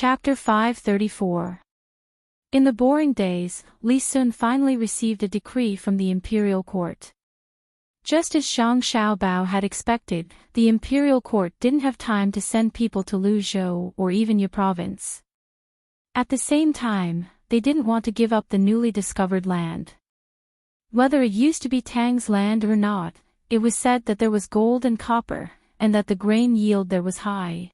Chapter 534. In the boring days, Li Sun finally received a decree from the imperial court. Just as Zhang Xiaobao had expected, the imperial court didn't have time to send people to Luzhou or even Yi province. At the same time, they didn't want to give up the newly discovered land. Whether it used to be Tang's land or not, it was said that there was gold and copper, and that the grain yield there was high.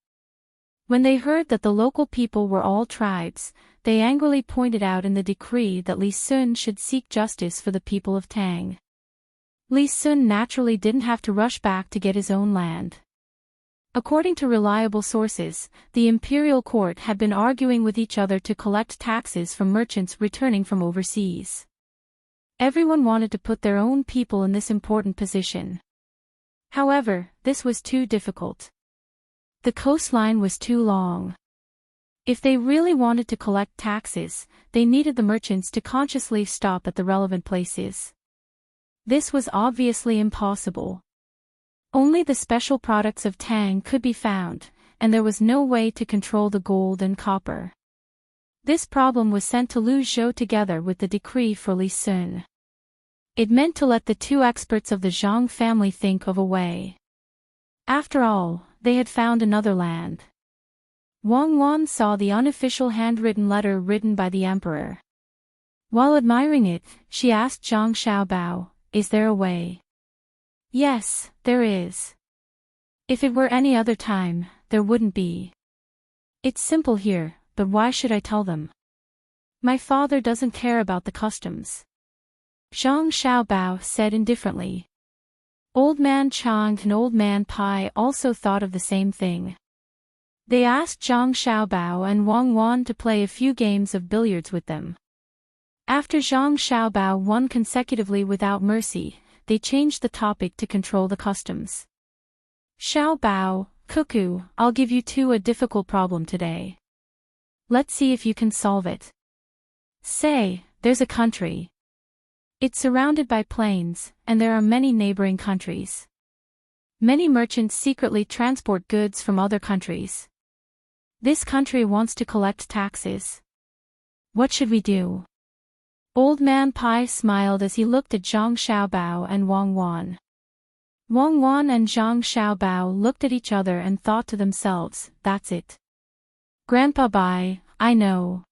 When they heard that the local people were all tribes, they angrily pointed out in the decree that Li Sun should seek justice for the people of Tang. Li Sun naturally didn't have to rush back to get his own land. According to reliable sources, the imperial court had been arguing with each other to collect taxes from merchants returning from overseas. Everyone wanted to put their own people in this important position. However, this was too difficult. The coastline was too long. If they really wanted to collect taxes, they needed the merchants to consciously stop at the relevant places. This was obviously impossible. Only the special products of Tang could be found, and there was no way to control the gold and copper. This problem was sent to Luzhou together with the decree for Li Sun. It meant to let the two experts of the Zhang family think of a way. After all, they had found another land. Wang Wan saw the unofficial handwritten letter written by the emperor. While admiring it, she asked Zhang Xiaobao, "Is there a way?" "Yes, there is. If it were any other time, there wouldn't be. It's simple here, but why should I tell them? My father doesn't care about the customs." Zhang Xiaobao said indifferently. Old Man Chang and Old Man Pai also thought of the same thing. They asked Zhang Xiaobao and Wang Wan to play a few games of billiards with them. After Zhang Xiaobao won consecutively without mercy, they changed the topic to control the customs. "Xiaobao, Cuckoo, I'll give you two a difficult problem today. Let's see if you can solve it. Say, there's a country. It's surrounded by plains, and there are many neighboring countries. Many merchants secretly transport goods from other countries. This country wants to collect taxes. What should we do?" Old Man Pai smiled as he looked at Zhang Xiaobao and Wang Wan. Wang Wan and Zhang Xiaobao looked at each other and thought to themselves, "That's it. Grandpa Bai, I know.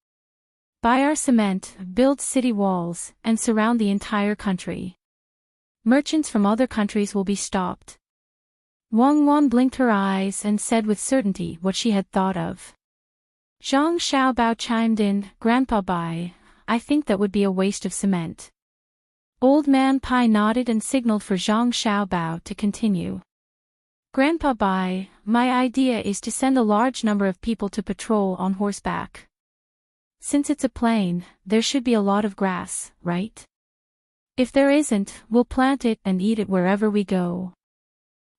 Buy our cement, build city walls, and surround the entire country. Merchants from other countries will be stopped." Wang Wan blinked her eyes and said with certainty what she had thought of. Zhang Xiaobao chimed in, "Grandpa Bai, I think that would be a waste of cement." Old Man Pai nodded and signaled for Zhang Xiaobao to continue. "Grandpa Bai, my idea is to send a large number of people to patrol on horseback. Since it's a plain, there should be a lot of grass, right? If there isn't, we'll plant it and eat it wherever we go."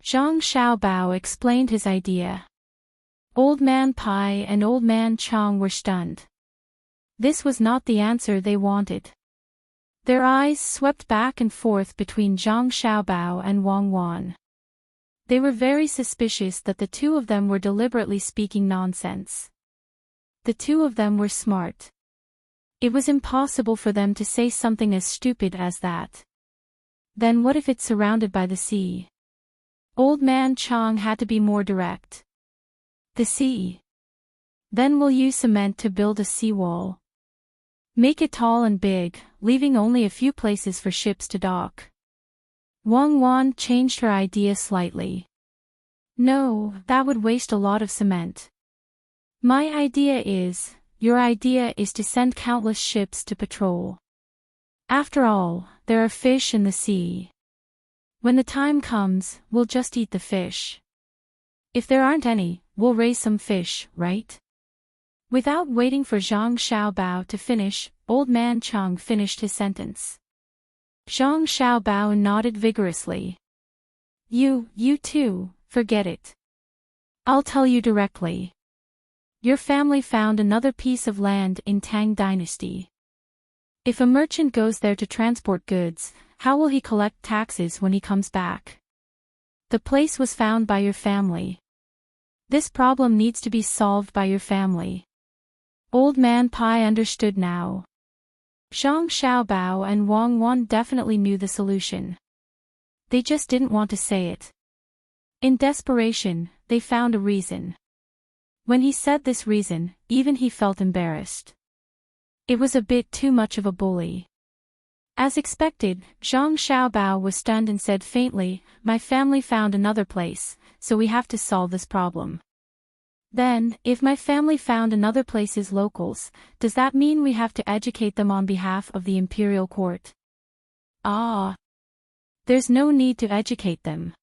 Zhang Xiaobao explained his idea. Old Man Pai and Old Man Chang were stunned. This was not the answer they wanted. Their eyes swept back and forth between Zhang Xiaobao and Wang Wan. They were very suspicious that the two of them were deliberately speaking nonsense. The two of them were smart. It was impossible for them to say something as stupid as that. Then what if it's surrounded by the sea? Old Man Chang had to be more direct. "The sea. Then we'll use cement to build a seawall. Make it tall and big, leaving only a few places for ships to dock." Wang Wan changed her idea slightly. "No, that would waste a lot of cement. Your idea is to send countless ships to patrol. After all, there are fish in the sea. When the time comes, we'll just eat the fish. If there aren't any, we'll raise some fish, right?" Without waiting for Zhang Xiaobao to finish, Old Man Chang finished his sentence. Zhang Xiaobao nodded vigorously. You too, forget it. I'll tell you directly. Your family found another piece of land in Tang Dynasty. If a merchant goes there to transport goods, how will he collect taxes when he comes back? The place was found by your family. This problem needs to be solved by your family. Old Man Pai understood now. Zhang Xiaobao and Wang Wan definitely knew the solution. They just didn't want to say it. In desperation, they found a reason. When he said this reason, even he felt embarrassed. It was a bit too much of a bully. As expected, Zhang Xiaobao was stunned and said faintly, "My family found another place, so we have to solve this problem." Then, if my family found another place's locals, does that mean we have to educate them on behalf of the imperial court? Ah. There's no need to educate them.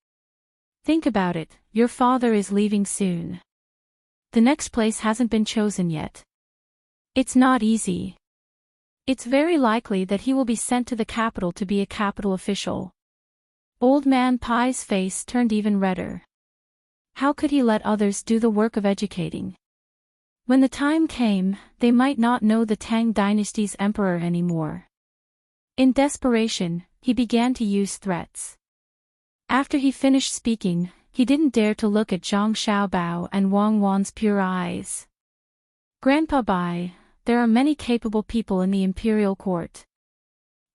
Think about it, your father is leaving soon. The next place hasn't been chosen yet. It's not easy. It's very likely that he will be sent to the capital to be a capital official. Old Man Pai's face turned even redder. How could he let others do the work of educating? When the time came, they might not know the Tang dynasty's emperor anymore. In desperation, he began to use threats. After he finished speaking, he didn't dare to look at Zhang Xiaobao and Wang Wan's pure eyes. "Grandpa Bai, there are many capable people in the imperial court.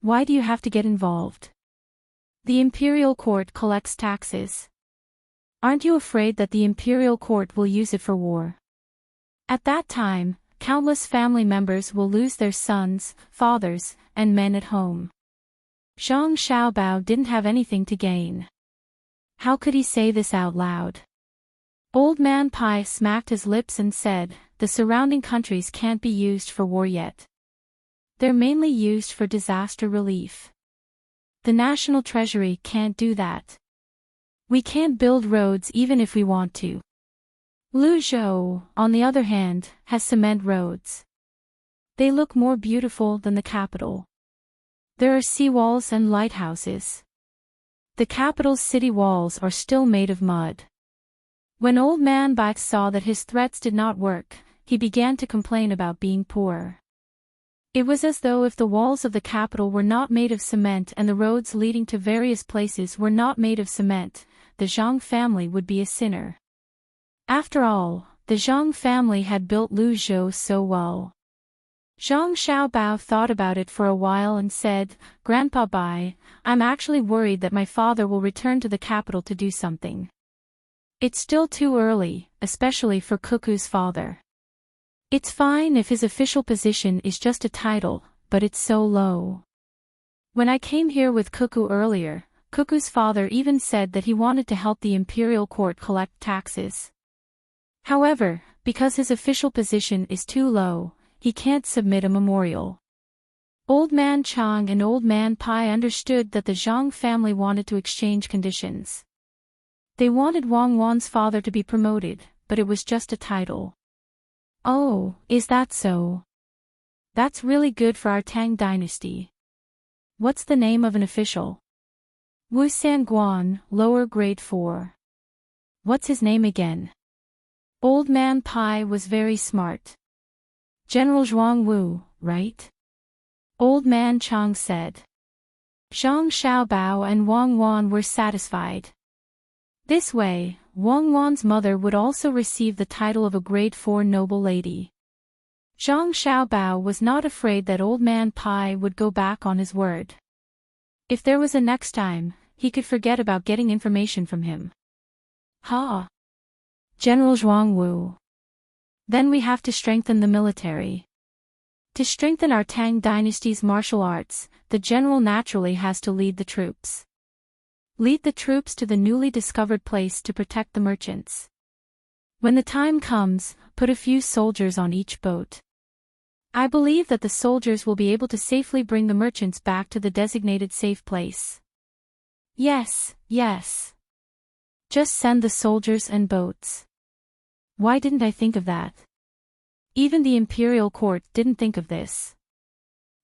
Why do you have to get involved? The imperial court collects taxes. Aren't you afraid that the imperial court will use it for war? At that time, countless family members will lose their sons, fathers, and men at home." Zhang Xiaobao didn't have anything to gain. How could he say this out loud? Old Man Pai smacked his lips and said, "The surrounding countries can't be used for war yet. They're mainly used for disaster relief. The national treasury can't do that. We can't build roads even if we want to. Luzhou, on the other hand, has cement roads. They look more beautiful than the capital. There are seawalls and lighthouses. The capital's city walls are still made of mud." When Old Man Bai saw that his threats did not work, he began to complain about being poor. It was as though if the walls of the capital were not made of cement and the roads leading to various places were not made of cement, the Zhang family would be a sinner. After all, the Zhang family had built Luzhou so well. Zhang Xiaobao thought about it for a while and said, "Grandpa Bai, I'm actually worried that my father will return to the capital to do something. It's still too early, especially for Cuckoo's father. It's fine if his official position is just a title, but it's so low. When I came here with Cuckoo earlier, Cuckoo's father even said that he wanted to help the imperial court collect taxes. However, because his official position is too low, he can't submit a memorial." Old Man Chang and Old Man Pai understood that the Zhang family wanted to exchange conditions. They wanted Wang Wan's father to be promoted, but it was just a title. "Oh, is that so? That's really good for our Tang dynasty. What's the name of an official?" "Wu Sanguan, lower grade 4. What's his name again?" Old Man Pai was very smart. "General Zhuang Wu, right?" Old Man Chang said. Zhang Xiaobao and Wang Wan were satisfied. This way, Wang Wan's mother would also receive the title of a grade 4 noble lady. Zhang Xiaobao was not afraid that Old Man Pai would go back on his word. If there was a next time, he could forget about getting information from him. "Ha! General Zhuang Wu. Then we have to strengthen the military. To strengthen our Tang dynasty's martial arts, the general naturally has to lead the troops. Lead the troops to the newly discovered place to protect the merchants. When the time comes, put a few soldiers on each boat. I believe that the soldiers will be able to safely bring the merchants back to the designated safe place." "Yes, yes. Just send the soldiers and boats. Why didn't I think of that? Even the imperial court didn't think of this.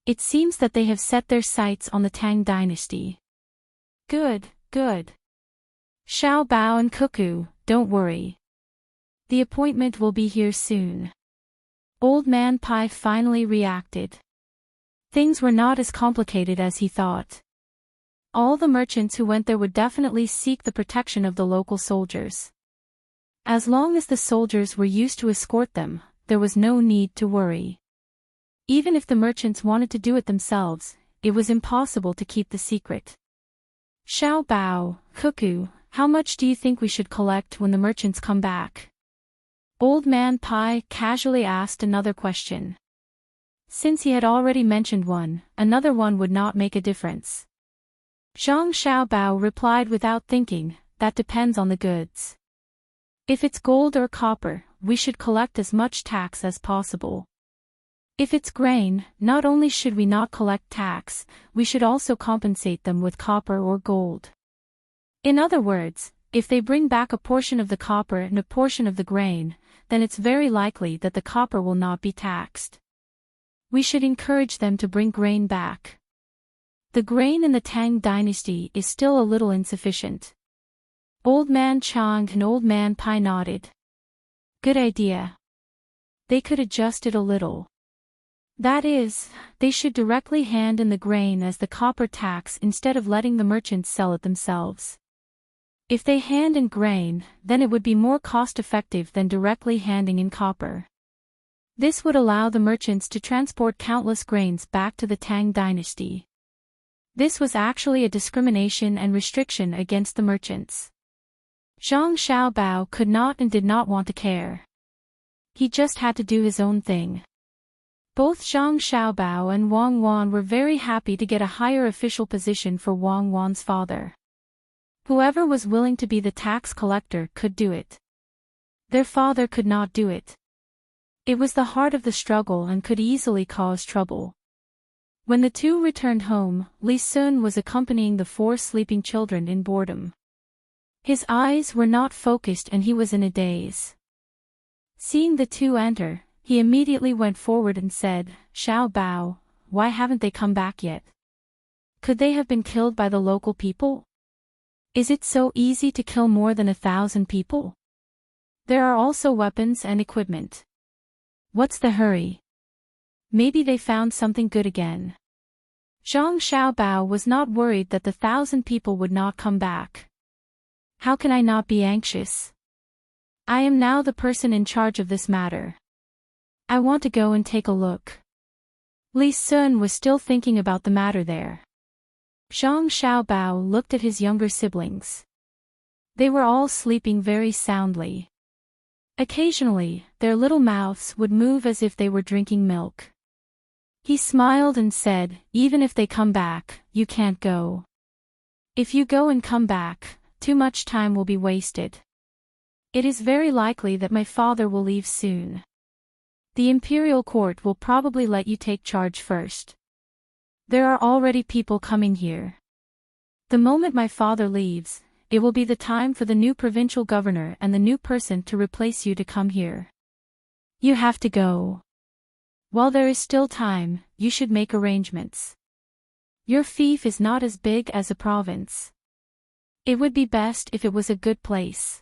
It seems that they have set their sights on the Tang dynasty. Good, good. Xiao Bao and Cuckoo, don't worry. The appointment will be here soon." Old Man Pai finally reacted. Things were not as complicated as he thought. All the merchants who went there would definitely seek the protection of the local soldiers. As long as the soldiers were used to escort them, there was no need to worry. Even if the merchants wanted to do it themselves, it was impossible to keep the secret. Xiao Bao, Cuckoo, how much do you think we should collect when the merchants come back? Old Man Pai casually asked another question. Since he had already mentioned one, another one would not make a difference. Zhang Xiaobao replied without thinking, that depends on the goods. If it's gold or copper, we should collect as much tax as possible. If it's grain, not only should we not collect tax, we should also compensate them with copper or gold. In other words, if they bring back a portion of the copper and a portion of the grain, then it's very likely that the copper will not be taxed. We should encourage them to bring grain back. The grain in the Tang dynasty is still a little insufficient. Old Man Chang and Old Man Pai nodded. Good idea. They could adjust it a little. That is, they should directly hand in the grain as the copper tax instead of letting the merchants sell it themselves. If they hand in grain, then it would be more cost-effective than directly handing in copper. This would allow the merchants to transport countless grains back to the Tang dynasty. This was actually a discrimination and restriction against the merchants. Zhang Xiaobao could not and did not want to care. He just had to do his own thing. Both Zhang Xiaobao and Wang Wan were very happy to get a higher official position for Wang Wan's father. Whoever was willing to be the tax collector could do it. Their father could not do it. It was the heart of the struggle and could easily cause trouble. When the two returned home, Li Sun was accompanying the 4 sleeping children in boredom. His eyes were not focused and he was in a daze. Seeing the two enter, he immediately went forward and said, Xiao Bao, why haven't they come back yet? Could they have been killed by the local people? Is it so easy to kill more than 1,000 people? There are also weapons and equipment. What's the hurry? Maybe they found something good again. Zhang Xiaobao was not worried that the 1,000 people would not come back. How can I not be anxious? I am now the person in charge of this matter. I want to go and take a look. Li Sun was still thinking about the matter there. Zhang Xiaobao looked at his younger siblings. They were all sleeping very soundly. Occasionally, their little mouths would move as if they were drinking milk. He smiled and said, even if they come back, you can't go. If you go and come back, too much time will be wasted. It is very likely that my father will leave soon. The imperial court will probably let you take charge first. There are already people coming here. The moment my father leaves, it will be the time for the new provincial governor and the new person to replace you to come here. You have to go. While there is still time, you should make arrangements. Your fief is not as big as a province. It would be best if it was a good place.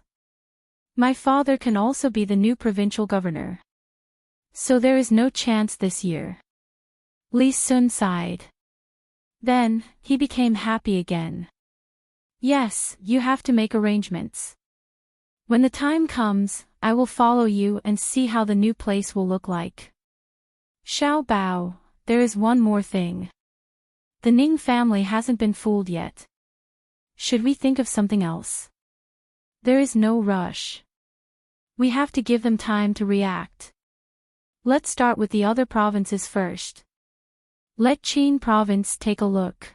My father can also be the new provincial governor. So there is no chance this year. Li Sun sighed. Then, he became happy again. Yes, you have to make arrangements. When the time comes, I will follow you and see how the new place will look like. Xiao Bao, there is one more thing. The Ning family hasn't been fooled yet. Should we think of something else? There is no rush. We have to give them time to react. Let's start with the other provinces first. Let Qin province take a look.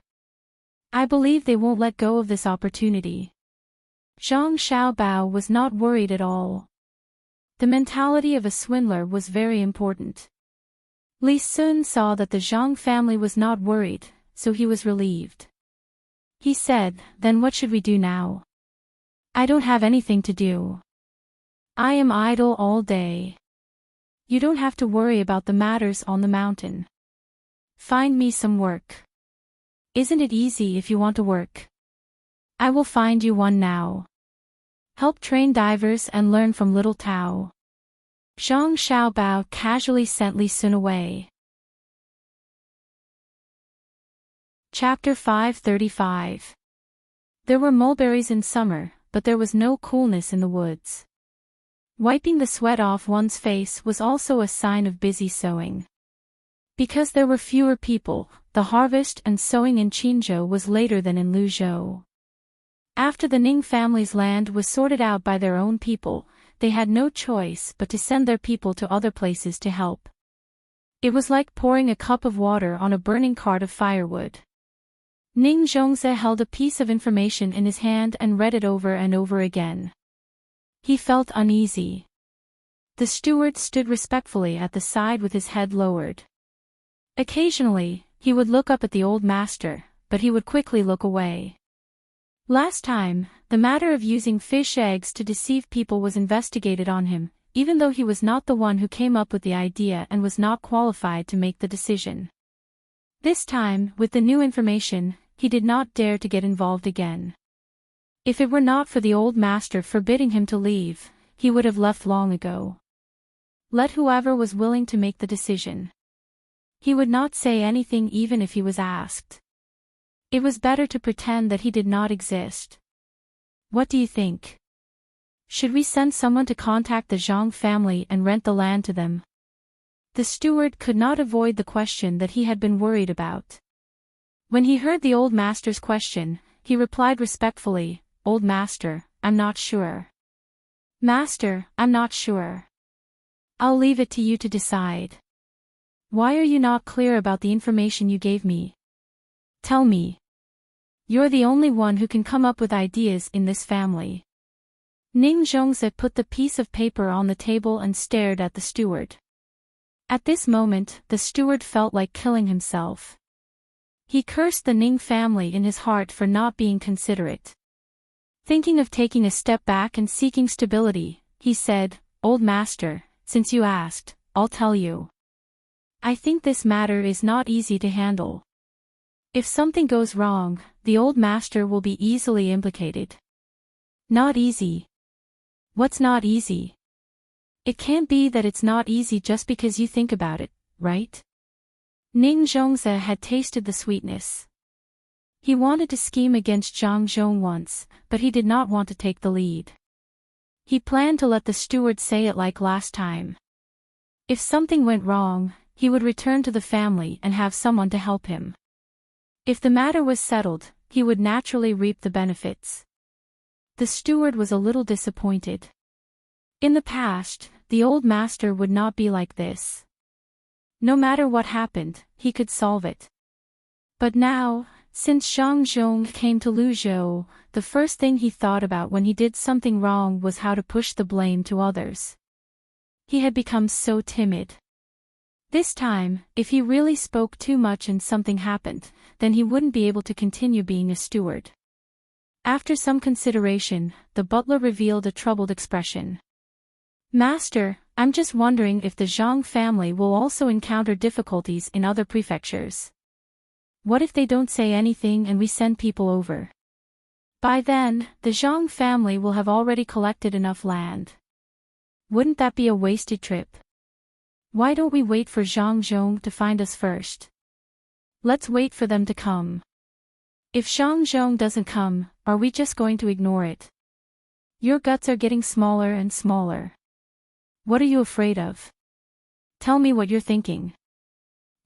I believe they won't let go of this opportunity. Zhang Xiaobao was not worried at all. The mentality of a swindler was very important. Li Sun saw that the Zhang family was not worried, so he was relieved. He said, then what should we do now? I don't have anything to do. I am idle all day. You don't have to worry about the matters on the mountain. Find me some work. Isn't it easy if you want to work? I will find you one now. Help train divers and learn from little Tao. Zhang Xiaobao casually sent Li Sun away. Chapter 535. There were mulberries in summer, but there was no coolness in the woods. Wiping the sweat off one's face was also a sign of busy sowing. Because there were fewer people, the harvest and sowing in Qinzhou was later than in Luzhou. After the Ning family's land was sorted out by their own people, they had no choice but to send their people to other places to help. It was like pouring a cup of water on a burning cart of firewood. Ning Zhongze held a piece of information in his hand and read it over and over again. He felt uneasy. The steward stood respectfully at the side with his head lowered. Occasionally, he would look up at the old master, but he would quickly look away. Last time, the matter of using fish eggs to deceive people was investigated on him, even though he was not the one who came up with the idea and was not qualified to make the decision. This time, with the new information, he did not dare to get involved again. If it were not for the old master forbidding him to leave, he would have left long ago. Let whoever was willing to make the decision. He would not say anything even if he was asked. It was better to pretend that he did not exist. What do you think? Should we send someone to contact the Zhang family and rent the land to them? The steward could not avoid the question that he had been worried about. When he heard the old master's question, he replied respectfully, "Old master, I'm not sure." "Master, I'm not sure. I'll leave it to you to decide. Why are you not clear about the information you gave me? Tell me. You're the only one who can come up with ideas in this family." Ning Zhongze put the piece of paper on the table and stared at the steward. At this moment, the steward felt like killing himself. He cursed the Ning family in his heart for not being considerate. Thinking of taking a step back and seeking stability, he said, "Old master, since you asked, I'll tell you. I think this matter is not easy to handle. If something goes wrong, the old master will be easily implicated." "Not easy? What's not easy? It can't be that it's not easy just because you think about it, right?" Ning Zhongze had tasted the sweetness. He wanted to scheme against Zhang Zhong once, but he did not want to take the lead. He planned to let the steward say it like last time. If something went wrong, he would return to the family and have someone to help him. If the matter was settled, he would naturally reap the benefits. The steward was a little disappointed. In the past, the old master would not be like this. No matter what happened, he could solve it. But now, since Zhang Zhong came to Luzhou, the first thing he thought about when he did something wrong was how to push the blame to others. He had become so timid. This time, if he really spoke too much and something happened, then he wouldn't be able to continue being a steward. After some consideration, the butler revealed a troubled expression. "Master, I'm just wondering if the Zhang family will also encounter difficulties in other prefectures. What if they don't say anything and we send people over? By then, the Zhang family will have already collected enough land. Wouldn't that be a wasted trip? Why don't we wait for Zhang Zhong to find us first? Let's wait for them to come. If Zhang Zhong doesn't come, are we just going to ignore it? Your guts are getting smaller and smaller. What are you afraid of? Tell me what you're thinking."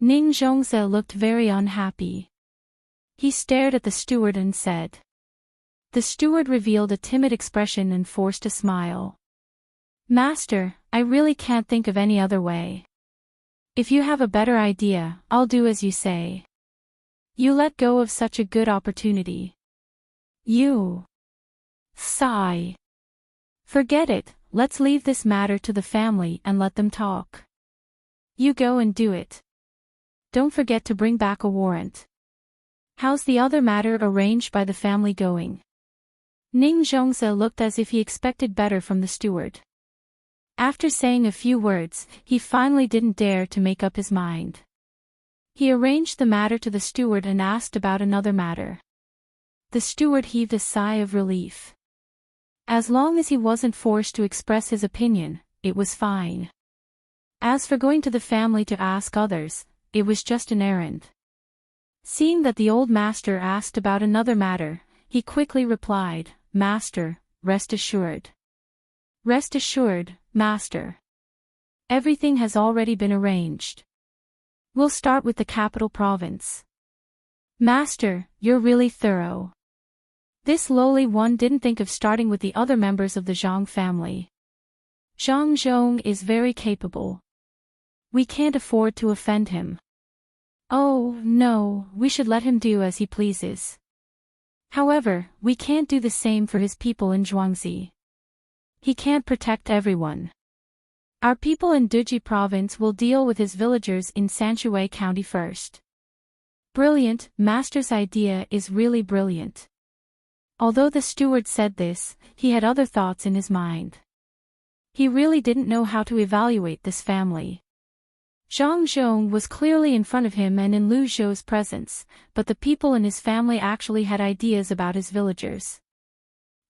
Ning Zhongze looked very unhappy. He stared at the steward and said. The steward revealed a timid expression and forced a smile. "Master, I really can't think of any other way. If you have a better idea, I'll do as you say. You let go of such a good opportunity. You." Sigh. "Forget it, let's leave this matter to the family and let them talk. You go and do it. Don't forget to bring back a warrant. How's the other matter arranged by the family going?" Ning Zhongze looked as if he expected better from the steward. After saying a few words, he finally didn't dare to make up his mind. He arranged the matter to the steward and asked about another matter. The steward heaved a sigh of relief. As long as he wasn't forced to express his opinion, it was fine. As for going to the family to ask others, it was just an errand. Seeing that the old master asked about another matter, he quickly replied, "Master, rest assured. Rest assured, Master. Everything has already been arranged. We'll start with the capital province. Master, you're really thorough. This lowly one didn't think of starting with the other members of the Zhang family. Zhang Zhong is very capable. We can't afford to offend him. Oh, no, we should let him do as he pleases. However, we can't do the same for his people in Zhuangzi. He can't protect everyone. Our people in Duji province will deal with his villagers in Sanshui County first. Brilliant, Master's idea is really brilliant. Although the steward said this, he had other thoughts in his mind. He really didn't know how to evaluate this family. Zhang Zhong was clearly in front of him and in Lu Zhou's presence, but the people in his family actually had ideas about his villagers.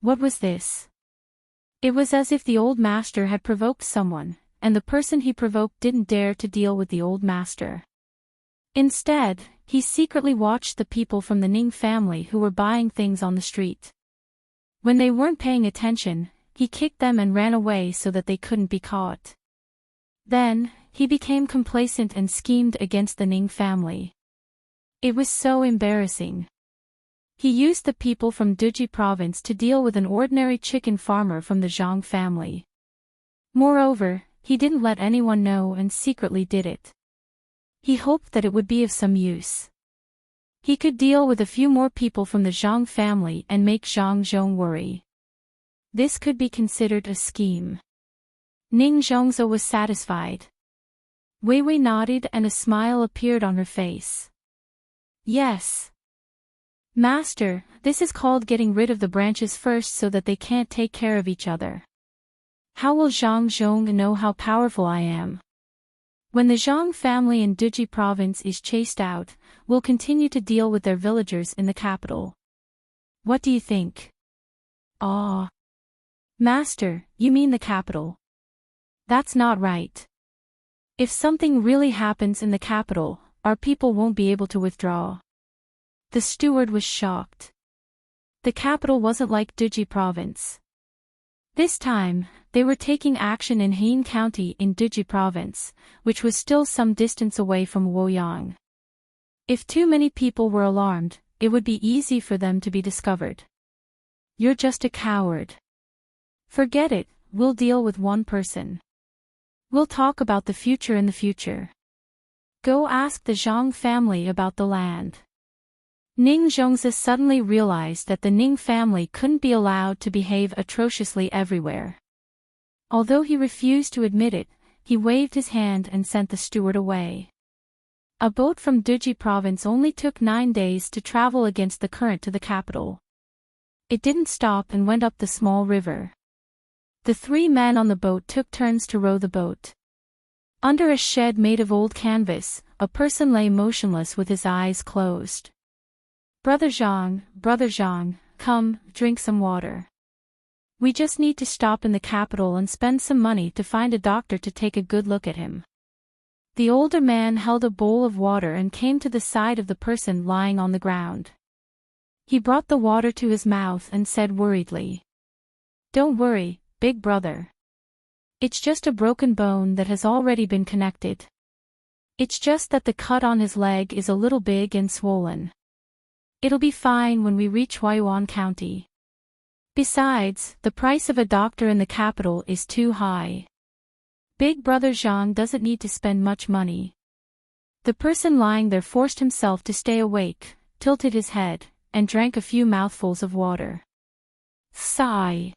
What was this? It was as if the old master had provoked someone, and the person he provoked didn't dare to deal with the old master. Instead, he secretly watched the people from the Ning family who were buying things on the street. When they weren't paying attention, he kicked them and ran away so that they couldn't be caught. Then, he became complacent and schemed against the Ning family. It was so embarrassing. He used the people from Duji province to deal with an ordinary chicken farmer from the Zhang family. Moreover, he didn't let anyone know and secretly did it. He hoped that it would be of some use. He could deal with a few more people from the Zhang family and make Zhang Zhong worry. This could be considered a scheme. Ning Zhongzhou was satisfied. Wei Wei nodded and a smile appeared on her face. Yes. Master, this is called getting rid of the branches first so that they can't take care of each other. How will Zhang Zhong know how powerful I am? When the Zhang family in Duji province is chased out, we'll continue to deal with their villagers in the capital. What do you think? Ah. Master, you mean the capital? That's not right. If something really happens in the capital, our people won't be able to withdraw. The steward was shocked. The capital wasn't like Duji province. This time, they were taking action in Hein County in Duji province, which was still some distance away from Woyang. If too many people were alarmed, it would be easy for them to be discovered. You're just a coward. Forget it, we'll deal with one person. We'll talk about the future in the future. Go ask the Zhang family about the land. Ning Zhongzi suddenly realized that the Ning family couldn't be allowed to behave atrociously everywhere. Although he refused to admit it, he waved his hand and sent the steward away. A boat from Duji province only took 9 days to travel against the current to the capital. It didn't stop and went up the small river. The 3 men on the boat took turns to row the boat. Under a shed made of old canvas, a person lay motionless with his eyes closed. Brother Zhang, come, drink some water. We just need to stop in the capital and spend some money to find a doctor to take a good look at him. The older man held a bowl of water and came to the side of the person lying on the ground. He brought the water to his mouth and said worriedly, "Don't worry, big brother. It's just a broken bone that has already been connected. It's just that the cut on his leg is a little big and swollen. It'll be fine when we reach Huayuan County. Besides, the price of a doctor in the capital is too high. Big brother Zhang doesn't need to spend much money." The person lying there forced himself to stay awake, tilted his head, and drank a few mouthfuls of water. Sigh.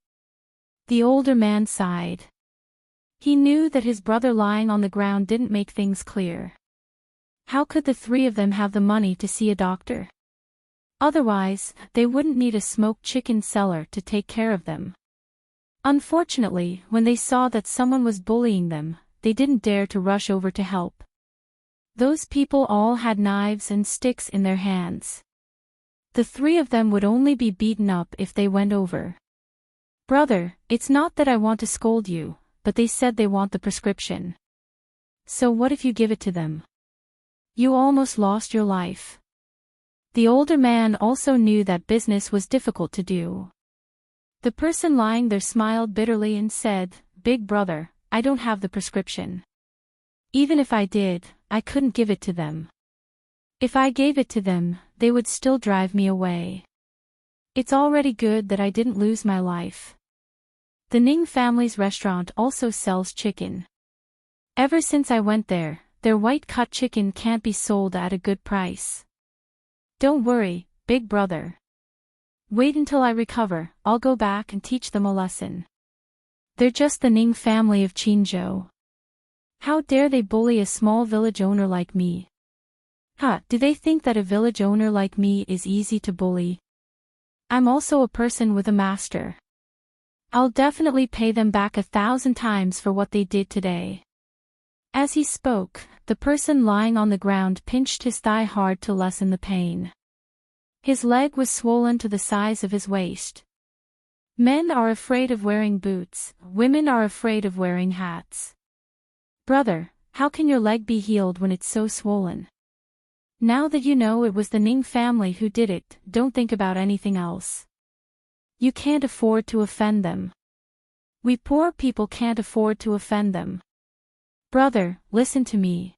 The older man sighed. He knew that his brother lying on the ground didn't make things clear. How could the 3 of them have the money to see a doctor? Otherwise, they wouldn't need a smoked chicken seller to take care of them. Unfortunately, when they saw that someone was bullying them, they didn't dare to rush over to help. Those people all had knives and sticks in their hands. The 3 of them would only be beaten up if they went over. "Brother, it's not that I want to scold you, but they said they want the prescription. So what if you give it to them? You almost lost your life." The older man also knew that business was difficult to do. The person lying there smiled bitterly and said, "Big brother, I don't have the prescription. Even if I did, I couldn't give it to them. If I gave it to them, they would still drive me away. It's already good that I didn't lose my life. The Ning family's restaurant also sells chicken. Ever since I went there, their white-cut chicken can't be sold at a good price. Don't worry, big brother. Wait until I recover, I'll go back and teach them a lesson. They're just the Ning family of Qinzhou. How dare they bully a small village owner like me? Do they think that a village owner like me is easy to bully? I'm also a person with a master. I'll definitely pay them back 1,000 times for what they did today. As he spoke, the person lying on the ground pinched his thigh hard to lessen the pain. His leg was swollen to the size of his waist. Men are afraid of wearing boots, women are afraid of wearing hats. Brother, how can your leg be healed when it's so swollen? Now that you know it was the Ning family who did it, don't think about anything else. You can't afford to offend them. We poor people can't afford to offend them. Brother, listen to me.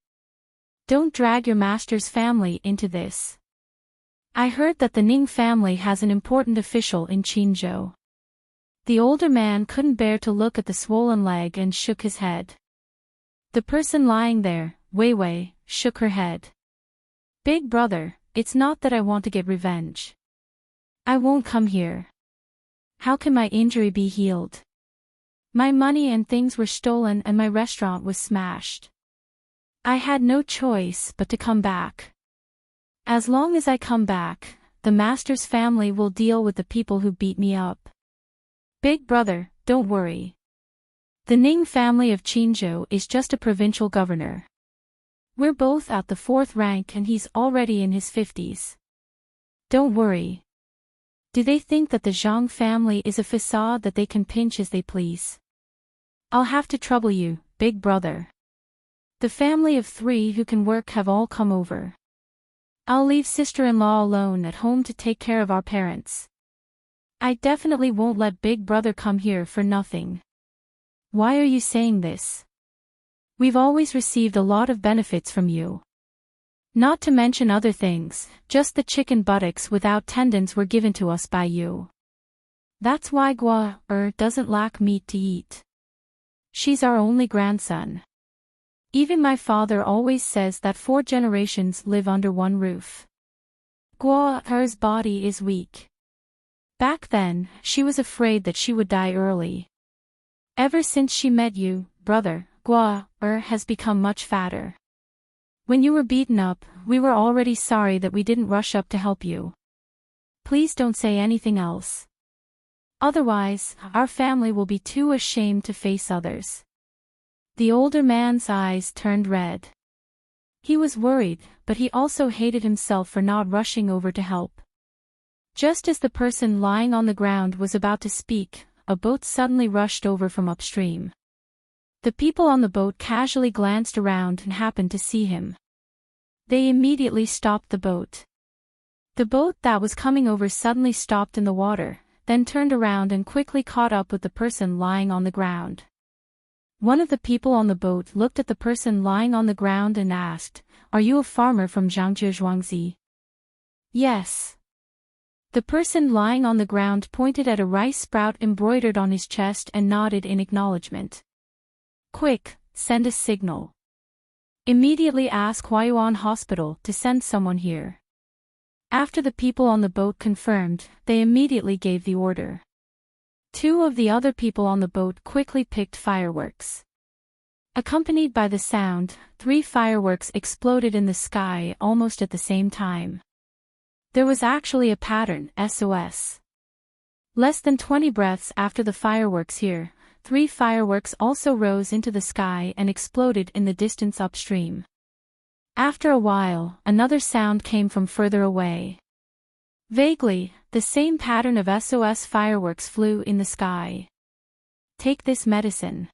Don't drag your master's family into this. I heard that the Ning family has an important official in Qinzhou. The older man couldn't bear to look at the swollen leg and shook his head. The person lying there, Wei Wei, shook her head. Big brother, it's not that I want to get revenge. I won't come here. How can my injury be healed? My money and things were stolen and my restaurant was smashed. I had no choice but to come back. As long as I come back, the master's family will deal with the people who beat me up. Big brother, don't worry. The Ning family of Qinzhou is just a provincial governor. We're both at the 4th rank and he's already in his 50s. Don't worry. Do they think that the Zhang family is a facade that they can pinch as they please? I'll have to trouble you, big brother. The family of 3 who can work have all come over. I'll leave sister-in-law alone at home to take care of our parents. I definitely won't let big brother come here for nothing. Why are you saying this? We've always received a lot of benefits from you. Not to mention other things, just the chicken buttocks without tendons were given to us by you. That's why doesn't lack meat to eat. She's our only grandson. Even my father always says that 4 generations live under one roof. Her's body is weak. Back then, she was afraid that she would die early. Ever since she met you, brother, has become much fatter. When you were beaten up, we were already sorry that we didn't rush up to help you. Please don't say anything else. Otherwise, our family will be too ashamed to face others. The older man's eyes turned red. He was worried, but he also hated himself for not rushing over to help. Just as the person lying on the ground was about to speak, a boat suddenly rushed over from upstream. The people on the boat casually glanced around and happened to see him. They immediately stopped the boat. The boat that was coming over suddenly stopped in the water, then turned around and quickly caught up with the person lying on the ground. One of the people on the boat looked at the person lying on the ground and asked, "Are you a farmer from Zhangzhou Zhuangzi?" "Yes." The person lying on the ground pointed at a rice sprout embroidered on his chest and nodded in acknowledgement. "Quick, send a signal. Immediately ask Huayuan Hospital to send someone here." After the people on the boat confirmed, they immediately gave the order. 2 of the other people on the boat quickly picked fireworks. Accompanied by the sound, 3 fireworks exploded in the sky almost at the same time. There was actually a pattern, SOS. Less than 20 breaths after the fireworks here, 3 fireworks also rose into the sky and exploded in the distance upstream. After a while, another sound came from further away. Vaguely, the same pattern of SOS fireworks flew in the sky. "Take this medicine.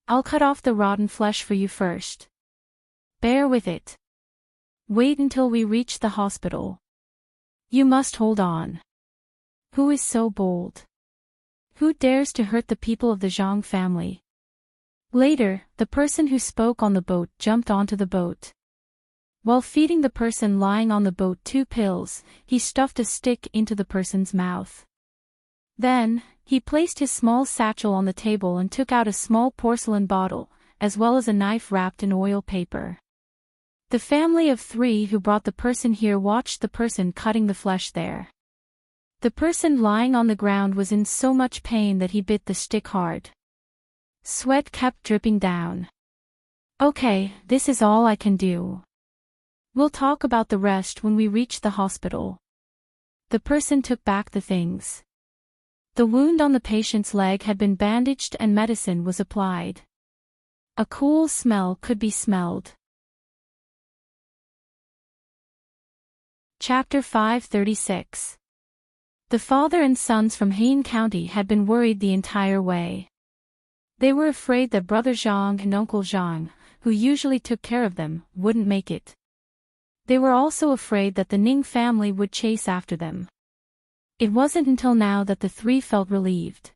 I'll cut off the rotten flesh for you first. Bear with it. Wait until we reach the hospital. You must hold on. Who is so bold? Who dares to hurt the people of the Zhang family? Later, the person who spoke on the boat jumped onto the boat. While feeding the person lying on the boat 2 pills, he stuffed a stick into the person's mouth. Then, he placed his small satchel on the table and took out a small porcelain bottle, as well as a knife wrapped in oil paper. The family of 3 who brought the person here watched the person cutting the flesh there. The person lying on the ground was in so much pain that he bit the stick hard. Sweat kept dripping down. "Okay, this is all I can do. We'll talk about the rest when we reach the hospital." The person took back the things. The wound on the patient's leg had been bandaged and medicine was applied. A cool smell could be smelled. Chapter 536. The father and sons from Hain County had been worried the entire way. They were afraid that Brother Zhang and Uncle Zhang, who usually took care of them, wouldn't make it. They were also afraid that the Ning family would chase after them. It wasn't until now that the 3 felt relieved.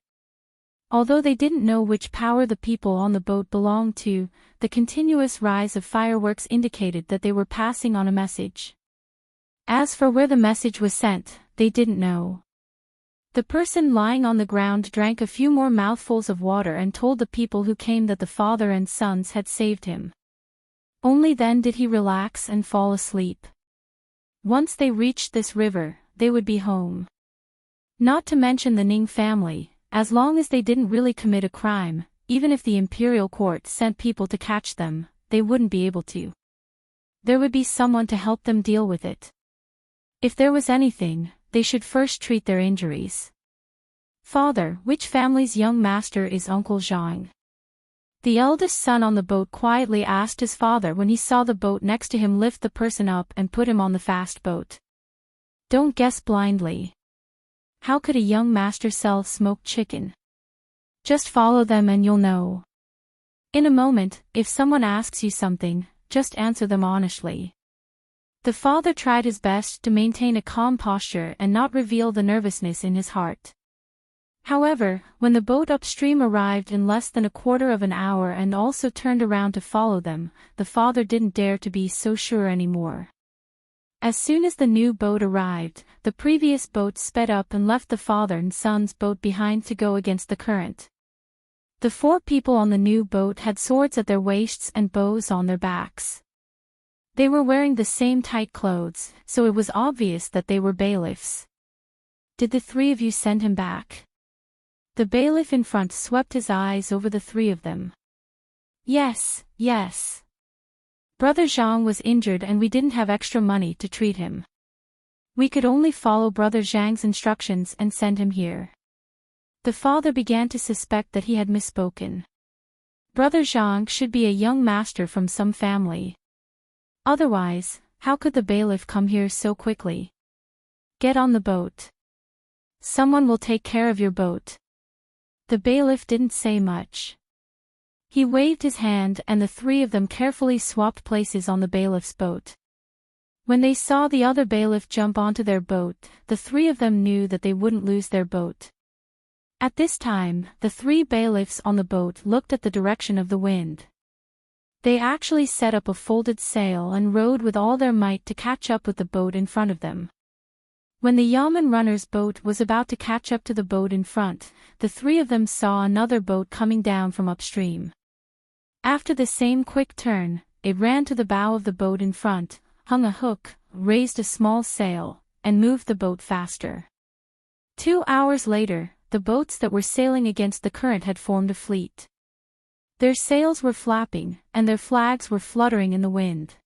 Although they didn't know which power the people on the boat belonged to, the continuous rise of fireworks indicated that they were passing on a message. As for where the message was sent, they didn't know. The person lying on the ground drank a few more mouthfuls of water and told the people who came that the father and sons had saved him. Only then did he relax and fall asleep. Once they reached this river, they would be home. Not to mention the Ning family, as long as they didn't really commit a crime, even if the imperial court sent people to catch them, they wouldn't be able to. There would be someone to help them deal with it. If there was anything, they should first treat their injuries. "Father, which family's young master is Uncle Zhang?" The eldest son on the boat quietly asked his father when he saw the boat next to him lift the person up and put him on the fast boat. "Don't guess blindly. How could a young master sell smoked chicken? Just follow them and you'll know. In a moment, if someone asks you something, just answer them honestly." The father tried his best to maintain a calm posture and not reveal the nervousness in his heart. However, when the boat upstream arrived in less than a quarter of an hour and also turned around to follow them, the father didn't dare to be so sure anymore. As soon as the new boat arrived, the previous boat sped up and left the father and son's boat behind to go against the current. The 4 people on the new boat had swords at their waists and bows on their backs. They were wearing the same tight clothes, so it was obvious that they were bailiffs. "Did the 3 of you send him back?" The bailiff in front swept his eyes over the 3 of them. Yes. Brother Zhang was injured and we didn't have extra money to treat him. We could only follow Brother Zhang's instructions and send him here." The father began to suspect that he had misspoken. Brother Zhang should be a young master from some family. Otherwise, how could the bailiff come here so quickly? "Get on the boat. Someone will take care of your boat." The bailiff didn't say much. He waved his hand and the 3 of them carefully swapped places on the bailiff's boat. When they saw the other bailiff jump onto their boat, the 3 of them knew that they wouldn't lose their boat. At this time, the 3 bailiffs on the boat looked at the direction of the wind. They actually set up a folded sail and rowed with all their might to catch up with the boat in front of them. When the yamen runner's boat was about to catch up to the boat in front, the 3 of them saw another boat coming down from upstream. After the same quick turn, it ran to the bow of the boat in front, hung a hook, raised a small sail, and moved the boat faster. 2 hours later, the boats that were sailing against the current had formed a fleet. Their sails were flapping, and their flags were fluttering in the wind.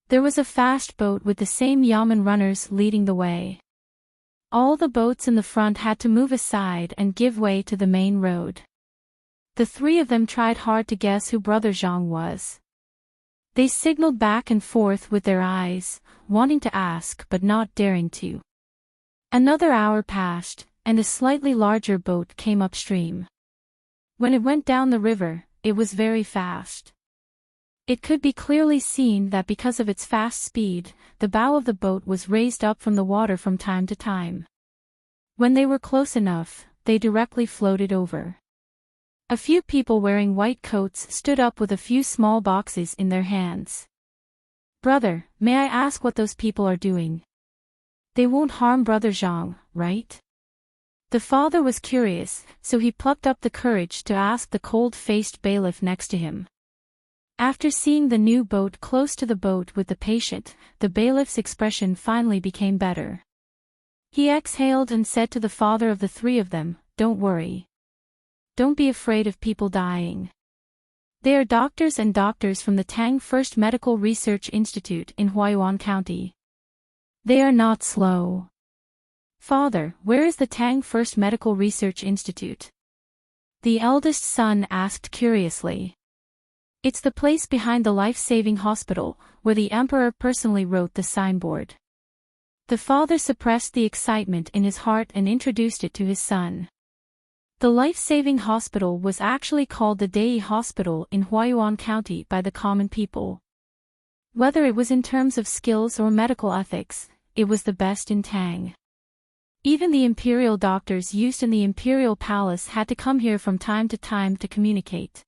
There was a fast boat with the same yamen runners leading the way. All the boats in the front had to move aside and give way to the main road. The 3 of them tried hard to guess who Brother Zhang was. They signaled back and forth with their eyes, wanting to ask but not daring to. Another hour passed, and a slightly larger boat came upstream. When it went down the river, it was very fast. It could be clearly seen that because of its fast speed, the bow of the boat was raised up from the water from time to time. When they were close enough, they directly floated over. A few people wearing white coats stood up with a few small boxes in their hands. "Brother, may I ask what those people are doing? They won't harm Brother Zhang, right?" The father was curious, so he plucked up the courage to ask the cold-faced bailiff next to him. After seeing the new boat close to the boat with the patient, the bailiff's expression finally became better. He exhaled and said to the father of the three of them, "Don't worry. Don't be afraid of people dying. They are doctors from the Tang First Medical Research Institute in Huaiyuan County. They are not slow." "Father, where is the Tang First Medical Research Institute?" the eldest son asked curiously. "It's the place behind the life-saving hospital, where the emperor personally wrote the signboard." The father suppressed the excitement in his heart and introduced it to his son. The life-saving hospital was actually called the Dei Hospital in Huaiyuan County by the common people. Whether it was in terms of skills or medical ethics, it was the best in Tang. Even the imperial doctors used in the imperial palace had to come here from time to communicate.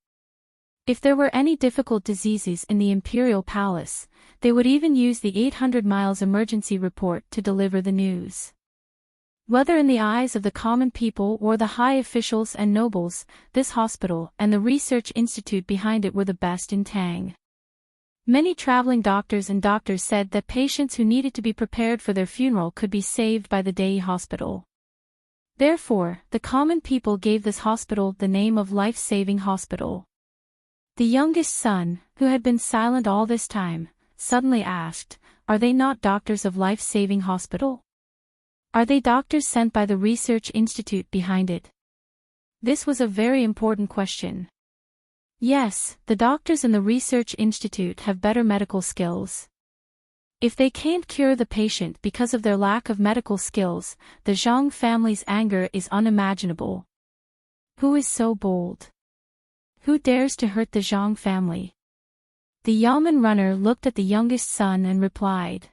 If there were any difficult diseases in the imperial palace, they would even use the 800 miles emergency report to deliver the news. Whether in the eyes of the common people or the high officials and nobles, this hospital and the research institute behind it were the best in Tang. Many traveling doctors said that patients who needed to be prepared for their funeral could be saved by the Dei Hospital. Therefore, the common people gave this hospital the name of Life-Saving Hospital. The youngest son, who had been silent all this time, suddenly asked, "Are they not doctors of Life-Saving Hospital? Are they doctors sent by the research institute behind it?" This was a very important question. Yes, the doctors in the research institute have better medical skills. If they can't cure the patient because of their lack of medical skills, the Zhang family's anger is unimaginable. Who is so bold? Who dares to hurt the Zhang family? The yeoman runner looked at the youngest son and replied.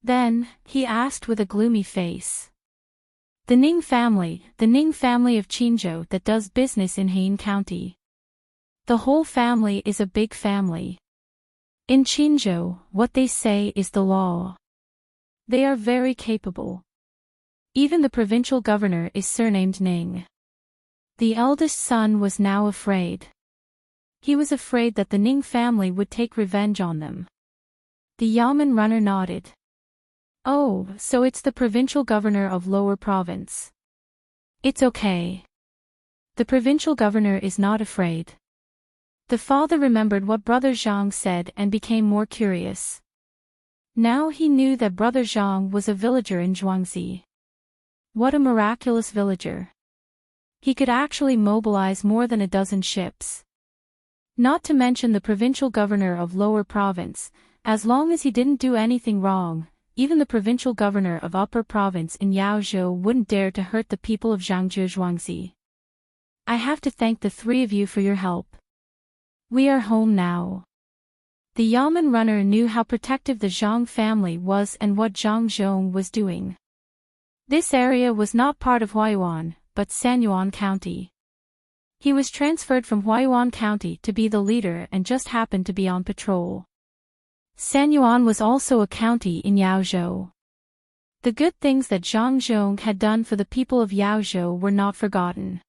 Then, he asked with a gloomy face. "The Ning family of Qinzhou that does business in Heian County. The whole family is a big family. In Qinzhou, what they say is the law. They are very capable. Even the provincial governor is surnamed Ning." The eldest son was now afraid. He was afraid that the Ning family would take revenge on them. The yeoman runner nodded. "Oh, so it's the provincial governor of Lower Province. It's okay. The provincial governor is not afraid." The father remembered what Brother Zhang said and became more curious. Now he knew that Brother Zhang was a villager in Zhuangzi. What a miraculous villager. He could actually mobilize more than a dozen ships. Not to mention the provincial governor of Lower Province, as long as he didn't do anything wrong, even the provincial governor of Upper Province in Yaozhou wouldn't dare to hurt the people of Zhangzhou Zhuangzi. "I have to thank the three of you for your help. We are home now." The yeoman runner knew how protective the Zhang family was and what Zhang Zhong was doing. This area was not part of Huaiyuan, but Sanyuan County. He was transferred from Huaiyuan County to be the leader and just happened to be on patrol. Sanyuan was also a county in Yaozhou. The good things that Zhang Zhong had done for the people of Yaozhou were not forgotten.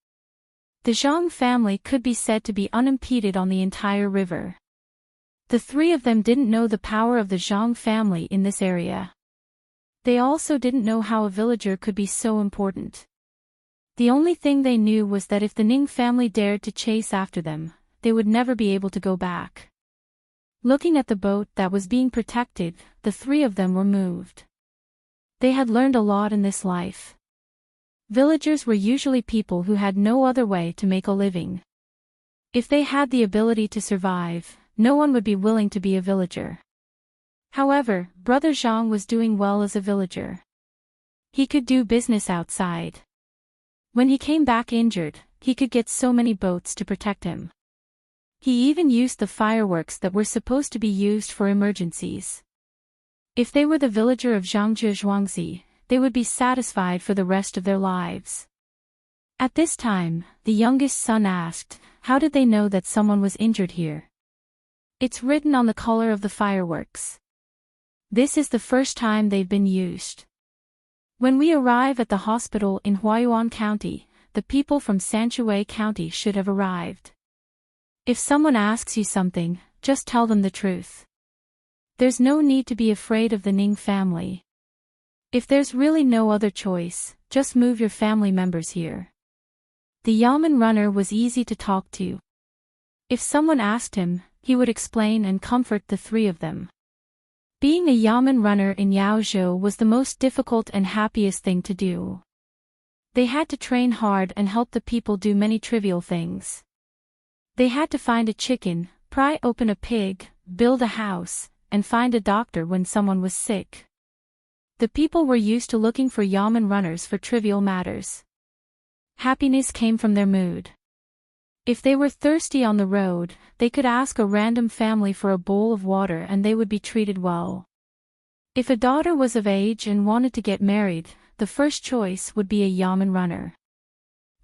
The Zhang family could be said to be unimpeded on the entire river. The three of them didn't know the power of the Zhang family in this area. They also didn't know how a villager could be so important. The only thing they knew was that if the Ning family dared to chase after them, they would never be able to go back. Looking at the boat that was being protected, the three of them were moved. They had learned a lot in this life. Villagers were usually people who had no other way to make a living. If they had the ability to survive, no one would be willing to be a villager. However, Brother Zhang was doing well as a villager. He could do business outside. When he came back injured, he could get so many boats to protect him. He even used the fireworks that were supposed to be used for emergencies. If they were the villager of Zhangzhou Zhuangzi, they would be satisfied for the rest of their lives. At this time, the youngest son asked, "How did they know that someone was injured here?" "It's written on the color of the fireworks. This is the first time they've been used. When we arrive at the hospital in Huayuan County, the people from Sanshui County should have arrived. If someone asks you something, just tell them the truth. There's no need to be afraid of the Ning family. If there's really no other choice, just move your family members here." The Yamen runner was easy to talk to. If someone asked him, he would explain and comfort the three of them. Being a Yamen runner in Yaozhou was the most difficult and happiest thing to do. They had to train hard and help the people do many trivial things. They had to find a chicken, pry open a pig, build a house, and find a doctor when someone was sick. The people were used to looking for Yamen runners for trivial matters. Happiness came from their mood. If they were thirsty on the road, they could ask a random family for a bowl of water and they would be treated well. If a daughter was of age and wanted to get married, the first choice would be a Yamen runner.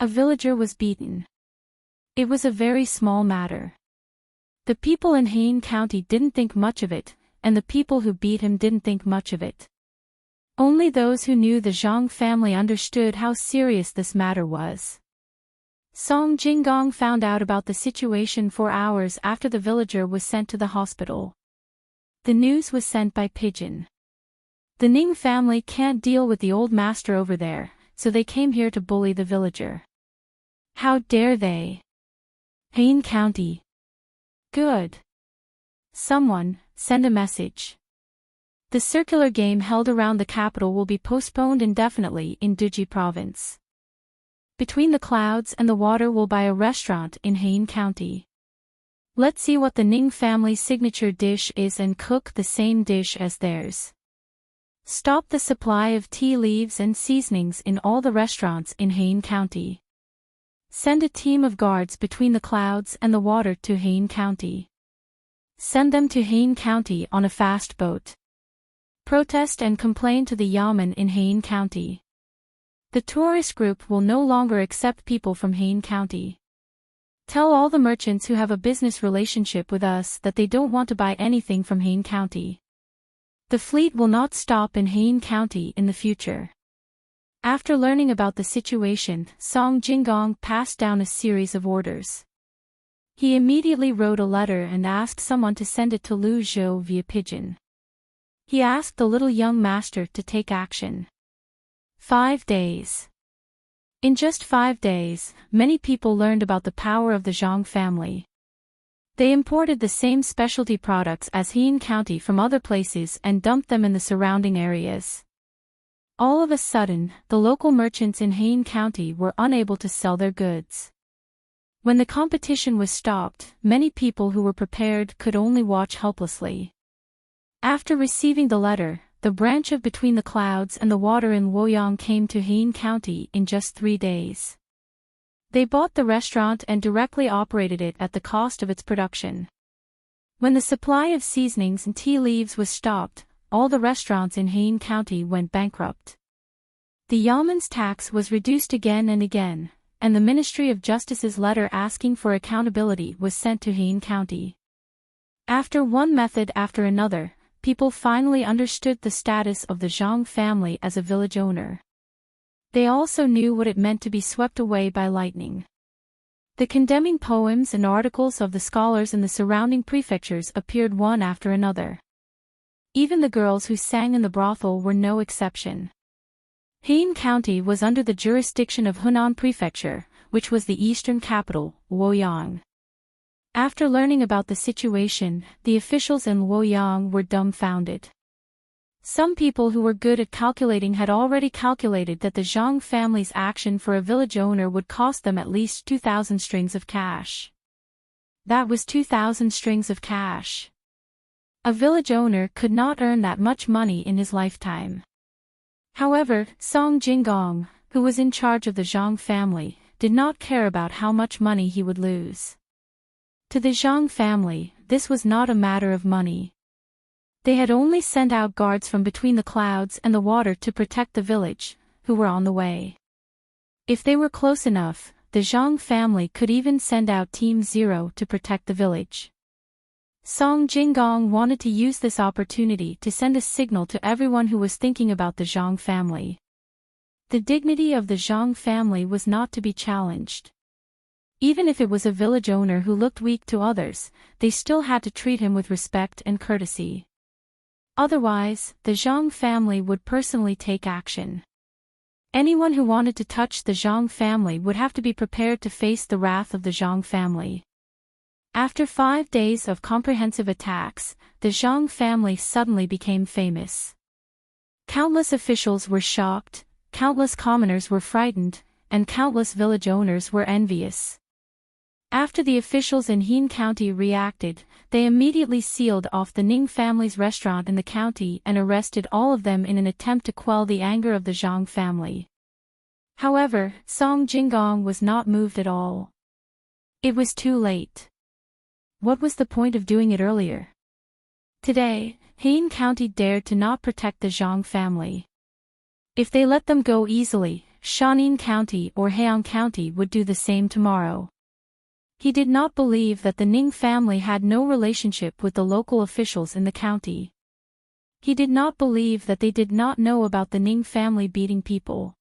A villager was beaten. It was a very small matter. The people in Heian County didn't think much of it, and the people who beat him didn't think much of it. Only those who knew the Zhang family understood how serious this matter was. Song Jinggong found out about the situation 4 hours after the villager was sent to the hospital. The news was sent by pigeon. The Ning family can't deal with the old master over there, so they came here to bully the villager. How dare they? Heian County. Good. Someone, send a message. The circular game held around the capital will be postponed indefinitely in Duji province. Between the clouds and the water will buy a restaurant in Heian County. Let's see what the Ning family's signature dish is and cook the same dish as theirs. Stop the supply of tea leaves and seasonings in all the restaurants in Heian County. Send a team of guards between the clouds and the water to Heian County. Send them to Heian County on a fast boat. Protest and complain to the Yamen in Heian County. The tourist group will no longer accept people from Heian County. Tell all the merchants who have a business relationship with us that they don't want to buy anything from Heian County. The fleet will not stop in Heian County in the future. After learning about the situation, Song Jinggong passed down a series of orders. He immediately wrote a letter and asked someone to send it to Lu Zhou via pigeon. He asked the little young master to take action. 5 days. In just 5 days, many people learned about the power of the Zhang family. They imported the same specialty products as Heian County from other places and dumped them in the surrounding areas. All of a sudden, the local merchants in Heian County were unable to sell their goods. When the competition was stopped, many people who were prepared could only watch helplessly. After receiving the letter, the branch of Between the Clouds and the Water in Luoyang came to Heian County in just 3 days. They bought the restaurant and directly operated it at the cost of its production. When the supply of seasonings and tea leaves was stopped, all the restaurants in Heian County went bankrupt. The Yamen's tax was reduced again and again, and the Ministry of Justice's letter asking for accountability was sent to Heian County. After one method after another, people finally understood the status of the Zhang family as a village owner. They also knew what it meant to be swept away by lightning. The condemning poems and articles of the scholars in the surrounding prefectures appeared one after another. Even the girls who sang in the brothel were no exception. Heian County was under the jurisdiction of Hunan Prefecture, which was the eastern capital, Luoyang. After learning about the situation, the officials in Luoyang were dumbfounded. Some people who were good at calculating had already calculated that the Zhang family's action for a village owner would cost them at least 2,000 strings of cash. That was 2,000 strings of cash. A village owner could not earn that much money in his lifetime. However, Song Jinggong, who was in charge of the Zhang family, did not care about how much money he would lose. To the Zhang family, this was not a matter of money. They had only sent out guards from Between the Clouds and the Water to protect the village, who were on the way. If they were close enough, the Zhang family could even send out Team Zero to protect the village. Song Jinggong wanted to use this opportunity to send a signal to everyone who was thinking about the Zhang family. The dignity of the Zhang family was not to be challenged. Even if it was a village owner who looked weak to others, they still had to treat him with respect and courtesy. Otherwise, the Zhang family would personally take action. Anyone who wanted to touch the Zhang family would have to be prepared to face the wrath of the Zhang family. After 5 days of comprehensive attacks, the Zhang family suddenly became famous. Countless officials were shocked, countless commoners were frightened, and countless village owners were envious. After the officials in Hien County reacted, they immediately sealed off the Ning family's restaurant in the county and arrested all of them in an attempt to quell the anger of the Zhang family. However, Song Jinggong was not moved at all. It was too late. What was the point of doing it earlier? Today, Hien County dared to not protect the Zhang family. If they let them go easily, Shanin County or Heian County would do the same tomorrow. He did not believe that the Ning family had no relationship with the local officials in the county. He did not believe that they did not know about the Ning family beating people.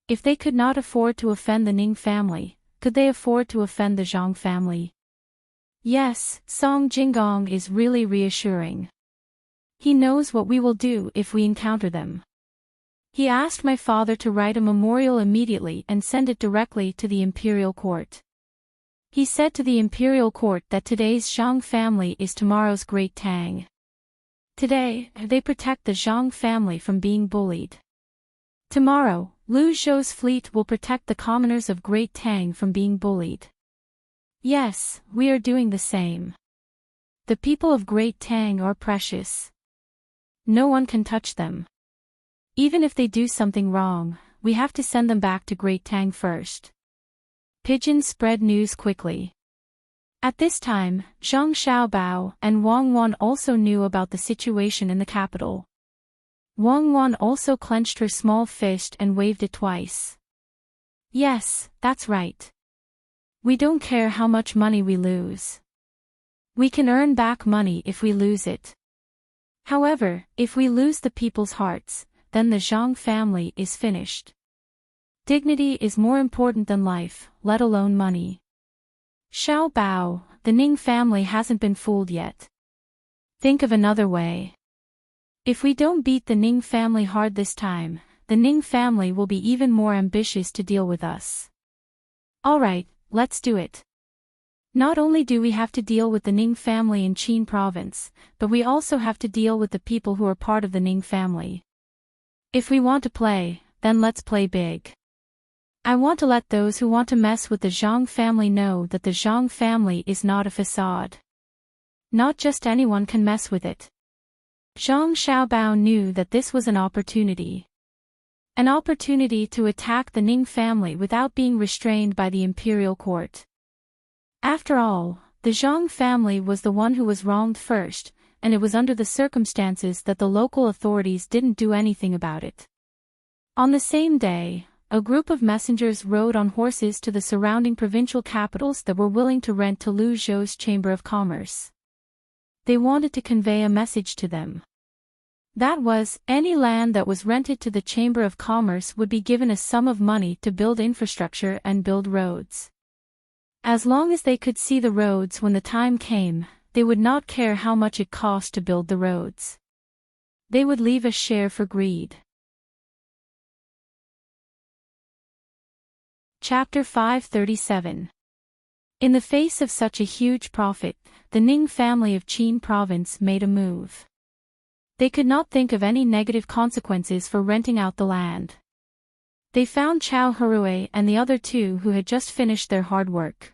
If they could not afford to offend the Ning family, could they afford to offend the Zhang family? Yes, Song Jinggong is really reassuring. He knows what we will do if we encounter them. He asked my father to write a memorial immediately and send it directly to the imperial court. He said to the imperial court that today's Zhang family is tomorrow's great Tang. Today, they protect the Zhang family from being bullied. Tomorrow, Lu Zhou's fleet will protect the commoners of Great Tang from being bullied. Yes, we are doing the same. The people of Great Tang are precious. No one can touch them. Even if they do something wrong, we have to send them back to Great Tang first. Pigeons spread news quickly. At this time, Zhang Xiaobao and Wang Wan also knew about the situation in the capital. Wang Wan also clenched her small fist and waved it twice. Yes, that's right. We don't care how much money we lose. We can earn back money if we lose it. However, if we lose the people's hearts, then the Zhang family is finished. Dignity is more important than life, let alone money. Xiao Bao, the Ning family hasn't been fooled yet. Think of another way. If we don't beat the Ning family hard this time, the Ning family will be even more ambitious to deal with us. Alright, let's do it. Not only do we have to deal with the Ning family in Qin province, but we also have to deal with the people who are part of the Ning family. If we want to play, then let's play big. I want to let those who want to mess with the Zhang family know that the Zhang family is not a facade. Not just anyone can mess with it. Zhang Xiaobao knew that this was an opportunity. An opportunity to attack the Ning family without being restrained by the imperial court. After all, the Zhang family was the one who was wronged first, and it was under the circumstances that the local authorities didn't do anything about it. On the same day, a group of messengers rode on horses to the surrounding provincial capitals that were willing to rent to Lu Zhou's Chamber of Commerce. They wanted to convey a message to them. That was, any land that was rented to the Chamber of Commerce would be given a sum of money to build infrastructure and build roads. As long as they could see the roads when the time came, they would not care how much it cost to build the roads. They would leave a share for greed. Chapter 537. In the face of such a huge profit, the Ning family of Qin province made a move. They could not think of any negative consequences for renting out the land. They found Chao Harue and the other two who had just finished their hard work.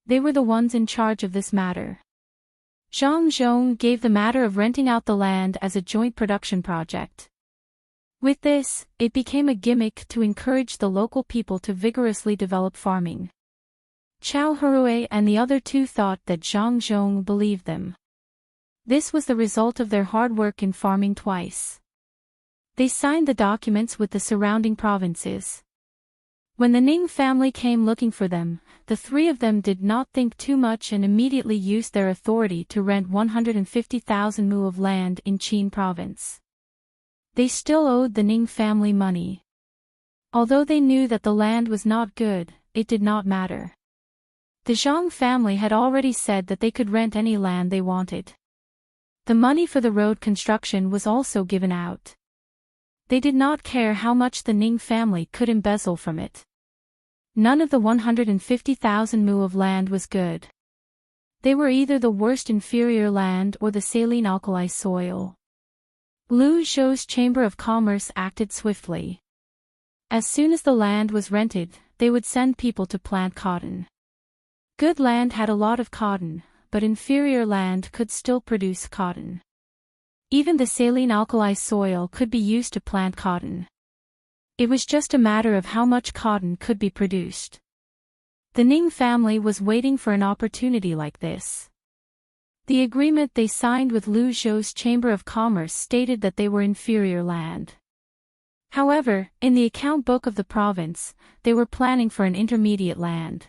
They were the ones in charge of this matter. Zhang Zhong gave the matter of renting out the land as a joint production project. With this, it became a gimmick to encourage the local people to vigorously develop farming. Chao Harue and the other two thought that Zhang Zhong believed them. This was the result of their hard work in farming twice. They signed the documents with the surrounding provinces. When the Ning family came looking for them, the three of them did not think too much and immediately used their authority to rent 150,000 mu of land in Qin province. They still owed the Ning family money. Although they knew that the land was not good, it did not matter. The Zhang family had already said that they could rent any land they wanted. The money for the road construction was also given out. They did not care how much the Ning family could embezzle from it. None of the 150,000 mu of land was good. They were either the worst inferior land or the saline alkali soil. Lu Zhou's Chamber of Commerce acted swiftly. As soon as the land was rented, they would send people to plant cotton. Good land had a lot of cotton, but inferior land could still produce cotton. Even the saline alkali soil could be used to plant cotton. It was just a matter of how much cotton could be produced. The Ning family was waiting for an opportunity like this. The agreement they signed with Lu Zhou's Chamber of Commerce stated that they were inferior land. However, in the account book of the province, they were planning for an intermediate land.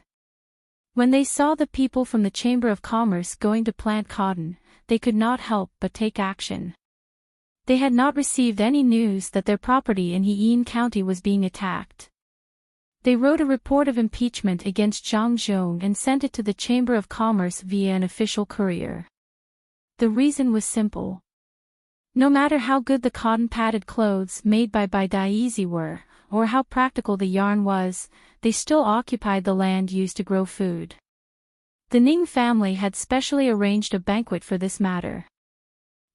When they saw the people from the Chamber of Commerce going to plant cotton, they could not help but take action. They had not received any news that their property in Heyin County was being attacked. They wrote a report of impeachment against Zhang Zhong and sent it to the Chamber of Commerce via an official courier. The reason was simple. No matter how good the cotton-padded clothes made by Daisy were, or how practical the yarn was, they still occupied the land used to grow food. The Ning family had specially arranged a banquet for this matter.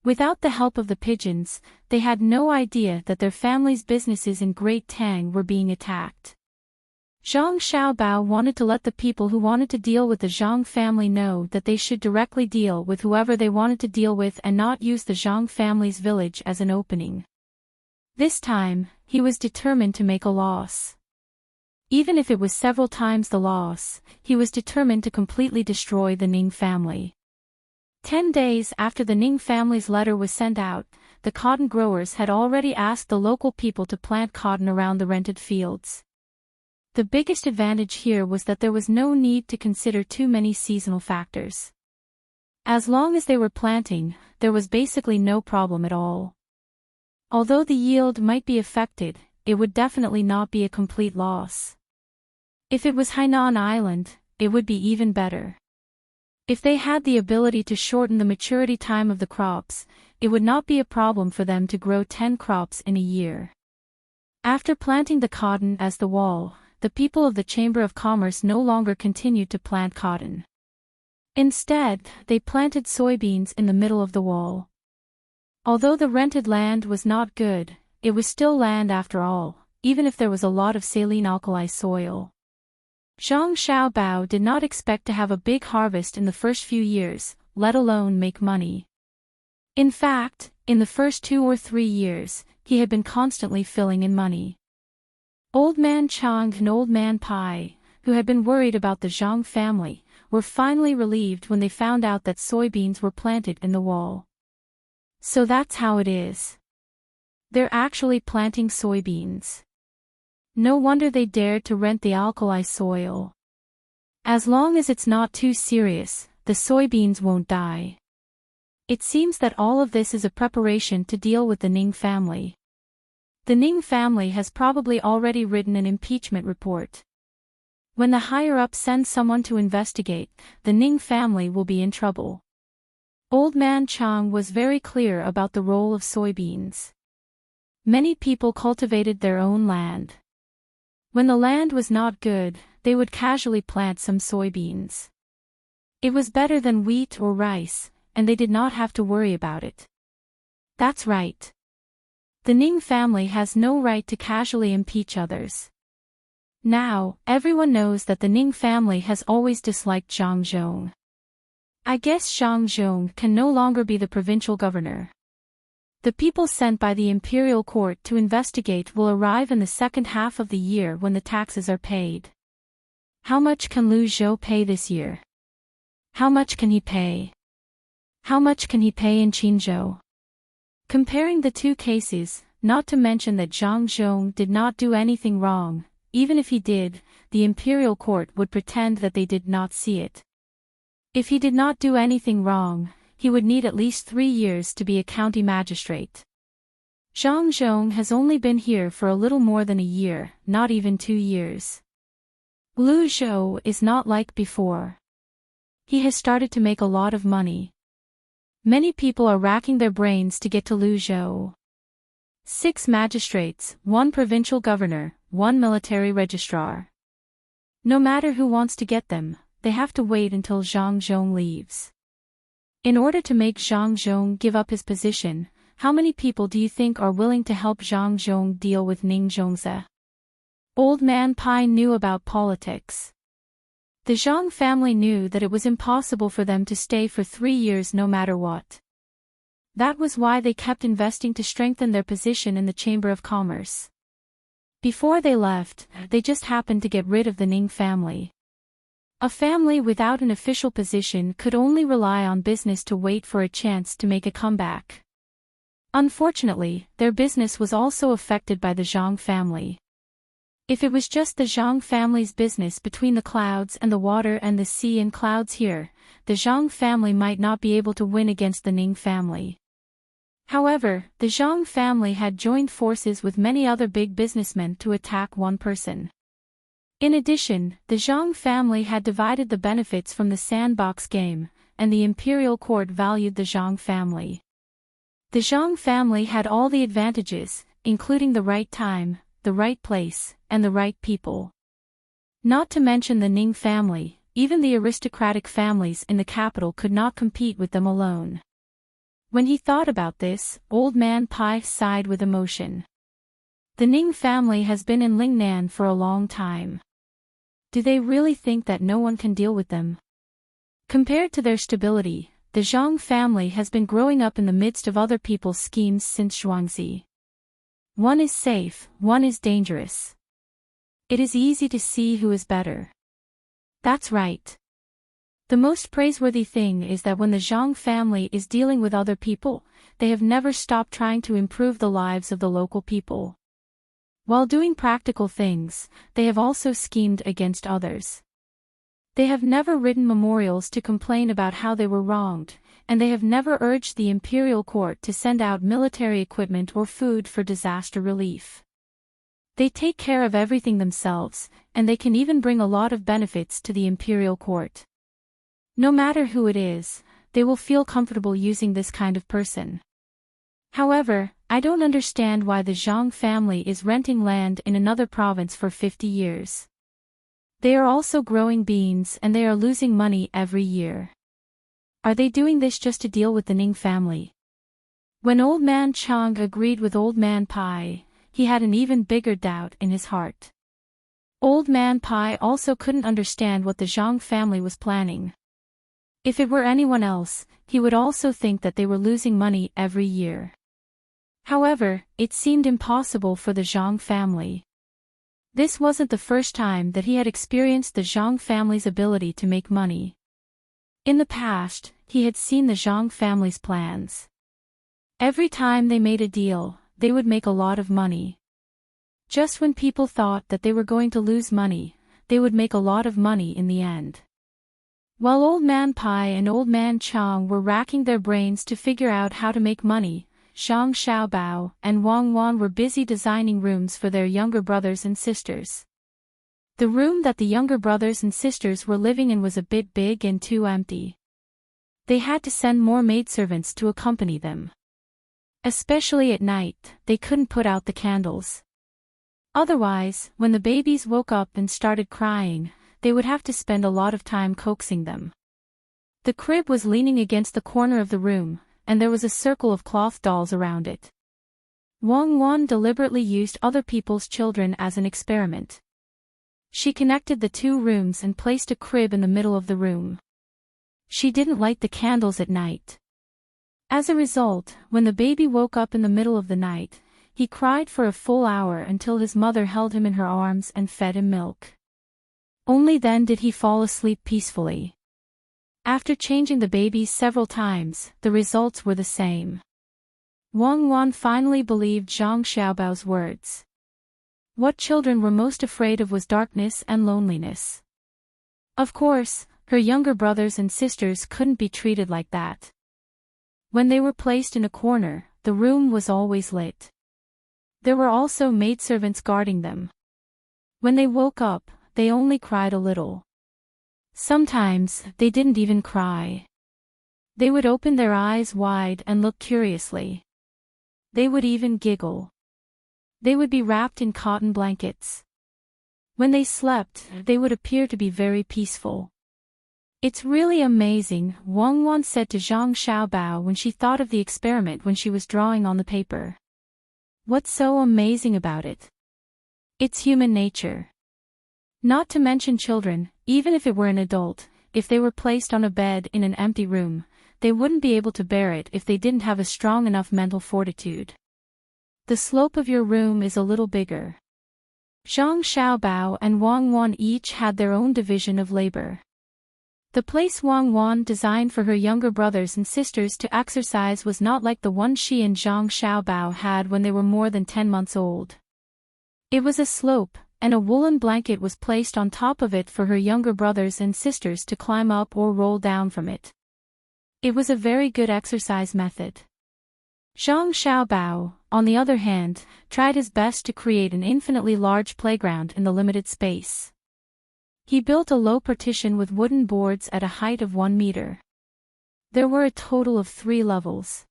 Without the help of the pigeons, they had no idea that their family's businesses in Great Tang were being attacked. Zhang Xiaobao wanted to let the people who wanted to deal with the Zhang family know that they should directly deal with whoever they wanted to deal with and not use the Zhang family's village as an opening. This time, he was determined to make a loss. Even if it was several times the loss, he was determined to completely destroy the Ning family. 10 days after the Ning family's letter was sent out, the cotton growers had already asked the local people to plant cotton around the rented fields. The biggest advantage here was that there was no need to consider too many seasonal factors. As long as they were planting, there was basically no problem at all. Although the yield might be affected, it would definitely not be a complete loss. If it was Hainan Island, it would be even better. If they had the ability to shorten the maturity time of the crops, it would not be a problem for them to grow 10 crops in a year. After planting the cotton as the wall, the people of the Chamber of Commerce no longer continued to plant cotton. Instead, they planted soybeans in the middle of the wall. Although the rented land was not good, it was still land after all, even if there was a lot of saline alkali soil. Zhang Xiaobao did not expect to have a big harvest in the first few years, let alone make money. In fact, in the first 2 or 3 years, he had been constantly filling in money. Old Man Chang and Old Man Pai, who had been worried about the Zhang family, were finally relieved when they found out that soybeans were planted in the wall. So that's how it is. They're actually planting soybeans. No wonder they dared to rent the alkali soil. As long as it's not too serious, the soybeans won't die. It seems that all of this is a preparation to deal with the Ning family. The Ning family has probably already written an impeachment report. When the higher-up sends someone to investigate, the Ning family will be in trouble. Old Man Chang was very clear about the role of soybeans. Many people cultivated their own land. When the land was not good, they would casually plant some soybeans. It was better than wheat or rice, and they did not have to worry about it. That's right. The Ning family has no right to casually impeach others. Now, everyone knows that the Ning family has always disliked Zhang Zhong. I guess Zhang Zhong can no longer be the provincial governor. The people sent by the imperial court to investigate will arrive in the second half of the year when the taxes are paid. How much can Lu Zhou pay this year? How much can he pay? How much can he pay in Qinzhou? Comparing the two cases, not to mention that Zhang Zhong did not do anything wrong, even if he did, the imperial court would pretend that they did not see it. If he did not do anything wrong, he would need at least 3 years to be a county magistrate. Zhang Zhong has only been here for a little more than a year, not even 2 years. Lu Zhou is not like before. He has started to make a lot of money. Many people are racking their brains to get to Lu Zhou. 6 magistrates, 1 provincial governor, 1 military registrar. No matter who wants to get them, they have to wait until Zhang Zhong leaves. In order to make Zhang Zhong give up his position, how many people do you think are willing to help Zhang Zhong deal with Ning Zhongze? Old Man Pai knew about politics. The Zhang family knew that it was impossible for them to stay for 3 years no matter what. That was why they kept investing to strengthen their position in the Chamber of Commerce. Before they left, they just happened to get rid of the Ning family. A family without an official position could only rely on business to wait for a chance to make a comeback. Unfortunately, their business was also affected by the Zhang family. If it was just the Zhang family's business between the clouds and the water and the sea and clouds here, the Zhang family might not be able to win against the Ning family. However, the Zhang family had joined forces with many other big businessmen to attack one person. In addition, the Zhang family had divided the benefits from the sandbox game, and the imperial court valued the Zhang family. The Zhang family had all the advantages, including the right time, the right place, and the right people. Not to mention the Ning family, even the aristocratic families in the capital could not compete with them alone. When he thought about this, Old Man Pai sighed with emotion. The Ning family has been in Lingnan for a long time. Do they really think that no one can deal with them? Compared to their stability, the Zhang family has been growing up in the midst of other people's schemes since Zhuangzi. One is safe, one is dangerous. It is easy to see who is better. That's right. The most praiseworthy thing is that when the Zhang family is dealing with other people, they have never stopped trying to improve the lives of the local people. While doing practical things, they have also schemed against others. They have never written memorials to complain about how they were wronged, and they have never urged the imperial court to send out military equipment or food for disaster relief. They take care of everything themselves, and they can even bring a lot of benefits to the imperial court. No matter who it is, they will feel comfortable using this kind of person. However, I don't understand why the Zhang family is renting land in another province for 50 years. They are also growing beans and they are losing money every year. Are they doing this just to deal with the Ning family? When Old Man Chang agreed with Old Man Pai, he had an even bigger doubt in his heart. Old Man Pai also couldn't understand what the Zhang family was planning. If it were anyone else, he would also think that they were losing money every year. However, it seemed impossible for the Zhang family. This wasn't the first time that he had experienced the Zhang family's ability to make money. In the past, he had seen the Zhang family's plans. Every time they made a deal, they would make a lot of money. Just when people thought that they were going to lose money, they would make a lot of money in the end. While Old Man Pai and Old Man Chang were racking their brains to figure out how to make money, Zhang Xiaobao and Wang Wan were busy designing rooms for their younger brothers and sisters. The room that the younger brothers and sisters were living in was a bit big and too empty. They had to send more maidservants to accompany them. Especially at night, they couldn't put out the candles. Otherwise, when the babies woke up and started crying, they would have to spend a lot of time coaxing them. The crib was leaning against the corner of the room, and there was a circle of cloth dolls around it. Wang Wan deliberately used other people's children as an experiment. She connected the 2 rooms and placed a crib in the middle of the room. She didn't light the candles at night. As a result, when the baby woke up in the middle of the night, he cried for a full hour until his mother held him in her arms and fed him milk. Only then did he fall asleep peacefully. After changing the babies several times, the results were the same. Wang Wan finally believed Zhang Xiaobao's words. What children were most afraid of was darkness and loneliness. Of course, her younger brothers and sisters couldn't be treated like that. When they were placed in a corner, the room was always lit. There were also maidservants guarding them. When they woke up, they only cried a little. Sometimes, they didn't even cry. They would open their eyes wide and look curiously. They would even giggle. They would be wrapped in cotton blankets. When they slept, they would appear to be very peaceful. It's really amazing, Wang Wan said to Zhang Xiaobao when she thought of the experiment when she was drawing on the paper. What's so amazing about it? It's human nature. Not to mention children, even if it were an adult, if they were placed on a bed in an empty room, they wouldn't be able to bear it if they didn't have a strong enough mental fortitude. The slope of your room is a little bigger. Zhang Xiaobao and Wang Wan each had their own division of labor. The place Wang Wan designed for her younger brothers and sisters to exercise was not like the one she and Zhang Xiaobao had when they were more than 10 months old. It was a slope, and a woolen blanket was placed on top of it for her younger brothers and sisters to climb up or roll down from it. It was a very good exercise method. Zhang Xiaobao, on the other hand, tried his best to create an infinitely large playground in the limited space. He built a low partition with wooden boards at a height of 1 meter. There were a total of 3 levels.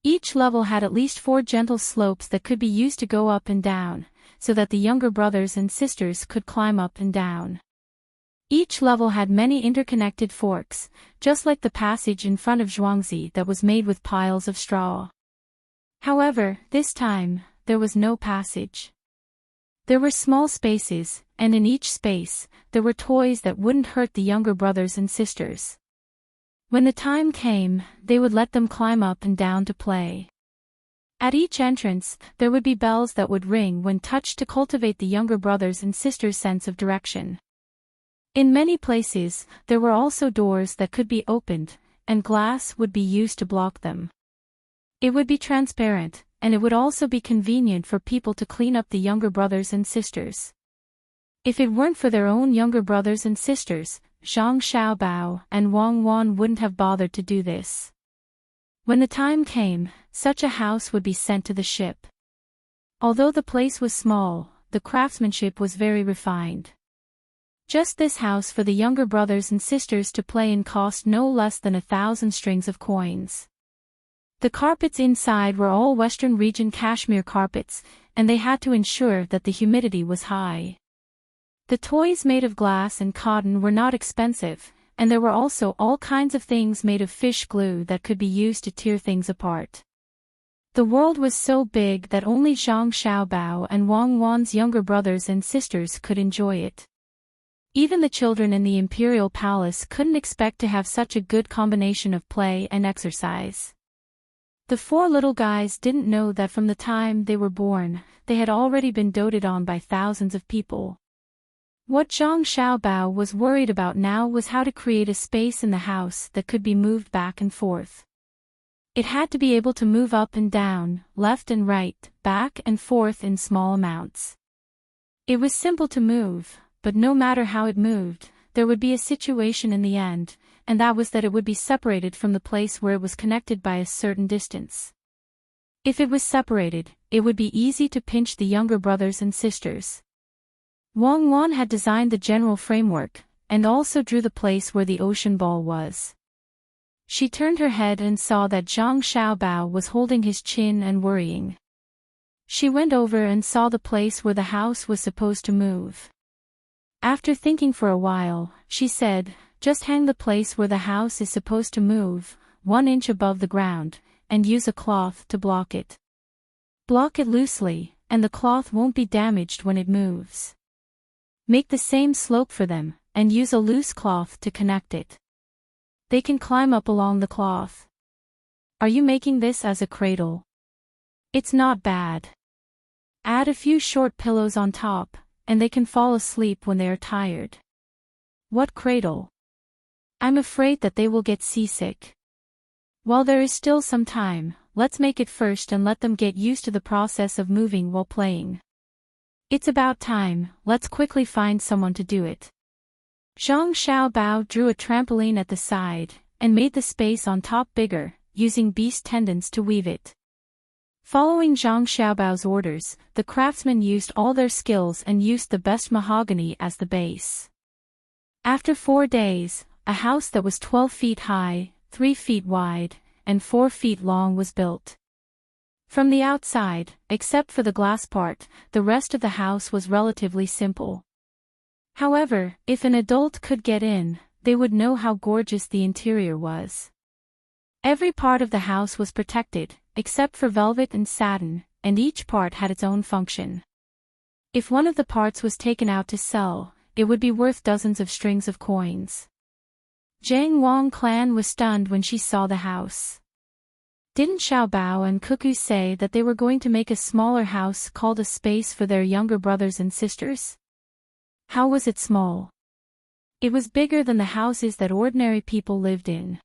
Each level had at least 4 gentle slopes that could be used to go up and down, so that the younger brothers and sisters could climb up and down. Each level had many interconnected forks, just like the passage in front of Zhuangzi that was made with piles of straw. However, this time, there was no passage. There were small spaces, and in each space, there were toys that wouldn't hurt the younger brothers and sisters. When the time came, they would let them climb up and down to play. At each entrance, there would be bells that would ring when touched to cultivate the younger brothers and sisters' sense of direction. In many places, there were also doors that could be opened, and glass would be used to block them. It would be transparent, and it would also be convenient for people to clean up the younger brothers and sisters. If it weren't for their own younger brothers and sisters, Zhang Xiaobao and Wang Wan wouldn't have bothered to do this. When the time came, such a house would be sent to the ship. Although the place was small, the craftsmanship was very refined. Just this house for the younger brothers and sisters to play in cost no less than 1,000 strings of coins. The carpets inside were all Western region cashmere carpets, and they had to ensure that the humidity was high. The toys made of glass and cotton were not expensive, and there were also all kinds of things made of fish glue that could be used to tear things apart. The world was so big that only Zhang Xiaobao and Wang Wan's younger brothers and sisters could enjoy it. Even the children in the imperial palace couldn't expect to have such a good combination of play and exercise. The 4 little guys didn't know that from the time they were born, they had already been doted on by thousands of people. What Zhang Xiaobao was worried about now was how to create a space in the house that could be moved back and forth. It had to be able to move up and down, left and right, back and forth in small amounts. It was simple to move, but no matter how it moved, there would be a situation in the end, and that was that it would be separated from the place where it was connected by a certain distance. If it was separated, it would be easy to pinch the younger brothers and sisters. Wang Wan had designed the general framework, and also drew the place where the ocean ball was. She turned her head and saw that Zhang Xiaobao was holding his chin and worrying. She went over and saw the place where the house was supposed to move. After thinking for a while, she said, "Just hang the place where the house is supposed to move, 1 inch above the ground, and use a cloth to block it. Block it loosely, and the cloth won't be damaged when it moves. Make the same slope for them, and use a loose cloth to connect it. They can climb up along the cloth. Are you making this as a cradle? It's not bad. Add a few short pillows on top, and they can fall asleep when they are tired." "What cradle? I'm afraid that they will get seasick. While there is still some time, let's make it first and let them get used to the process of moving while playing." It's about time, let's quickly find someone to do it. Zhang Xiaobao drew a trampoline at the side, and made the space on top bigger, using beast tendons to weave it. Following Zhang Xiaobao's orders, the craftsmen used all their skills and used the best mahogany as the base. After 4 days, a house that was 12 feet high, 3 feet wide, and 4 feet long was built. From the outside, except for the glass part, the rest of the house was relatively simple. However, if an adult could get in, they would know how gorgeous the interior was. Every part of the house was protected, except for velvet and satin, and each part had its own function. If one of the parts was taken out to sell, it would be worth dozens of strings of coins. Zhang Wang clan was stunned when she saw the house. Didn't Xiaobao and Cuckoo say that they were going to make a smaller house called a space for their younger brothers and sisters? How was it small? It was bigger than the houses that ordinary people lived in.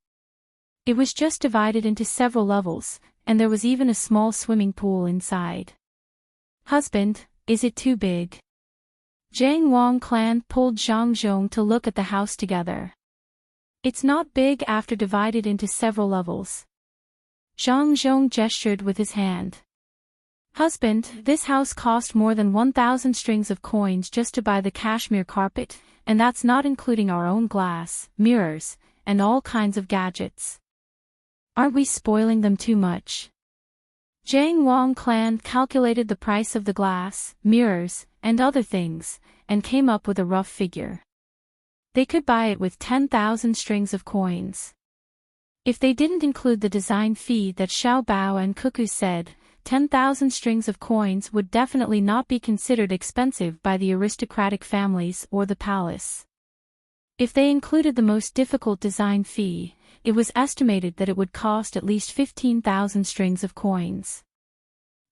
It was just divided into several levels, and there was even a small swimming pool inside. Husband, is it too big? Zhang Wang clan pulled Zhang Zhong to look at the house together. It's not big after divided into several levels. Zhang Zhong gestured with his hand. Husband, this house cost more than 1,000 strings of coins just to buy the cashmere carpet, and that's not including our own glass, mirrors, and all kinds of gadgets. Aren't we spoiling them too much? Zhang Wang clan calculated the price of the glass, mirrors, and other things, and came up with a rough figure. They could buy it with 10,000 strings of coins. If they didn't include the design fee that Xiaobao and Cuckoo said, 10,000 strings of coins would definitely not be considered expensive by the aristocratic families or the palace. If they included the most difficult design fee, it was estimated that it would cost at least 15,000 strings of coins.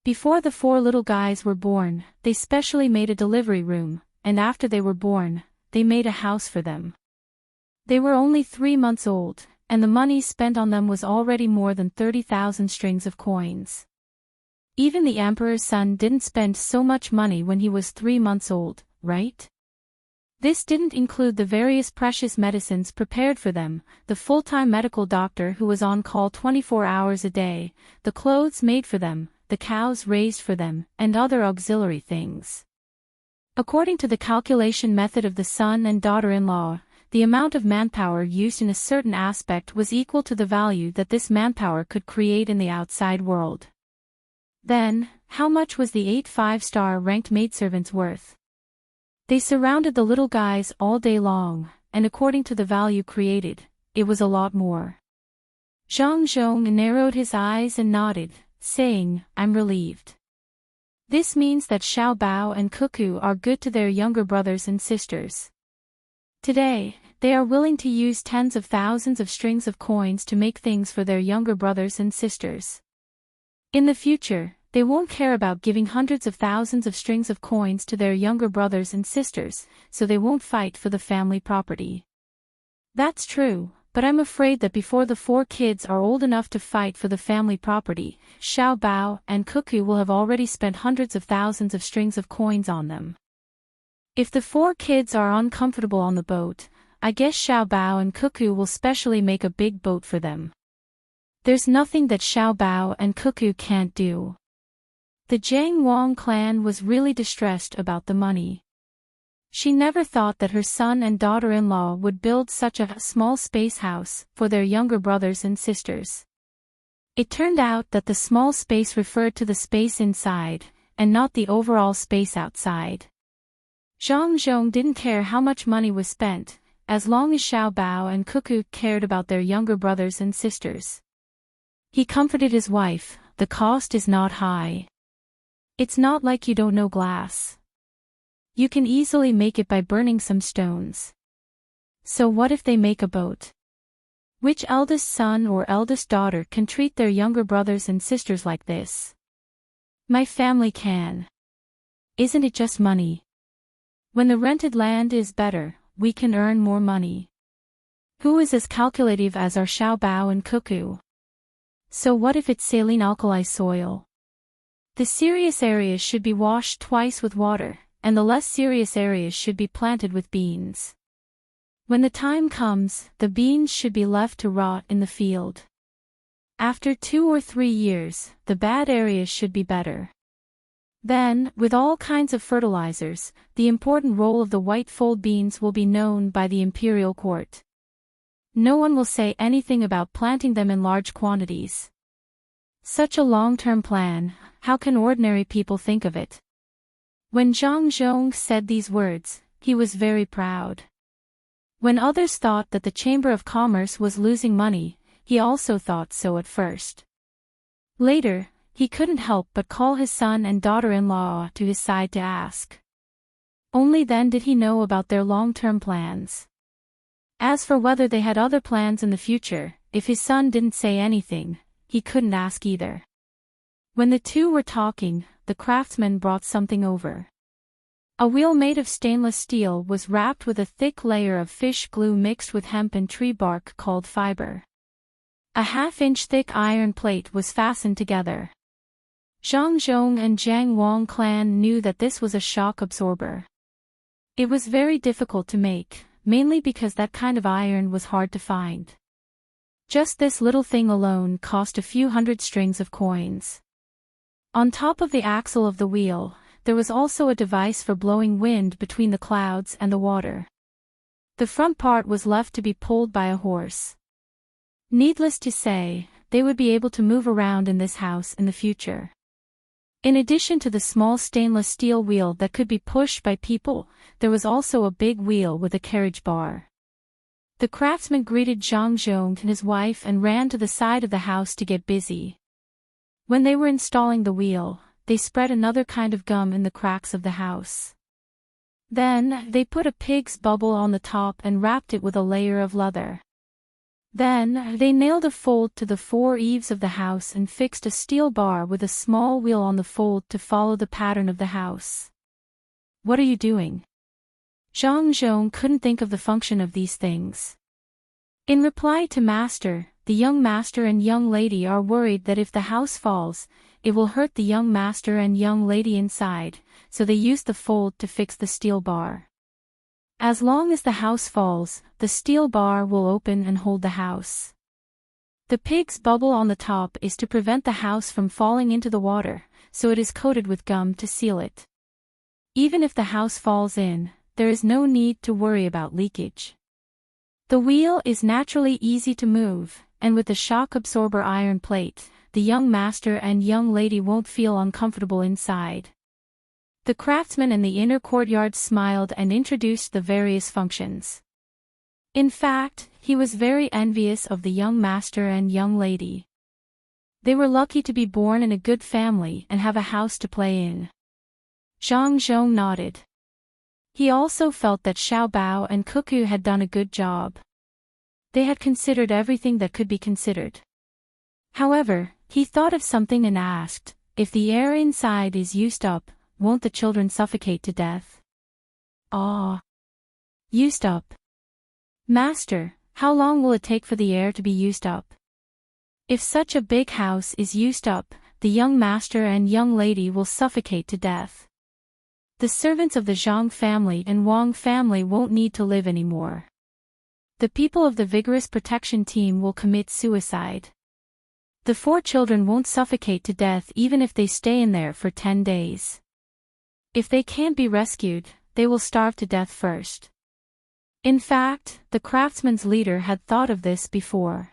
Before the 4 little guys were born, they specially made a delivery room, and after they were born, they made a house for them. They were only 3 months old, and the money spent on them was already more than 30,000 strings of coins. Even the emperor's son didn't spend so much money when he was 3 months old, right? This didn't include the various precious medicines prepared for them, the full-time medical doctor who was on call 24 hours a day, the clothes made for them, the cows raised for them, and other auxiliary things. According to the calculation method of the son and daughter-in-law, the amount of manpower used in a certain aspect was equal to the value that this manpower could create in the outside world. Then, how much was the 8 5-star ranked maidservants worth? They surrounded the little guys all day long, and according to the value created, it was a lot more. Zhang Zhong narrowed his eyes and nodded, saying, I'm relieved. This means that Xiaobao and Cuckoo are good to their younger brothers and sisters. Today, they are willing to use tens of thousands of strings of coins to make things for their younger brothers and sisters. In the future, they won't care about giving hundreds of thousands of strings of coins to their younger brothers and sisters, so they won't fight for the family property. That's true, but I'm afraid that before the 4 kids are old enough to fight for the family property, Xiaobao and Cuckoo will have already spent hundreds of thousands of strings of coins on them. If the 4 kids are uncomfortable on the boat, I guess Xiaobao and Cuckoo will specially make a big boat for them. There's nothing that Xiaobao and Cuckoo can't do. The Zhang Wang clan was really distressed about the money. She never thought that her son and daughter-in-law would build such a small space house for their younger brothers and sisters. It turned out that the small space referred to the space inside, and not the overall space outside. Zhang Zhong didn't care how much money was spent, as long as Xiaobao and Cuckoo cared about their younger brothers and sisters. He comforted his wife, the cost is not high. It's not like you don't know glass. You can easily make it by burning some stones. So what if they make a boat? Which eldest son or eldest daughter can treat their younger brothers and sisters like this? My family can. Isn't it just money? When the rented land is better, we can earn more money. Who is as calculative as our Xiaobao and Cuckoo? So what if it's saline alkali soil? The serious areas should be washed twice with water, and the less serious areas should be planted with beans. When the time comes, the beans should be left to rot in the field. After 2 or 3 years, the bad areas should be better. Then, with all kinds of fertilizers, the important role of the white fold beans will be known by the imperial court. No one will say anything about planting them in large quantities. Such a long-term plan, how can ordinary people think of it? When Zhang Zhong said these words, he was very proud. When others thought that the Chamber of Commerce was losing money, he also thought so at first. Later, he couldn't help but call his son and daughter-in-law to his side to ask. Only then did he know about their long-term plans. As for whether they had other plans in the future, if his son didn't say anything, he couldn't ask either. When the two were talking, the craftsman brought something over. A wheel made of stainless steel was wrapped with a thick layer of fish glue mixed with hemp and tree bark called fiber. A half-inch thick iron plate was fastened together. Zhang Zhong and Jiang Wang clan knew that this was a shock absorber. It was very difficult to make, mainly because that kind of iron was hard to find. Just this little thing alone cost a few hundred strings of coins. On top of the axle of the wheel, there was also a device for blowing wind between the clouds and the water. The front part was left to be pulled by a horse. Needless to say, they would be able to move around in this house in the future. In addition to the small stainless steel wheel that could be pushed by people, there was also a big wheel with a carriage bar. The craftsman greeted Zhang Zhong and his wife and ran to the side of the house to get busy. When they were installing the wheel, they spread another kind of gum in the cracks of the house. Then, they put a pig's bubble on the top and wrapped it with a layer of leather. Then, they nailed a fold to the 4 eaves of the house and fixed a steel bar with a small wheel on the fold to follow the pattern of the house. What are you doing? Zhang Zhong couldn't think of the function of these things. In reply to Master, the young master and young lady are worried that if the house falls, it will hurt the young master and young lady inside, so they use the fold to fix the steel bar. As long as the house falls, the steel bar will open and hold the house. The pig's bubble on the top is to prevent the house from falling into the water, so it is coated with gum to seal it. Even if the house falls in, there is no need to worry about leakage. The wheel is naturally easy to move, and with the shock absorber iron plate, the young master and young lady won't feel uncomfortable inside. The craftsman in the inner courtyard smiled and introduced the various functions. In fact, he was very envious of the young master and young lady. They were lucky to be born in a good family and have a house to play in. Zhang Zhong nodded. He also felt that Xiao Bao and Cuckoo had done a good job. They had considered everything that could be considered. However, he thought of something and asked, if the air inside is used up, won't the children suffocate to death? Ah. Used up. Master, how long will it take for the air to be used up? If such a big house is used up, the young master and young lady will suffocate to death. The servants of the Zhang family and Wang family won't need to live anymore. The people of the vigorous protection team will commit suicide. The 4 children won't suffocate to death even if they stay in there for 10 days. If they can't be rescued, they will starve to death first. In fact, the craftsman's leader had thought of this before.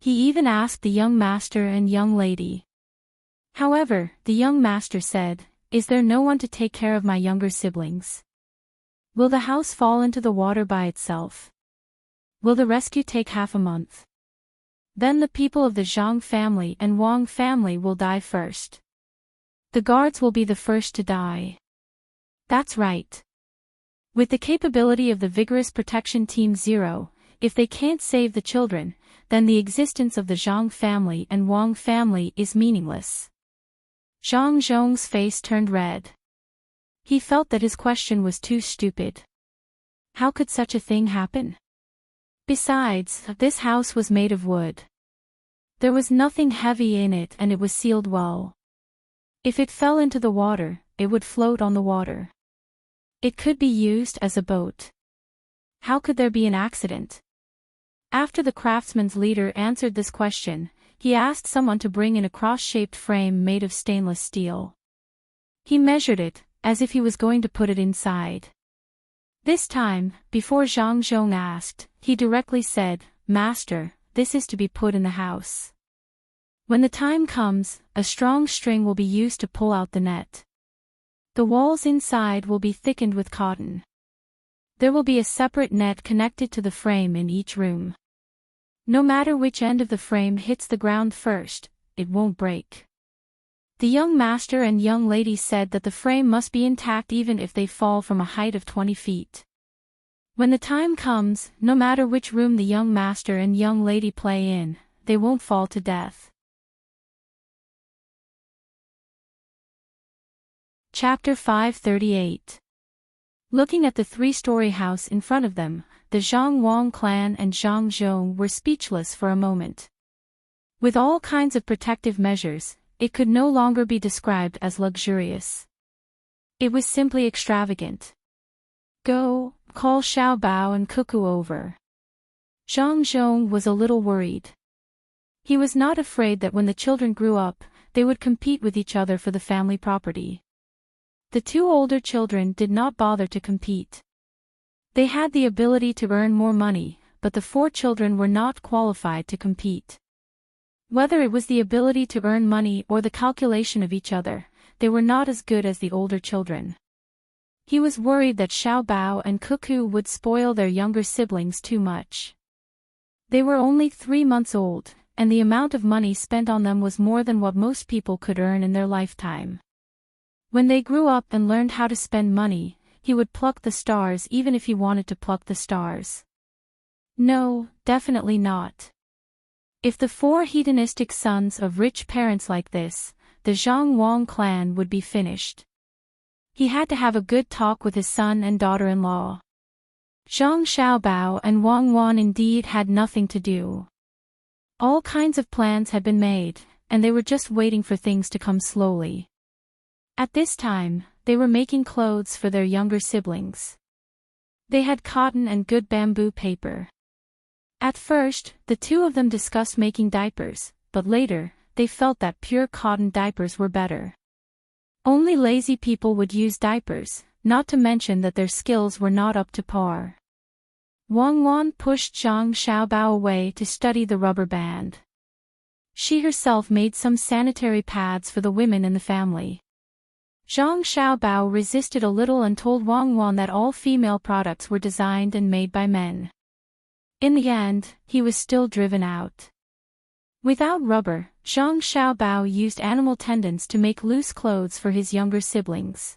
He even asked the young master and young lady. However, the young master said, is there no one to take care of my younger siblings? Will the house fall into the water by itself? Will the rescue take half a month? Then the people of the Zhang family and Wang family will die first. The guards will be the first to die. That's right. With the capability of the Vigorous Protection Team 0, if they can't save the children, then the existence of the Zhang family and Wang family is meaningless. Zhang Zhong's face turned red. He felt that his question was too stupid. How could such a thing happen? Besides, this house was made of wood. There was nothing heavy in it and it was sealed well. If it fell into the water, it would float on the water. It could be used as a boat. How could there be an accident? After the craftsman's leader answered this question, he asked someone to bring in a cross-shaped frame made of stainless steel. He measured it, as if he was going to put it inside. This time, before Zhang Zhong asked, he directly said, "Master, this is to be put in the house. When the time comes, a strong string will be used to pull out the net. The walls inside will be thickened with cotton. There will be a separate net connected to the frame in each room. No matter which end of the frame hits the ground first, it won't break." The young master and young lady said that the frame must be intact even if they fall from a height of 20 feet. When the time comes, no matter which room the young master and young lady play in, they won't fall to death. Chapter 538. Looking at the three-story house in front of them, the Zhang Wang clan and Zhang Zhong were speechless for a moment. With all kinds of protective measures, it could no longer be described as luxurious. It was simply extravagant. "Go, call Xiao Bao and Cuckoo over." Zhang Zhong was a little worried. He was not afraid that when the children grew up, they would compete with each other for the family property. The two older children did not bother to compete. They had the ability to earn more money, but the four children were not qualified to compete. Whether it was the ability to earn money or the calculation of each other, they were not as good as the older children. He was worried that Xiao Bao and Cuckoo would spoil their younger siblings too much. They were only 3 months old, and the amount of money spent on them was more than what most people could earn in their lifetime. When they grew up and learned how to spend money, he would pluck the stars even if he wanted to pluck the stars. No, definitely not. If the four hedonistic sons of rich parents like this, the Zhang Wang clan would be finished. He had to have a good talk with his son and daughter-in-law. Zhang Xiaobao and Wang Wan indeed had nothing to do. All kinds of plans had been made, and they were just waiting for things to come slowly. At this time, they were making clothes for their younger siblings. They had cotton and good bamboo paper. At first, the two of them discussed making diapers, but later, they felt that pure cotton diapers were better. Only lazy people would use diapers, not to mention that their skills were not up to par. Wang Wan pushed Zhang Xiaobao away to study the rubber band. She herself made some sanitary pads for the women in the family. Zhang Xiaobao resisted a little and told Wang Wan that all female products were designed and made by men. In the end, he was still driven out. Without rubber, Zhang Xiaobao used animal tendons to make loose clothes for his younger siblings.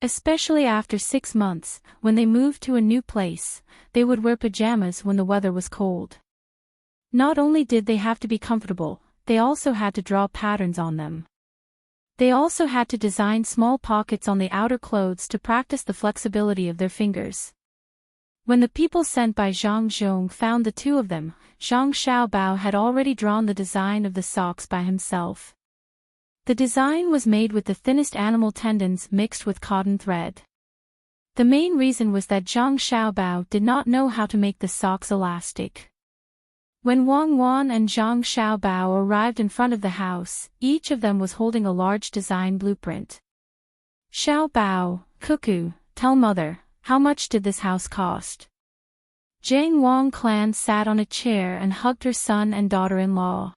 Especially after 6 months, when they moved to a new place, they would wear pajamas when the weather was cold. Not only did they have to be comfortable, they also had to draw patterns on them. They also had to design small pockets on the outer clothes to practice the flexibility of their fingers. When the people sent by Zhang Zhong found the two of them, Zhang Xiaobao had already drawn the design of the socks by himself. The design was made with the thinnest animal tendons mixed with cotton thread. The main reason was that Zhang Xiaobao did not know how to make the socks elastic. When Wang Wan and Zhang Xiaobao arrived in front of the house, each of them was holding a large design blueprint. "Xiaobao, Cuckoo, tell mother, how much did this house cost?" Zhang Wang clan sat on a chair and hugged her son and daughter-in-law.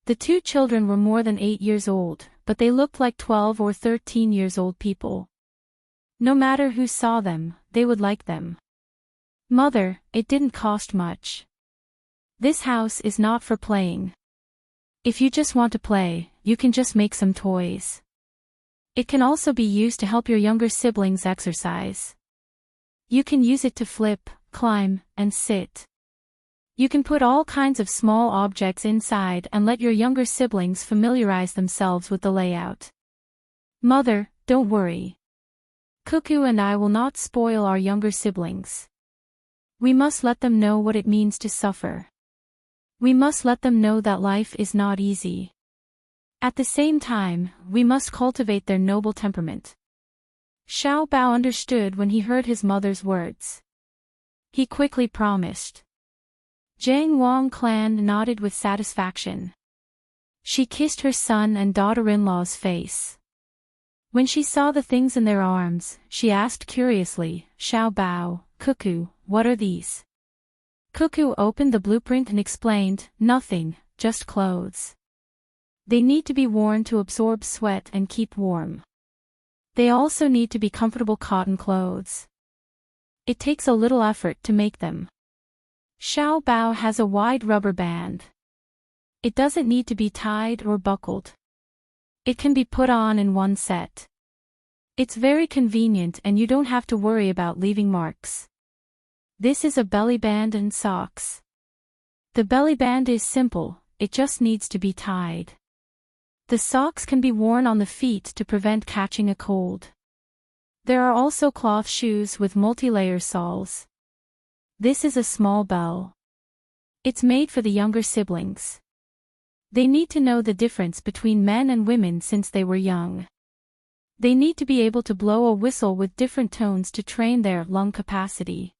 The two children were more than 8 years old, but they looked like 12 or 13 years old people. No matter who saw them, they would like them. "Mother, it didn't cost much. This house is not for playing. If you just want to play, you can just make some toys. It can also be used to help your younger siblings exercise. You can use it to flip, climb, and sit. You can put all kinds of small objects inside and let your younger siblings familiarize themselves with the layout. Mother, don't worry. Cuckoo and I will not spoil our younger siblings. We must let them know what it means to suffer. We must let them know that life is not easy. At the same time, we must cultivate their noble temperament. Xiao Bao understood when he heard his mother's words. He quickly promised. Jiang Wang Clan nodded with satisfaction. She kissed her son and daughter-in-law's face. When she saw the things in their arms, she asked curiously, Xiao Bao, Cuckoo, what are these? Cuckoo opened the blueprint and explained, nothing, just clothes. They need to be worn to absorb sweat and keep warm. They also need to be comfortable cotton clothes. It takes a little effort to make them. Xiao Bao has a wide rubber band. It doesn't need to be tied or buckled. It can be put on in one set. It's very convenient and you don't have to worry about leaving marks. This is a belly band and socks. The belly band is simple, it just needs to be tied. The socks can be worn on the feet to prevent catching a cold. There are also cloth shoes with multi-layer soles. This is a small bell. It's made for the younger siblings. They need to know the difference between men and women since they were young. They need to be able to blow a whistle with different tones to train their lung capacity.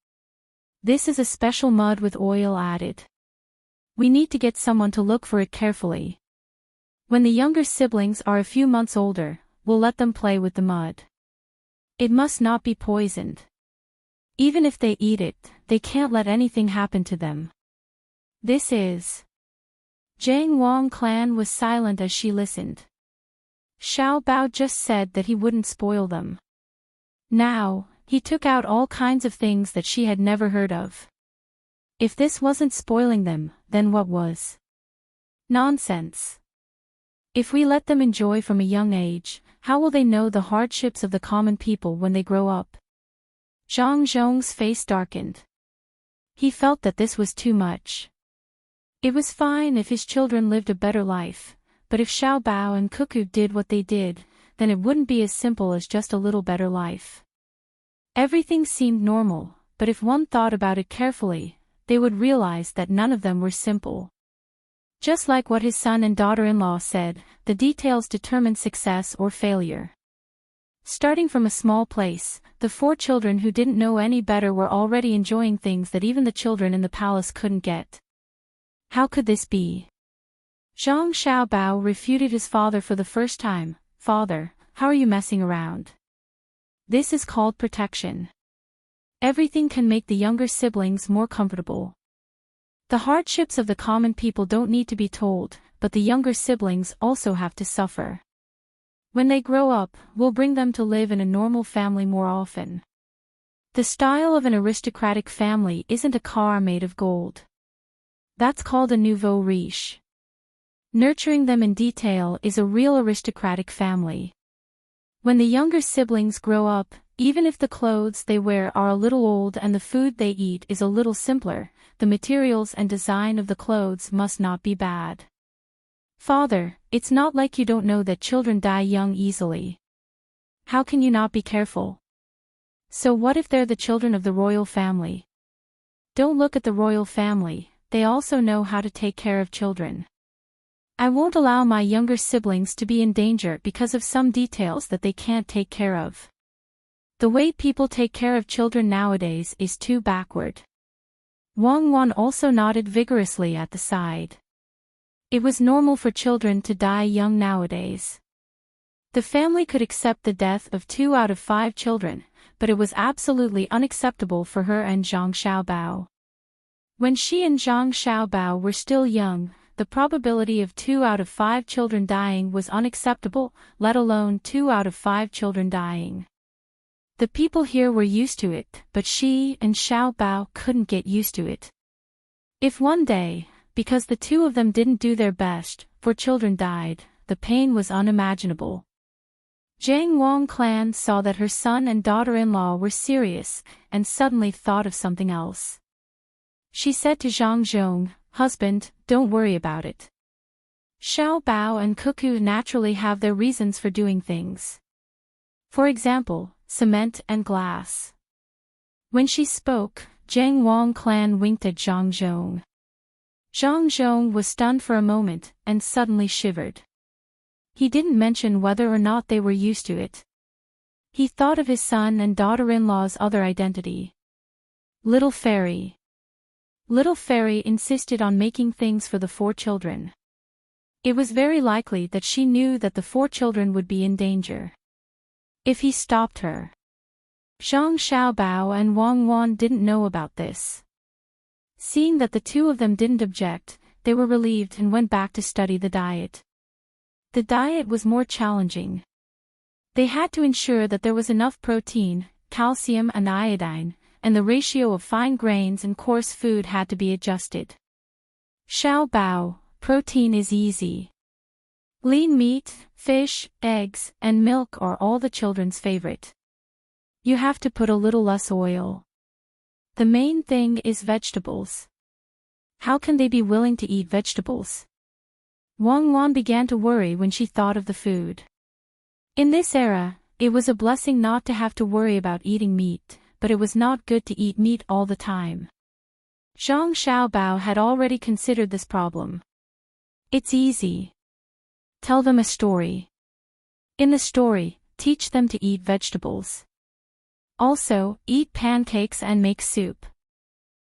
This is a special mud with oil added. We need to get someone to look for it carefully. When the younger siblings are a few months older, we'll let them play with the mud. It must not be poisoned. Even if they eat it, they can't let anything happen to them. This is... Jiang Wang Clan was silent as she listened. Xiao Bao just said that he wouldn't spoil them. Now, he took out all kinds of things that she had never heard of. If this wasn't spoiling them, then what was? Nonsense. If we let them enjoy from a young age, how will they know the hardships of the common people when they grow up? Zhang Zhong's face darkened. He felt that this was too much. It was fine if his children lived a better life, but if Xiao Bao and Cuckoo did what they did, then it wouldn't be as simple as just a little better life. Everything seemed normal, but if one thought about it carefully, they would realize that none of them were simple. Just like what his son and daughter-in-law said, the details determine success or failure. Starting from a small place, the 4 children who didn't know any better were already enjoying things that even the children in the palace couldn't get. How could this be? Zhang Xiaobao refuted his father for the first time. Father, how are you messing around? This is called protection. Everything can make the younger siblings more comfortable. The hardships of the common people don't need to be told, but the younger siblings also have to suffer. When they grow up, we'll bring them to live in a normal family more often. The style of an aristocratic family isn't a car made of gold. That's called a nouveau riche. Nurturing them in detail is a real aristocratic family. When the younger siblings grow up, even if the clothes they wear are a little old and the food they eat is a little simpler, the materials and design of the clothes must not be bad. Father, it's not like you don't know that children die young easily. How can you not be careful? So what if they're the children of the royal family? Don't look at the royal family, they also know how to take care of children. I won't allow my younger siblings to be in danger because of some details that they can't take care of. The way people take care of children nowadays is too backward. Wang Wan also nodded vigorously at the side. It was normal for children to die young nowadays. The family could accept the death of 2 out of 5 children, but it was absolutely unacceptable for her and Zhang Xiaobao. When she and Zhang Xiaobao were still young, the probability of 2 out of 5 children dying was unacceptable, let alone 2 out of 5 children dying. The people here were used to it, but she and Xiaobao couldn't get used to it. If one day, because the 2 of them didn't do their best, 4 children died, the pain was unimaginable. Jiang Wang Clan saw that her son and daughter-in-law were serious, and suddenly thought of something else. She said to Zhang Zhong, "Husband, don't worry about it. Xiao Bao and Cuckoo naturally have their reasons for doing things. For example, cement and glass." When she spoke, Jiang Wang Clan winked at Zhang Zhong. Zhang Zhong was stunned for a moment, and suddenly shivered. He didn't mention whether or not they were used to it. He thought of his son and daughter-in-law's other identity. Little Fairy. Little Fairy insisted on making things for the 4 children. It was very likely that she knew that the 4 children would be in danger if he stopped her. Zhang Xiaobao and Wang Wan didn't know about this. Seeing that the 2 of them didn't object, they were relieved and went back to study the diet. The diet was more challenging. They had to ensure that there was enough protein, calcium and iodine, and the ratio of fine grains and coarse food had to be adjusted. Xiaobao, protein is easy. Lean meat, fish, eggs, and milk are all the children's favorite. You have to put a little less oil. The main thing is vegetables. How can they be willing to eat vegetables? Wang Wan began to worry when she thought of the food. In this era, it was a blessing not to have to worry about eating meat, but it was not good to eat meat all the time. Zhang Xiaobao had already considered this problem. It's easy. Tell them a story. In the story, teach them to eat vegetables. Also, eat pancakes and make soup.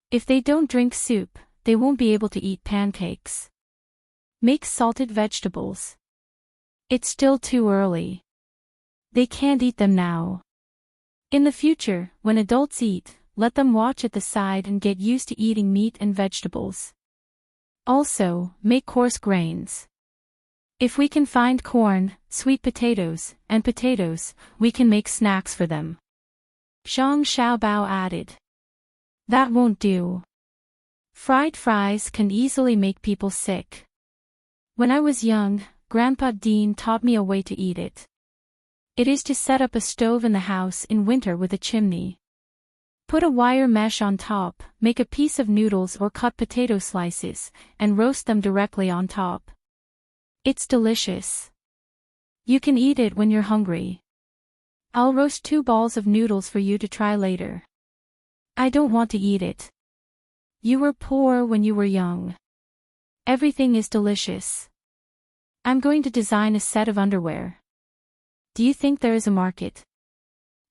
If they don't drink soup, they won't be able to eat pancakes. Make salted vegetables. It's still too early. They can't eat them now. In the future, when adults eat, let them watch at the side and get used to eating meat and vegetables. Also, make coarse grains. If we can find corn, sweet potatoes, and potatoes, we can make snacks for them. Zhang Xiaobao added. That won't do. Fried fries can easily make people sick. When I was young, Grandpa Dean taught me a way to eat it. It is to set up a stove in the house in winter with a chimney. Put a wire mesh on top, make a piece of noodles or cut potato slices, and roast them directly on top. It's delicious. You can eat it when you're hungry. I'll roast 2 balls of noodles for you to try later. I don't want to eat it. You were poor when you were young. Everything is delicious. I'm going to design a set of underwear. Do you think there is a market?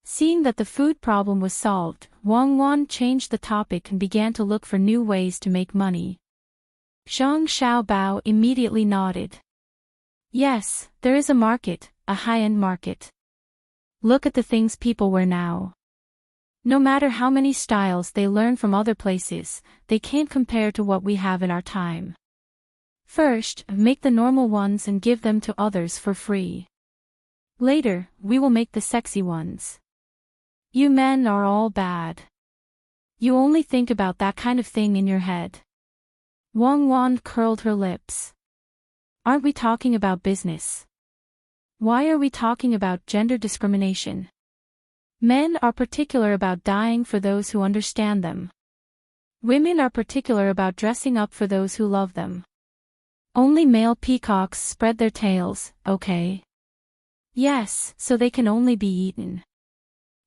Seeing that the food problem was solved, Wang Wan changed the topic and began to look for new ways to make money. Zhang Xiaobao immediately nodded. Yes, there is a market, a high-end market. Look at the things people wear now. No matter how many styles they learn from other places, they can't compare to what we have in our time. First, make the normal ones and give them to others for free. Later, we will make the sexy ones. You men are all bad. You only think about that kind of thing in your head. Wang Wan curled her lips. Aren't we talking about business? Why are we talking about gender discrimination? Men are particular about dying for those who understand them. Women are particular about dressing up for those who love them. Only male peacocks spread their tails, okay? Yes, so they can only be eaten.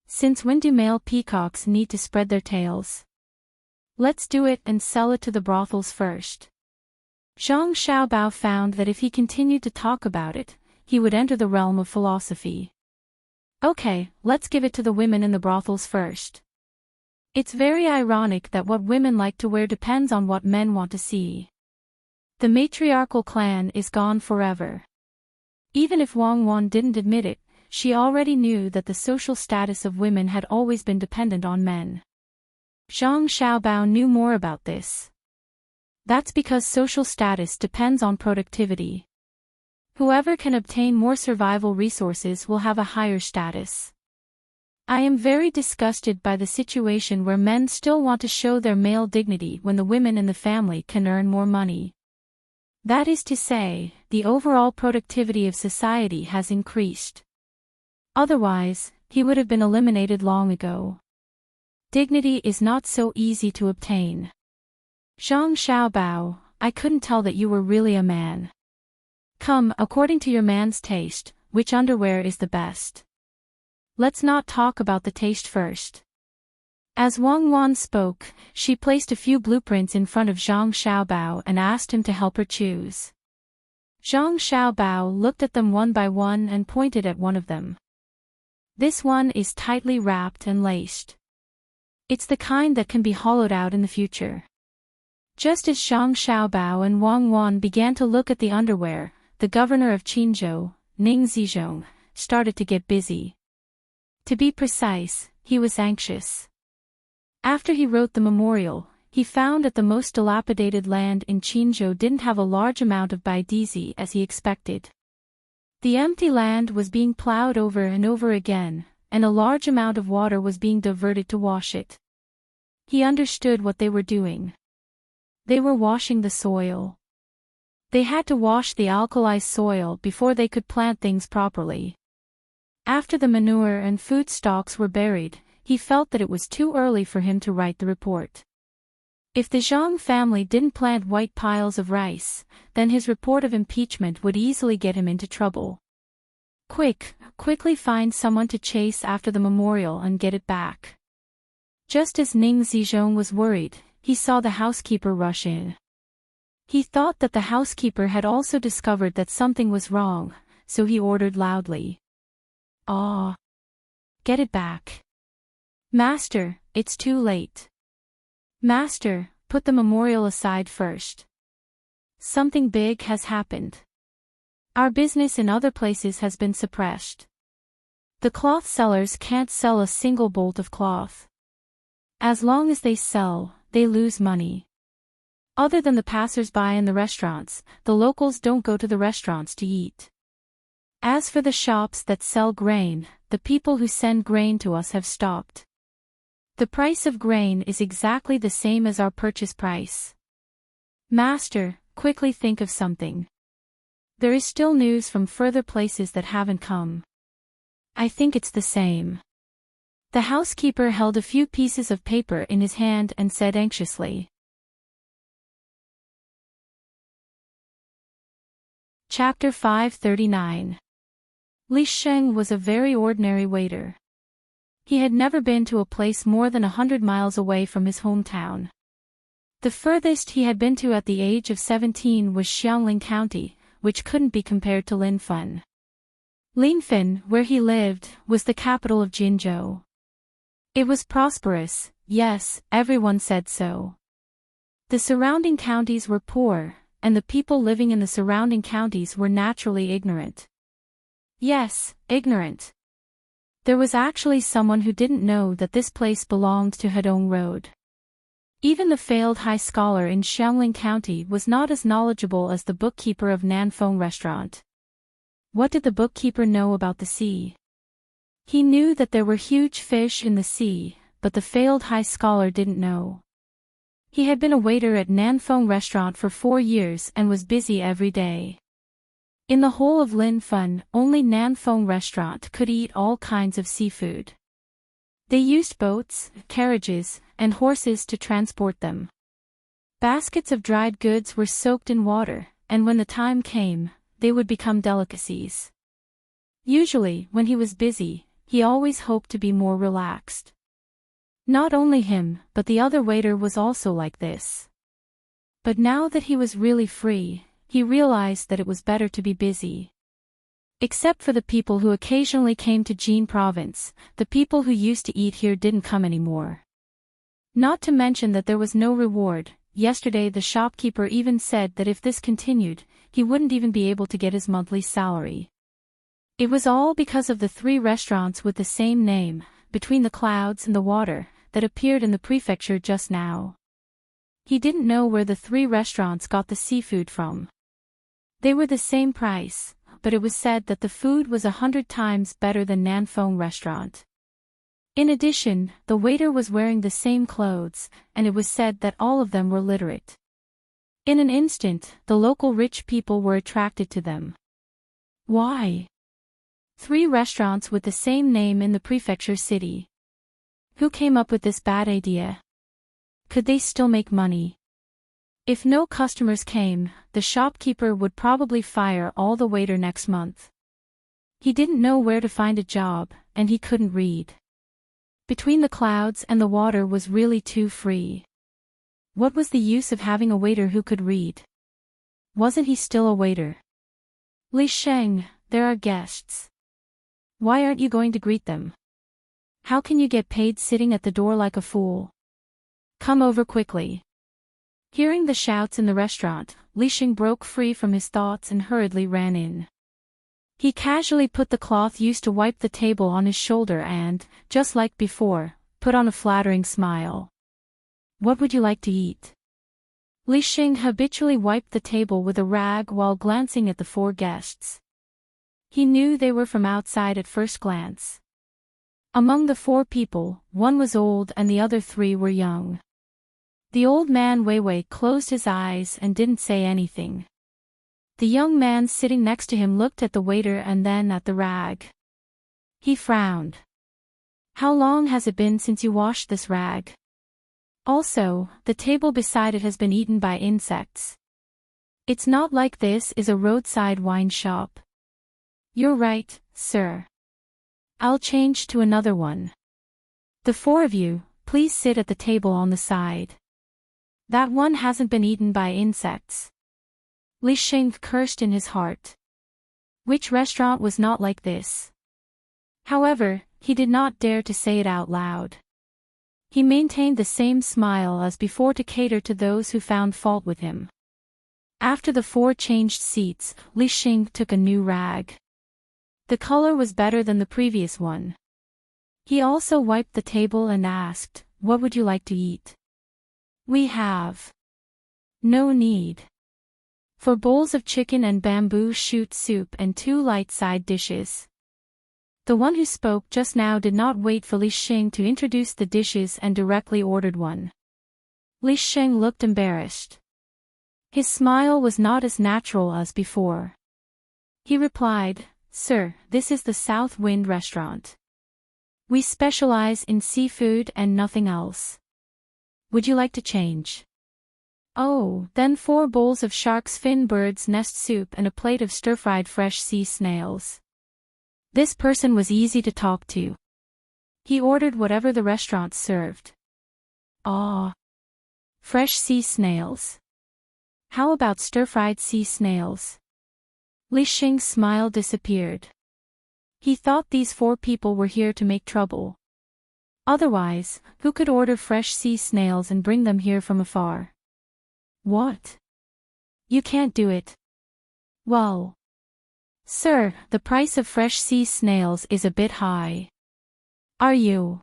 Since when do male peacocks need to spread their tails? Let's do it and sell it to the brothels first. Zhang Xiaobao found that if he continued to talk about it, he would enter the realm of philosophy. Okay, let's give it to the women in the brothels first. It's very ironic that what women like to wear depends on what men want to see. The matriarchal clan is gone forever. Even if Wang Wan didn't admit it, she already knew that the social status of women had always been dependent on men. Zhang Xiaobao knew more about this. That's because social status depends on productivity. Whoever can obtain more survival resources will have a higher status. I am very disgusted by the situation where men still want to show their male dignity when the women in the family can earn more money. That is to say, the overall productivity of society has increased. Otherwise, he would have been eliminated long ago. Dignity is not so easy to obtain. Zhang Xiaobao, I couldn't tell that you were really a man. Come, according to your man's taste, which underwear is the best? Let's not talk about the taste first. As Wang Wan spoke, she placed a few blueprints in front of Zhang Xiaobao and asked him to help her choose. Zhang Xiaobao looked at them one by one and pointed at one of them. This one is tightly wrapped and laced. It's the kind that can be hollowed out in the future. Just as Zhang Xiaobao and Wang Wan began to look at the underwear, the governor of Qinzhou, Ning Zizhong, started to get busy. To be precise, he was anxious. After he wrote the memorial, he found that the most dilapidated land in Qinzhou didn't have a large amount of baidizi as he expected. The empty land was being plowed over and over again, and a large amount of water was being diverted to wash it. He understood what they were doing. They were washing the soil. They had to wash the alkalized soil before they could plant things properly. After the manure and food stocks were buried, he felt that it was too early for him to write the report. If the Zhang family didn't plant white piles of rice, then his report of impeachment would easily get him into trouble. Quickly find someone to chase after the memorial and get it back. Just as Ning Zizhong was worried, he saw the housekeeper rush in. He thought that the housekeeper had also discovered that something was wrong, so he ordered loudly. "Ah! Get it back. Master, it's too late. Master, put the memorial aside first. Something big has happened. Our business in other places has been suppressed. The cloth sellers can't sell a single bolt of cloth. As long as they sell, they lose money. Other than the passers-by in the restaurants, the locals don't go to the restaurants to eat. As for the shops that sell grain, the people who send grain to us have stopped. The price of grain is exactly the same as our purchase price. Master, quickly think of something. There is still news from further places that haven't come. I think it's the same." The housekeeper held a few pieces of paper in his hand and said anxiously. Chapter 539. Li Sheng was a very ordinary waiter. He had never been to a place more than 100 miles away from his hometown. The furthest he had been to at the age of 17 was Xiangling County, which couldn't be compared to Linfen. Linfen, where he lived, was the capital of Jinzhou. It was prosperous, yes, everyone said so. The surrounding counties were poor, and the people living in the surrounding counties were naturally ignorant. Yes, ignorant. There was actually someone who didn't know that this place belonged to Hedong Road. Even the failed high scholar in Xiangling County was not as knowledgeable as the bookkeeper of Nanfeng Restaurant. What did the bookkeeper know about the sea? He knew that there were huge fish in the sea, but the failed high scholar didn't know. He had been a waiter at Nanfeng Restaurant for 4 years and was busy every day. In the whole of Linfen, only Nanfeng Restaurant could eat all kinds of seafood. They used boats, carriages, and horses to transport them. Baskets of dried goods were soaked in water, and when the time came, they would become delicacies. Usually, when he was busy, he always hoped to be more relaxed. Not only him, but the other waiter was also like this. But now that he was really free, he realized that it was better to be busy. Except for the people who occasionally came to Jin province, the people who used to eat here didn't come anymore. Not to mention that there was no reward. Yesterday the shopkeeper even said that if this continued, he wouldn't even be able to get his monthly salary. It was all because of the 3 restaurants with the same name, Between the Clouds and the Water, that appeared in the prefecture just now. He didn't know where the 3 restaurants got the seafood from. They were the same price, but it was said that the food was 100 times better than Nanfeng Restaurant. In addition, the waiter was wearing the same clothes, and it was said that all of them were literate. In an instant, the local rich people were attracted to them. Why? 3 restaurants with the same name in the prefecture city. Who came up with this bad idea? Could they still make money? If no customers came, the shopkeeper would probably fire all the waiter next month. He didn't know where to find a job, and he couldn't read. Between the Clouds and the Water was really too free. What was the use of having a waiter who could read? Wasn't he still a waiter? Li Sheng, there are guests. Why aren't you going to greet them? How can you get paid sitting at the door like a fool? Come over quickly. Hearing the shouts in the restaurant, Li Xing broke free from his thoughts and hurriedly ran in. He casually put the cloth used to wipe the table on his shoulder and, just like before, put on a flattering smile. What would you like to eat? Li Xing habitually wiped the table with a rag while glancing at the 4 guests. He knew they were from outside at first glance. Among the 4 people, 1 was old and the other 3 were young. The old man Weiwei closed his eyes and didn't say anything. The young man sitting next to him looked at the waiter and then at the rag. He frowned. How long has it been since you washed this rag? Also, the table beside it has been eaten by insects. It's not like this is a roadside wine shop. You're right, sir. I'll change to another one. The 4 of you, please sit at the table on the side. That one hasn't been eaten by insects. Li Xing cursed in his heart. Which restaurant was not like this? However, he did not dare to say it out loud. He maintained the same smile as before to cater to those who found fault with him. After the 4 changed seats, Li Xing took a new rag. The color was better than the previous one. He also wiped the table and asked, "What would you like to eat?" "We have no need." For bowls of chicken and bamboo shoot soup and 2 light side dishes. The one who spoke just now did not wait for Li Xing to introduce the dishes and directly ordered one. Li Xing looked embarrassed. His smile was not as natural as before. He replied, "Sir, this is the South Wind restaurant. We specialize in seafood and nothing else. Would you like to change?" "Oh, then 4 bowls of shark's fin bird's nest soup and a plate of stir-fried fresh sea snails." This person was easy to talk to. He ordered whatever the restaurant served. "Ah, fresh sea snails. How about stir-fried sea snails?" Li Xing's smile disappeared. He thought these 4 people were here to make trouble. Otherwise, who could order fresh sea snails and bring them here from afar? What? You can't do it. Well, sir, the price of fresh sea snails is a bit high. Are you?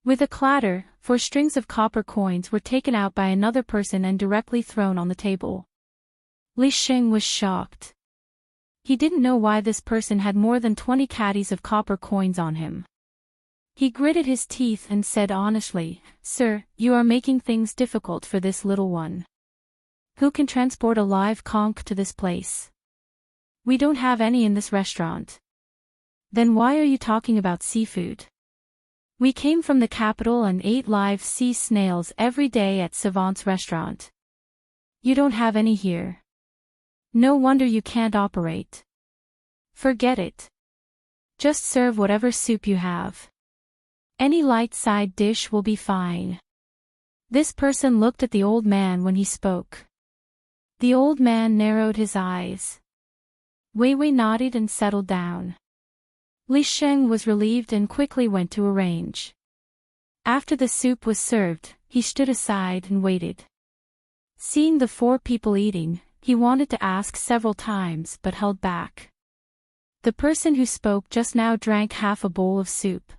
With a clatter, 4 strings of copper coins were taken out by another person and directly thrown on the table. Li Xing was shocked. He didn't know why this person had more than 20 caddies of copper coins on him. He gritted his teeth and said honestly, "Sir, you are making things difficult for this little one. Who can transport a live conch to this place? We don't have any in this restaurant." "Then why are you talking about seafood? We came from the capital and ate live sea snails every day at Savant's restaurant. You don't have any here. No wonder you can't operate. Forget it. Just serve whatever soup you have. Any light side dish will be fine." This person looked at the old man when he spoke. The old man narrowed his eyes. Weiwei nodded and settled down. Li Xing was relieved and quickly went to arrange. After the soup was served, he stood aside and waited. Seeing the 4 people eating, he wanted to ask several times but held back. The person who spoke just now drank half a bowl of soup.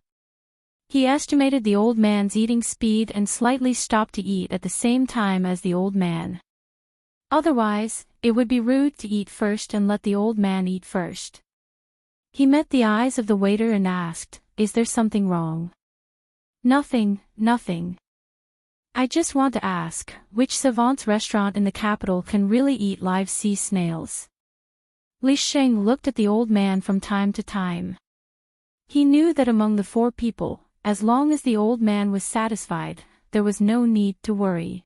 He estimated the old man's eating speed and slightly stopped to eat at the same time as the old man. Otherwise, it would be rude to eat first and let the old man eat first. He met the eyes of the waiter and asked, "Is there something wrong?" "Nothing, nothing. I just want to ask, which savant's restaurant in the capital can really eat live sea snails?" Li Xing looked at the old man from time to time. He knew that among the 4 people, as long as the old man was satisfied, there was no need to worry.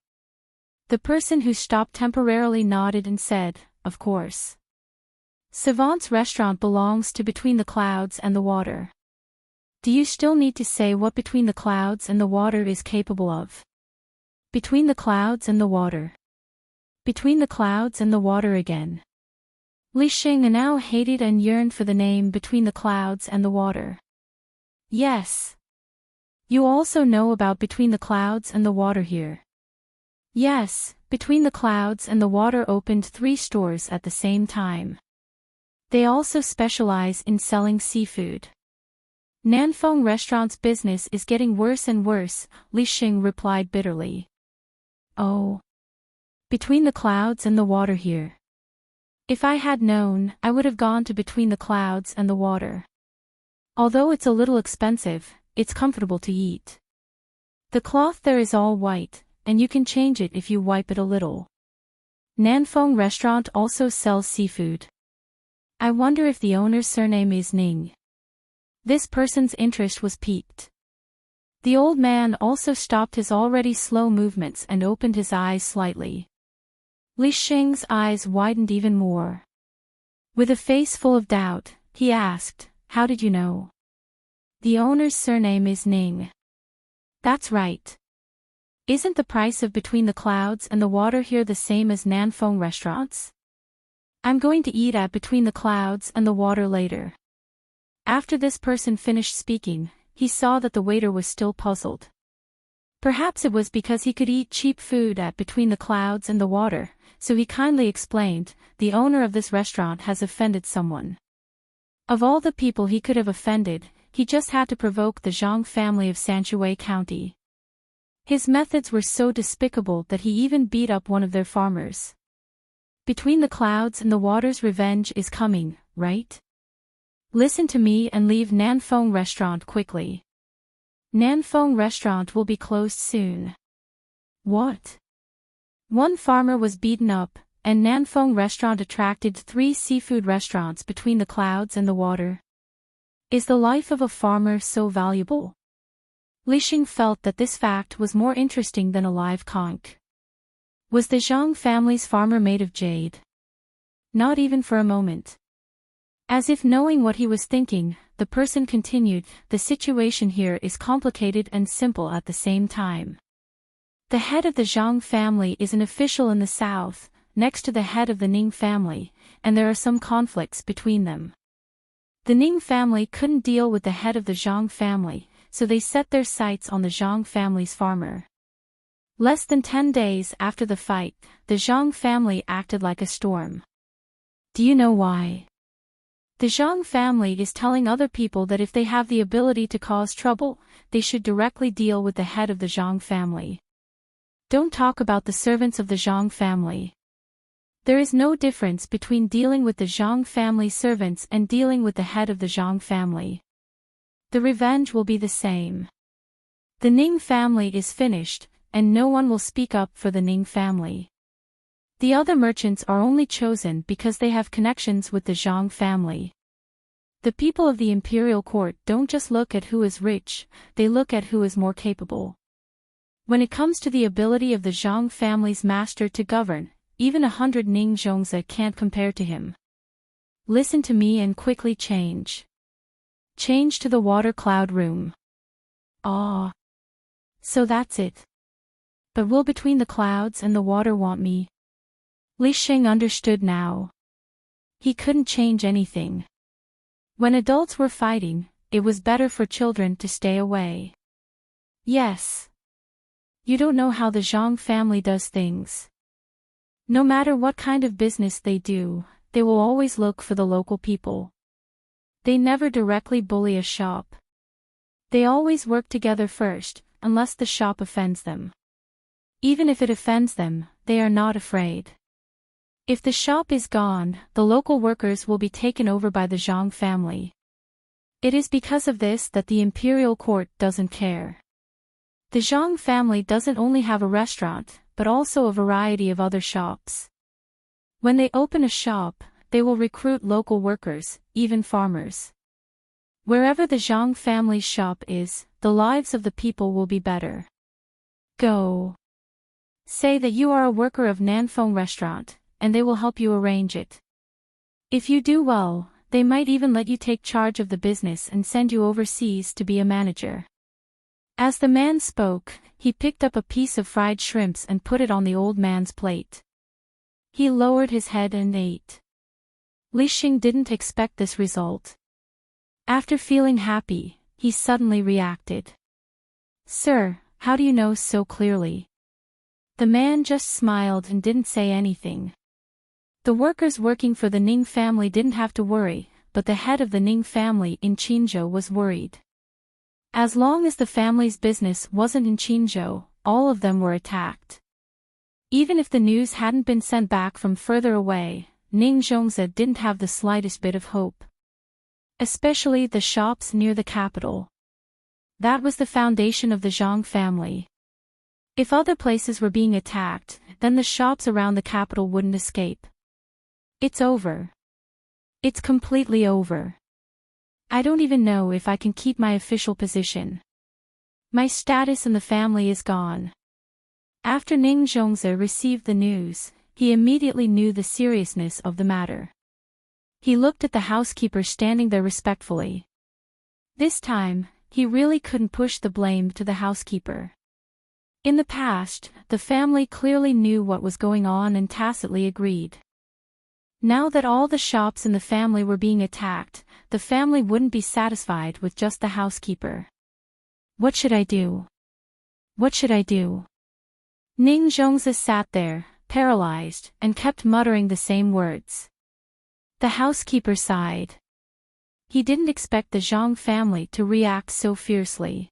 The person who stopped temporarily nodded and said, "Of course. Savant's restaurant belongs to Between the Clouds and the Water." Do you still need to say what Between the Clouds and the Water is capable of? Between the clouds and the water. Between the clouds and the water again. Li Xing now hated and yearned for the name Between the Clouds and the Water. Yes. You also know about Between the Clouds and the Water here. Yes, Between the Clouds and the Water opened 3 stores at the same time. They also specialize in selling seafood. Nanfeng Restaurant's business is getting worse and worse, Li Xing replied bitterly. Oh. Between the Clouds and the Water here. If I had known, I would have gone to Between the Clouds and the Water. Although it's a little expensive, it's comfortable to eat. The cloth there is all white, and you can change it if you wipe it a little. Nanfeng Restaurant also sells seafood. I wonder if the owner's surname is Ning. This person's interest was piqued. The old man also stopped his already slow movements and opened his eyes slightly. Li Xing's eyes widened even more. With a face full of doubt, he asked, "How did you know?" The owner's surname is Ning. That's right. Isn't the price of Between the Clouds and the Water here the same as Nanfeng Restaurants? I'm going to eat at Between the Clouds and the Water later. After this person finished speaking, he saw that the waiter was still puzzled. Perhaps it was because he could eat cheap food at Between the Clouds and the Water, so he kindly explained, "The owner of this restaurant has offended someone." Of all the people he could have offended, he just had to provoke the Zhang family of Sanshui County. His methods were so despicable that he even beat up one of their farmers. Between the Clouds and the Water's revenge is coming, right? Listen to me and leave Nanfeng Restaurant quickly. Nanfeng Restaurant will be closed soon. What? One farmer was beaten up, and Nanfeng Restaurant attracted 3 seafood restaurants Between the Clouds and the Water. Is the life of a farmer so valuable? Li Xing felt that this fact was more interesting than a live conch. Was the Zhang family's farmer made of jade? Not even for a moment. As if knowing what he was thinking, the person continued, "The situation here is complicated and simple at the same time. The head of the Zhang family is an official in the south, next to the head of the Ning family, and there are some conflicts between them. The Ning family couldn't deal with the head of the Zhang family, so they set their sights on the Zhang family's farmer. Less than 10 days after the fight, the Zhang family acted like a storm. Do you know why? The Zhang family is telling other people that if they have the ability to cause trouble, they should directly deal with the head of the Zhang family. Don't talk about the servants of the Zhang family. There is no difference between dealing with the Zhang family servants and dealing with the head of the Zhang family. The revenge will be the same. The Ning family is finished, and no one will speak up for the Ning family. The other merchants are only chosen because they have connections with the Zhang family. The people of the imperial court don't just look at who is rich, they look at who is more capable. When it comes to the ability of the Zhang family's master to govern, even 100 Ning Zhongzi can't compare to him. Listen to me and quickly change. Change to the water cloud room. Ah. So that's it. But will Between the Clouds and the Water want me? Li Xing understood now. He couldn't change anything. When adults were fighting, it was better for children to stay away. Yes. You don't know how the Zhang family does things. No matter what kind of business they do, they will always look for the local people. They never directly bully a shop. They always work together first, unless the shop offends them. Even if it offends them, they are not afraid. If the shop is gone, the local workers will be taken over by the Zhang family. It is because of this that the imperial court doesn't care. The Zhang family doesn't only have a restaurant, but also a variety of other shops. When they open a shop, they will recruit local workers, even farmers. Wherever the Zhang family's shop is, the lives of the people will be better. Go. Say that you are a worker of Nanfeng Restaurant, and they will help you arrange it. If you do well, they might even let you take charge of the business and send you overseas to be a manager. As the man spoke, he picked up a piece of fried shrimps and put it on the old man's plate. He lowered his head and ate. Li Xing didn't expect this result. After feeling happy, he suddenly reacted. "Sir, how do you know so clearly?" The man just smiled and didn't say anything. The workers working for the Ning family didn't have to worry, but the head of the Ning family in Qinzhou was worried. As long as the family's business wasn't in Qinzhou, all of them were attacked. Even if the news hadn't been sent back from further away, Ning Zhongze didn't have the slightest bit of hope. Especially the shops near the capital. That was the foundation of the Zhang family. If other places were being attacked, then the shops around the capital wouldn't escape. It's over. It's completely over. I don't even know if I can keep my official position. My status in the family is gone. After Ning Zhongze received the news, he immediately knew the seriousness of the matter. He looked at the housekeeper standing there respectfully. This time, he really couldn't push the blame to the housekeeper. In the past, the family clearly knew what was going on and tacitly agreed. Now that all the shops in the family were being attacked, the family wouldn't be satisfied with just the housekeeper. What should I do? What should I do? Ning Zhongze sat there, paralyzed, and kept muttering the same words. The housekeeper sighed. He didn't expect the Zhang family to react so fiercely.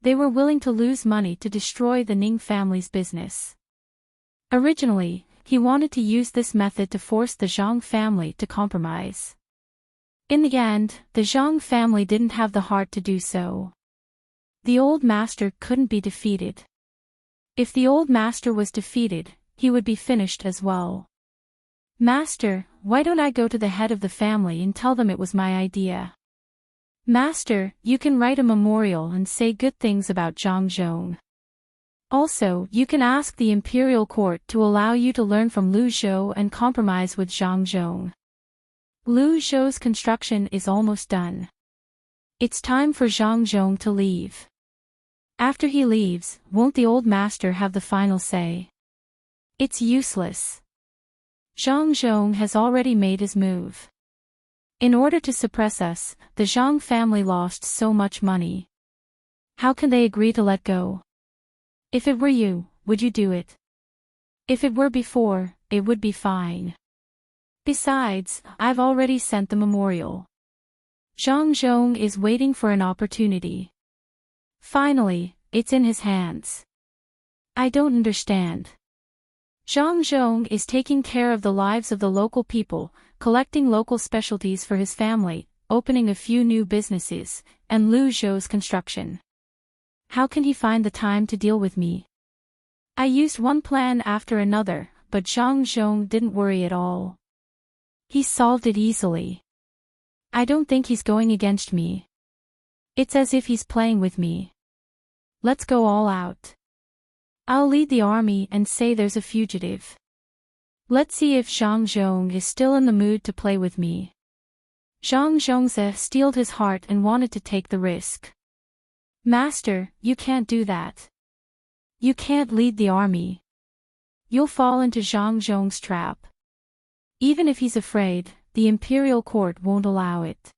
They were willing to lose money to destroy the Ning family's business. Originally, he wanted to use this method to force the Zhang family to compromise. In the end, the Zhang family didn't have the heart to do so. The old master couldn't be defeated. If the old master was defeated, he would be finished as well. "Master, why don't I go to the head of the family and tell them it was my idea?" "Master, you can write a memorial and say good things about Zhang Zhong. Also, you can ask the imperial court to allow you to learn from Lu Zhou and compromise with Zhang Zhong. Lu Zhou's construction is almost done. It's time for Zhang Zhong to leave. After he leaves, won't the old master have the final say? It's useless. Zhang Zhong has already made his move. In order to suppress us, the Zhang family lost so much money. How can they agree to let go? If it were you, would you do it? If it were before, it would be fine. Besides, I've already sent the memorial. Zhang Zhong is waiting for an opportunity. Finally, it's in his hands. I don't understand. Zhang Zhong is taking care of the lives of the local people, collecting local specialties for his family, opening a few new businesses, and Lu Zhou's construction. How can he find the time to deal with me? I used one plan after another, but Zhang Zhong didn't worry at all. He solved it easily. I don't think he's going against me. It's as if he's playing with me. Let's go all out. I'll lead the army and say there's a fugitive. Let's see if Zhang Zhong is still in the mood to play with me. Zhang Zhongze steeled his heart and wanted to take the risk. Master, you can't do that. You can't lead the army. You'll fall into Zhang Zhong's trap. Even if he's afraid, the imperial court won't allow it.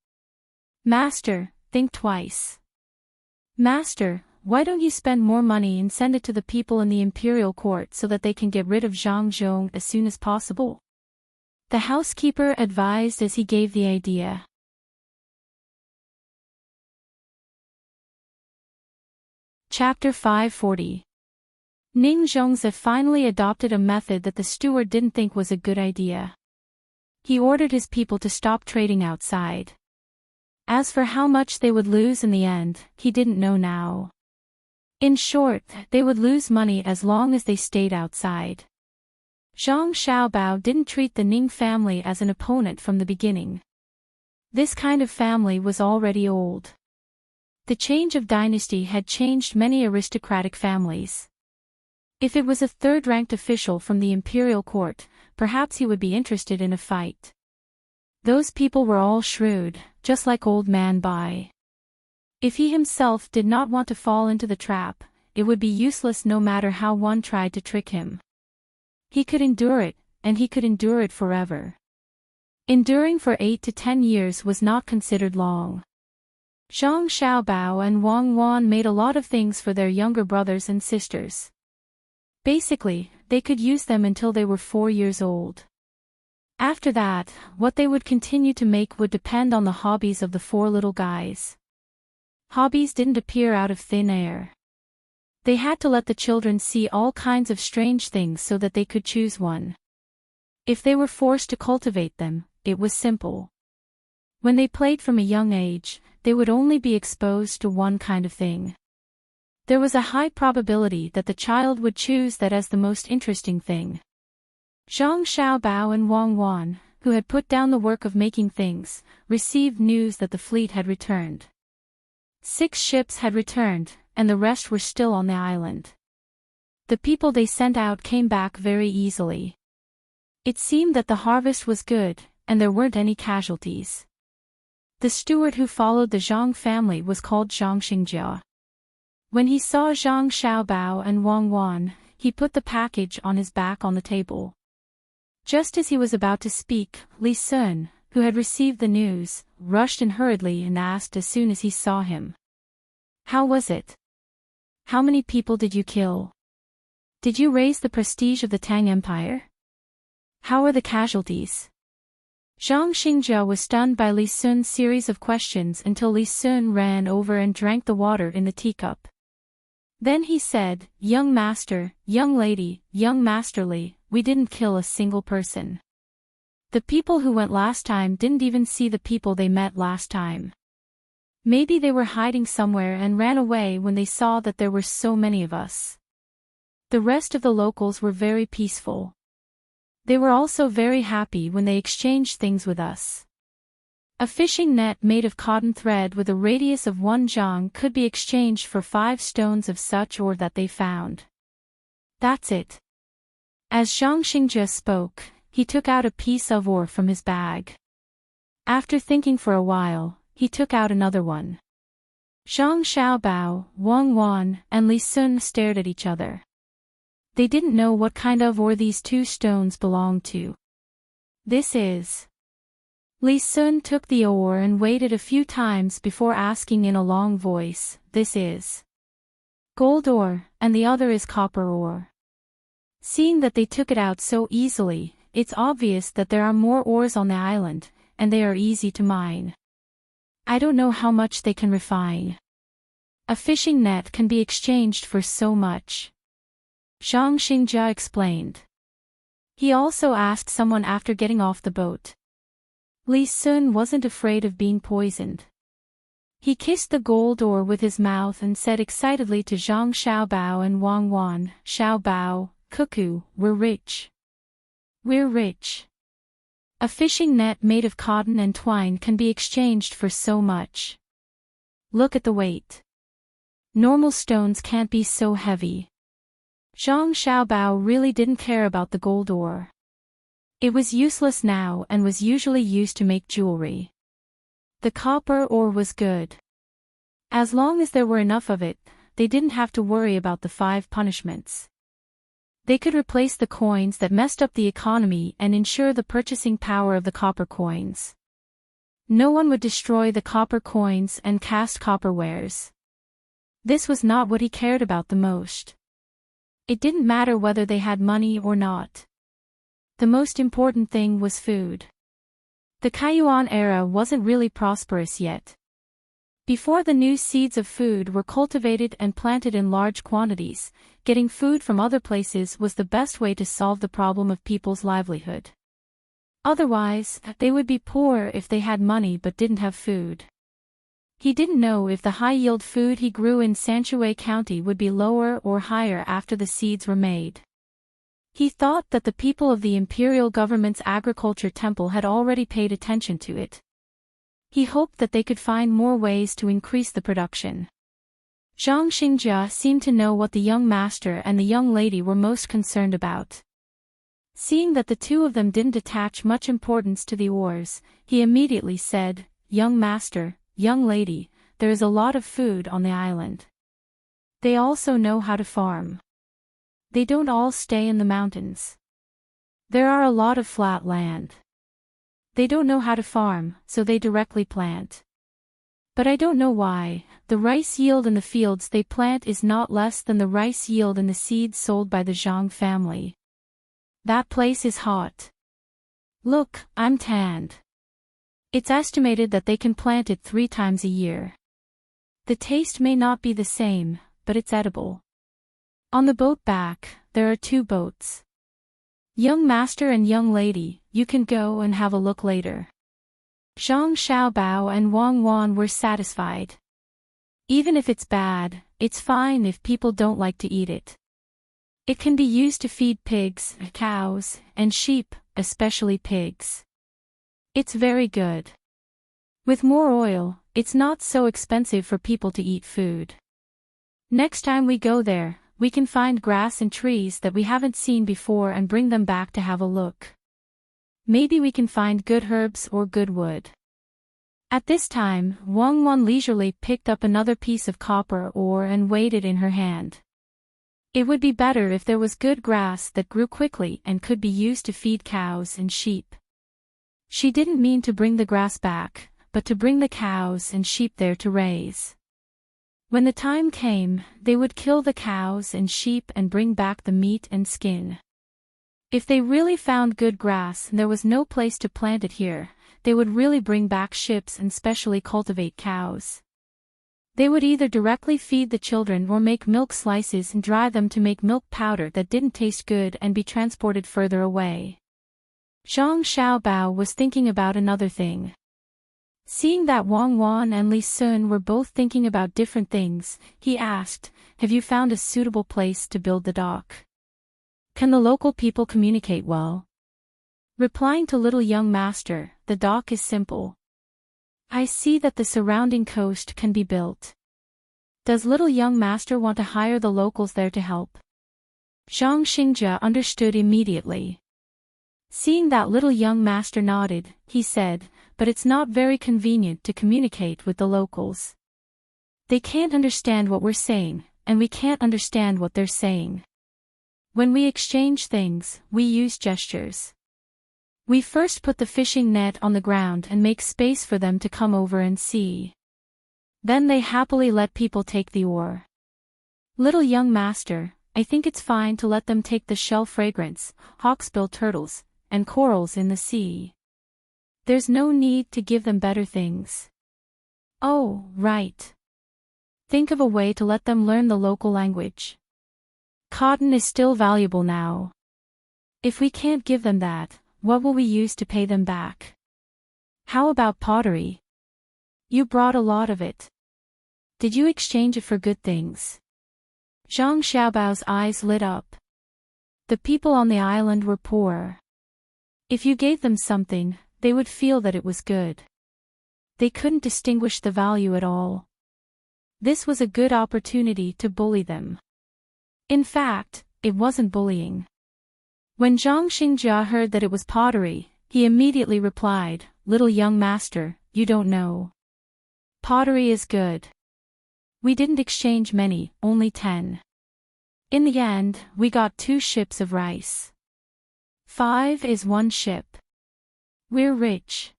Master, think twice. Master, why don't you spend more money and send it to the people in the imperial court so that they can get rid of Zhang Zhong as soon as possible? The housekeeper advised as he gave the idea. Chapter 540. Ning Zhongze finally adopted a method that the steward didn't think was a good idea. He ordered his people to stop trading outside. As for how much they would lose in the end, he didn't know now. In short, they would lose money as long as they stayed outside. Zhang Xiaobao didn't treat the Ning family as an opponent from the beginning. This kind of family was already old. The change of dynasty had changed many aristocratic families. If it was a third-ranked official from the imperial court, perhaps he would be interested in a fight. Those people were all shrewd, just like old man Bai. If he himself did not want to fall into the trap, it would be useless no matter how one tried to trick him. He could endure it, and he could endure it forever. Enduring for 8 to 10 years was not considered long. Zhang Xiaobao and Wang Wan made a lot of things for their younger brothers and sisters. Basically, they could use them until they were 4 years old. After that, what they would continue to make would depend on the hobbies of the 4 little guys. Hobbies didn't appear out of thin air. They had to let the children see all kinds of strange things so that they could choose one. If they were forced to cultivate them, it was simple. When they played from a young age, they would only be exposed to one kind of thing. There was a high probability that the child would choose that as the most interesting thing. Zhang Xiaobao and Wang Wan, who had put down the work of making things, received news that the fleet had returned. 6 ships had returned, and the rest were still on the island. The people they sent out came back very easily. It seemed that the harvest was good, and there weren't any casualties. The steward who followed the Zhang family was called Zhang Xingjia. When he saw Zhang Xiaobao and Wang Wan, he put the package on his back on the table. Just as he was about to speak, Li Sun, who had received the news, rushed in hurriedly and asked as soon as he saw him. "How was it? How many people did you kill? Did you raise the prestige of the Tang Empire? How are the casualties?" Zhang Xingjia was stunned by Li Sun's series of questions until Li Sun ran over and drank the water in the teacup. Then he said, "Young master, young lady, young master Li, we didn't kill a single person. The people who went last time didn't even see the people they met last time. Maybe they were hiding somewhere and ran away when they saw that there were so many of us. The rest of the locals were very peaceful. They were also very happy when they exchanged things with us. A fishing net made of cotton thread with a radius of 1 zhang could be exchanged for 5 stones of such ore that they found. That's it." As Zhang Xingjia spoke, he took out a piece of ore from his bag. After thinking for a while, he took out another one. Zhang Xiaobao, Wang Wan, and Li Sun stared at each other. They didn't know what kind of ore these 2 stones belonged to. "This is..." Li Sun took the ore and waited a few times before asking in a long voice, "This is gold ore, and the other is copper ore." Seeing that they took it out so easily, it's obvious that there are more ores on the island, and they are easy to mine. I don't know how much they can refine. A fishing net can be exchanged for so much. Zhang Xingjia explained. He also asked someone after getting off the boat. Li Sun wasn't afraid of being poisoned. He kissed the gold ore with his mouth and said excitedly to Zhang Xiaobao and Wang Wan, "Xiaobao, Cuckoo, we're rich. We're rich. A fishing net made of cotton and twine can be exchanged for so much. Look at the weight. Normal stones can't be so heavy." Zhang Xiaobao really didn't care about the gold ore. It was useless now and was usually used to make jewelry. The copper ore was good. As long as there were enough of it, they didn't have to worry about the 5 punishments. They could replace the coins that messed up the economy and ensure the purchasing power of the copper coins. No one would destroy the copper coins and cast copper wares. This was not what he cared about the most. It didn't matter whether they had money or not. The most important thing was food. The Kaiyuan era wasn't really prosperous yet. Before the new seeds of food were cultivated and planted in large quantities, getting food from other places was the best way to solve the problem of people's livelihood. Otherwise, they would be poor if they had money but didn't have food. He didn't know if the high-yield food he grew in Sanshui County would be lower or higher after the seeds were made. He thought that the people of the imperial government's agriculture temple had already paid attention to it. He hoped that they could find more ways to increase the production. Zhang Xingjia seemed to know what the young master and the young lady were most concerned about. Seeing that the 2 of them didn't attach much importance to the ores, he immediately said, "Young master, young lady, there is a lot of food on the island. They also know how to farm. They don't all stay in the mountains. There are a lot of flat land. They don't know how to farm, so they directly plant. But I don't know why, the rice yield in the fields they plant is not less than the rice yield in the seeds sold by the Zhang family. That place is hot. Look, I'm tanned. It's estimated that they can plant it 3 times a year. The taste may not be the same, but it's edible. On the boat back, there are 2 boats. Young master and young lady, you can go and have a look later. Zhang Xiaobao and Wang Wan were satisfied. Even if it's bad, it's fine if people don't like to eat it. It can be used to feed pigs, cows, and sheep, especially pigs. It's very good. With more oil, it's not so expensive for people to eat food. Next time we go there, we can find grass and trees that we haven't seen before and bring them back to have a look. Maybe we can find good herbs or good wood. At this time, Wang Wan leisurely picked up another piece of copper ore and weighed it in her hand. It would be better if there was good grass that grew quickly and could be used to feed cows and sheep. She didn't mean to bring the grass back, but to bring the cows and sheep there to raise. When the time came, they would kill the cows and sheep and bring back the meat and skin. If they really found good grass and there was no place to plant it here, they would really bring back ships and specially cultivate cows. They would either directly feed the children or make milk slices and dry them to make milk powder that didn't taste good and be transported further away. Zhang Xiaobao was thinking about another thing. Seeing that Wang Wan and Li Sun were both thinking about different things, he asked, "Have you found a suitable place to build the dock? Can the local people communicate well?" Replying to little young master, "The dock is simple. I see that the surrounding coast can be built. Does little young master want to hire the locals there to help?" Zhang Xingjia understood immediately. Seeing that little young master nodded, he said, "But it's not very convenient to communicate with the locals. They can't understand what we're saying, and we can't understand what they're saying. When we exchange things, we use gestures. We first put the fishing net on the ground and make space for them to come over and see. Then they happily let people take the oar. Little young master, I think it's fine to let them take the shell fragrance, hawksbill turtles, and corals in the sea. There's no need to give them better things." "Oh, right. Think of a way to let them learn the local language. Cotton is still valuable now. If we can't give them that, what will we use to pay them back? How about pottery? You brought a lot of it. Did you exchange it for good things?" Zhang Xiaobao's eyes lit up. The people on the island were poor. If you gave them something, they would feel that it was good. They couldn't distinguish the value at all. This was a good opportunity to bully them. In fact, it wasn't bullying. When Zhang Xingjia heard that it was pottery, he immediately replied, "Little young master, you don't know. Pottery is good. We didn't exchange many, only 10. In the end, we got 2 ships of rice. 5 is 1 ship. We're rich.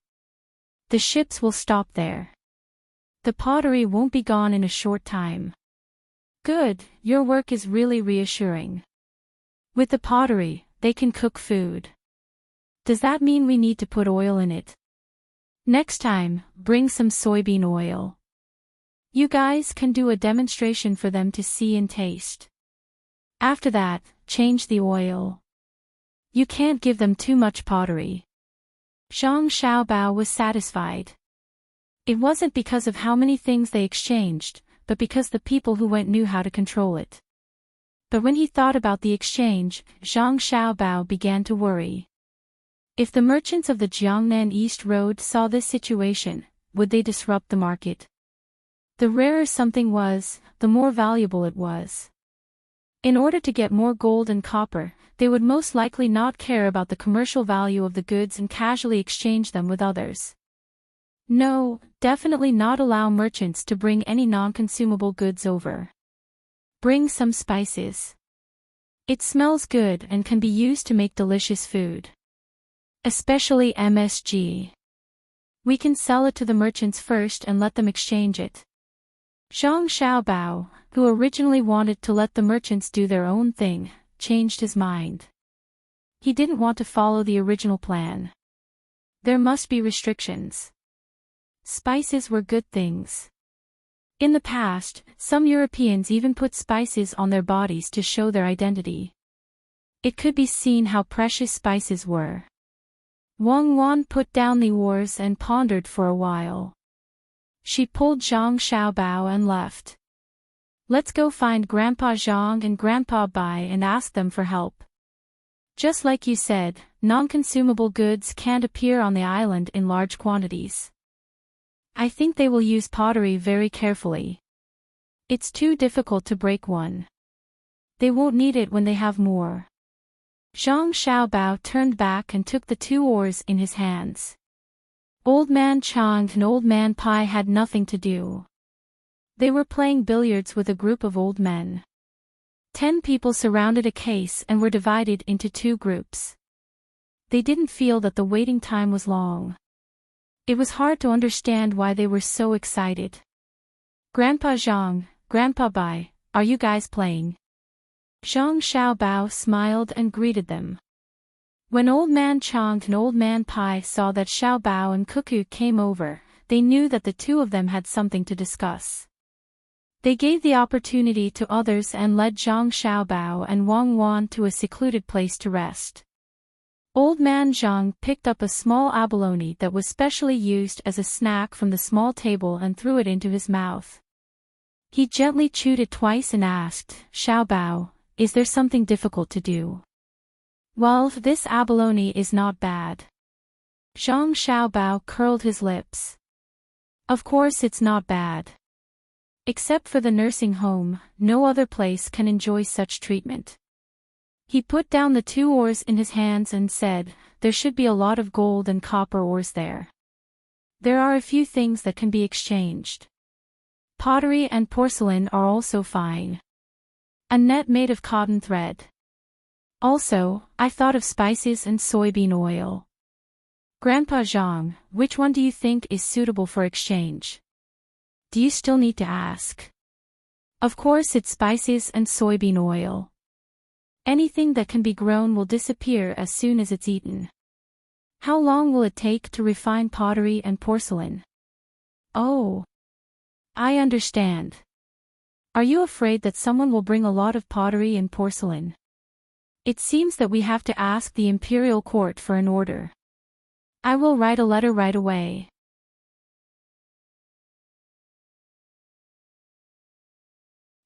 The ships will stop there. The pottery won't be gone in a short time." "Good, your work is really reassuring. With the pottery, they can cook food. Does that mean we need to put oil in it? Next time, bring some soybean oil. You guys can do a demonstration for them to see and taste. After that, change the oil. You can't give them too much pottery." Zhang Xiaobao was satisfied. It wasn't because of how many things they exchanged, but because the people who went knew how to control it. But when he thought about the exchange, Zhang Xiaobao began to worry. If the merchants of the Jiangnan East Road saw this situation, would they disrupt the market? The rarer something was, the more valuable it was. In order to get more gold and copper, they would most likely not care about the commercial value of the goods and casually exchange them with others. No, definitely not allow merchants to bring any non-consumable goods over. Bring some spices. It smells good and can be used to make delicious food. Especially MSG. We can sell it to the merchants first and let them exchange it. Zhang Xiaobao, who originally wanted to let the merchants do their own thing, changed his mind. He didn't want to follow the original plan. There must be restrictions. Spices were good things. In the past, some Europeans even put spices on their bodies to show their identity. It could be seen how precious spices were. Wang Wan put down the oars and pondered for a while. She pulled Zhang Xiaobao and left. Let's go find Grandpa Zhang and Grandpa Bai and ask them for help. Just like you said, non-consumable goods can't appear on the island in large quantities. I think they will use pottery very carefully. It's too difficult to break one. They won't need it when they have more. Zhang Xiaobao turned back and took the 2 oars in his hands. Old Man Chang and Old Man Pai had nothing to do. They were playing billiards with a group of old men. 10 people surrounded a case and were divided into 2 groups. They didn't feel that the waiting time was long. It was hard to understand why they were so excited. Grandpa Zhang, Grandpa Bai, are you guys playing? Zhang Xiaobao smiled and greeted them. When Old Man Chang and Old Man Pai saw that Xiaobao and Cuckoo came over, they knew that the 2 of them had something to discuss. They gave the opportunity to others and led Zhang Xiaobao and Wang Wan to a secluded place to rest. Old Man Zhang picked up a small abalone that was specially used as a snack from the small table and threw it into his mouth. He gently chewed it twice and asked, Xiaobao, is there something difficult to do? Well, this abalone is not bad. Zhang Xiaobao curled his lips. Of course it's not bad. Except for the nursing home, no other place can enjoy such treatment. He put down the 2 oars in his hands and said, there should be a lot of gold and copper ores there. There are a few things that can be exchanged. Pottery and porcelain are also fine. A net made of cotton thread. Also, I thought of spices and soybean oil. Grandpa Zhang, which one do you think is suitable for exchange? Do you still need to ask? Of course it's spices and soybean oil. Anything that can be grown will disappear as soon as it's eaten. How long will it take to refine pottery and porcelain? Oh. I understand. Are you afraid that someone will bring a lot of pottery and porcelain? It seems that we have to ask the imperial court for an order. I will write a letter right away.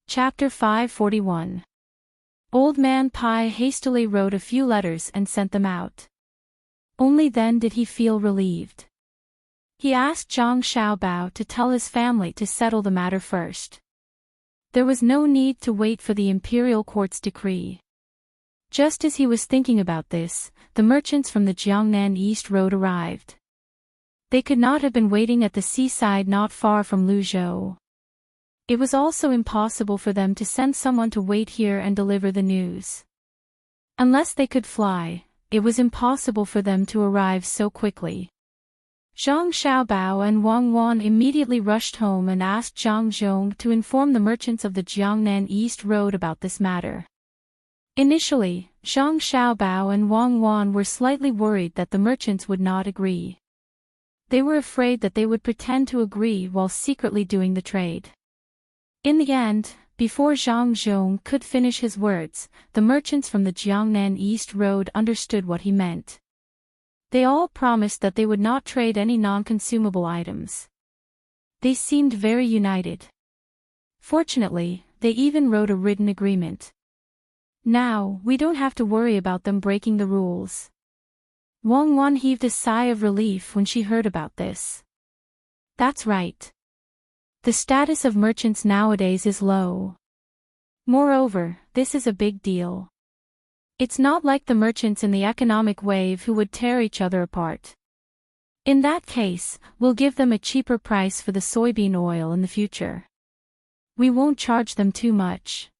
Chapter 541. Old Man Pai hastily wrote a few letters and sent them out. Only then did he feel relieved. He asked Zhang Xiaobao to tell his family to settle the matter first. There was no need to wait for the imperial court's decree. Just as he was thinking about this, the merchants from the Jiangnan East Road arrived. They could not have been waiting at the seaside not far from Luzhou. It was also impossible for them to send someone to wait here and deliver the news. Unless they could fly, it was impossible for them to arrive so quickly. Zhang Xiaobao and Wang Wan immediately rushed home and asked Zhang Zhong to inform the merchants of the Jiangnan East Road about this matter. Initially, Zhang Xiaobao and Wang Wan were slightly worried that the merchants would not agree. They were afraid that they would pretend to agree while secretly doing the trade. In the end, before Zhang Zhong could finish his words, the merchants from the Jiangnan East Road understood what he meant. They all promised that they would not trade any non-consumable items. They seemed very united. Fortunately, they even wrote a written agreement. Now, we don't have to worry about them breaking the rules. Wang Wan heaved a sigh of relief when she heard about this. That's right. The status of merchants nowadays is low. Moreover, this is a big deal. It's not like the merchants in the economic wave who would tear each other apart. In that case, we'll give them a cheaper price for the soybean oil in the future. We won't charge them too much.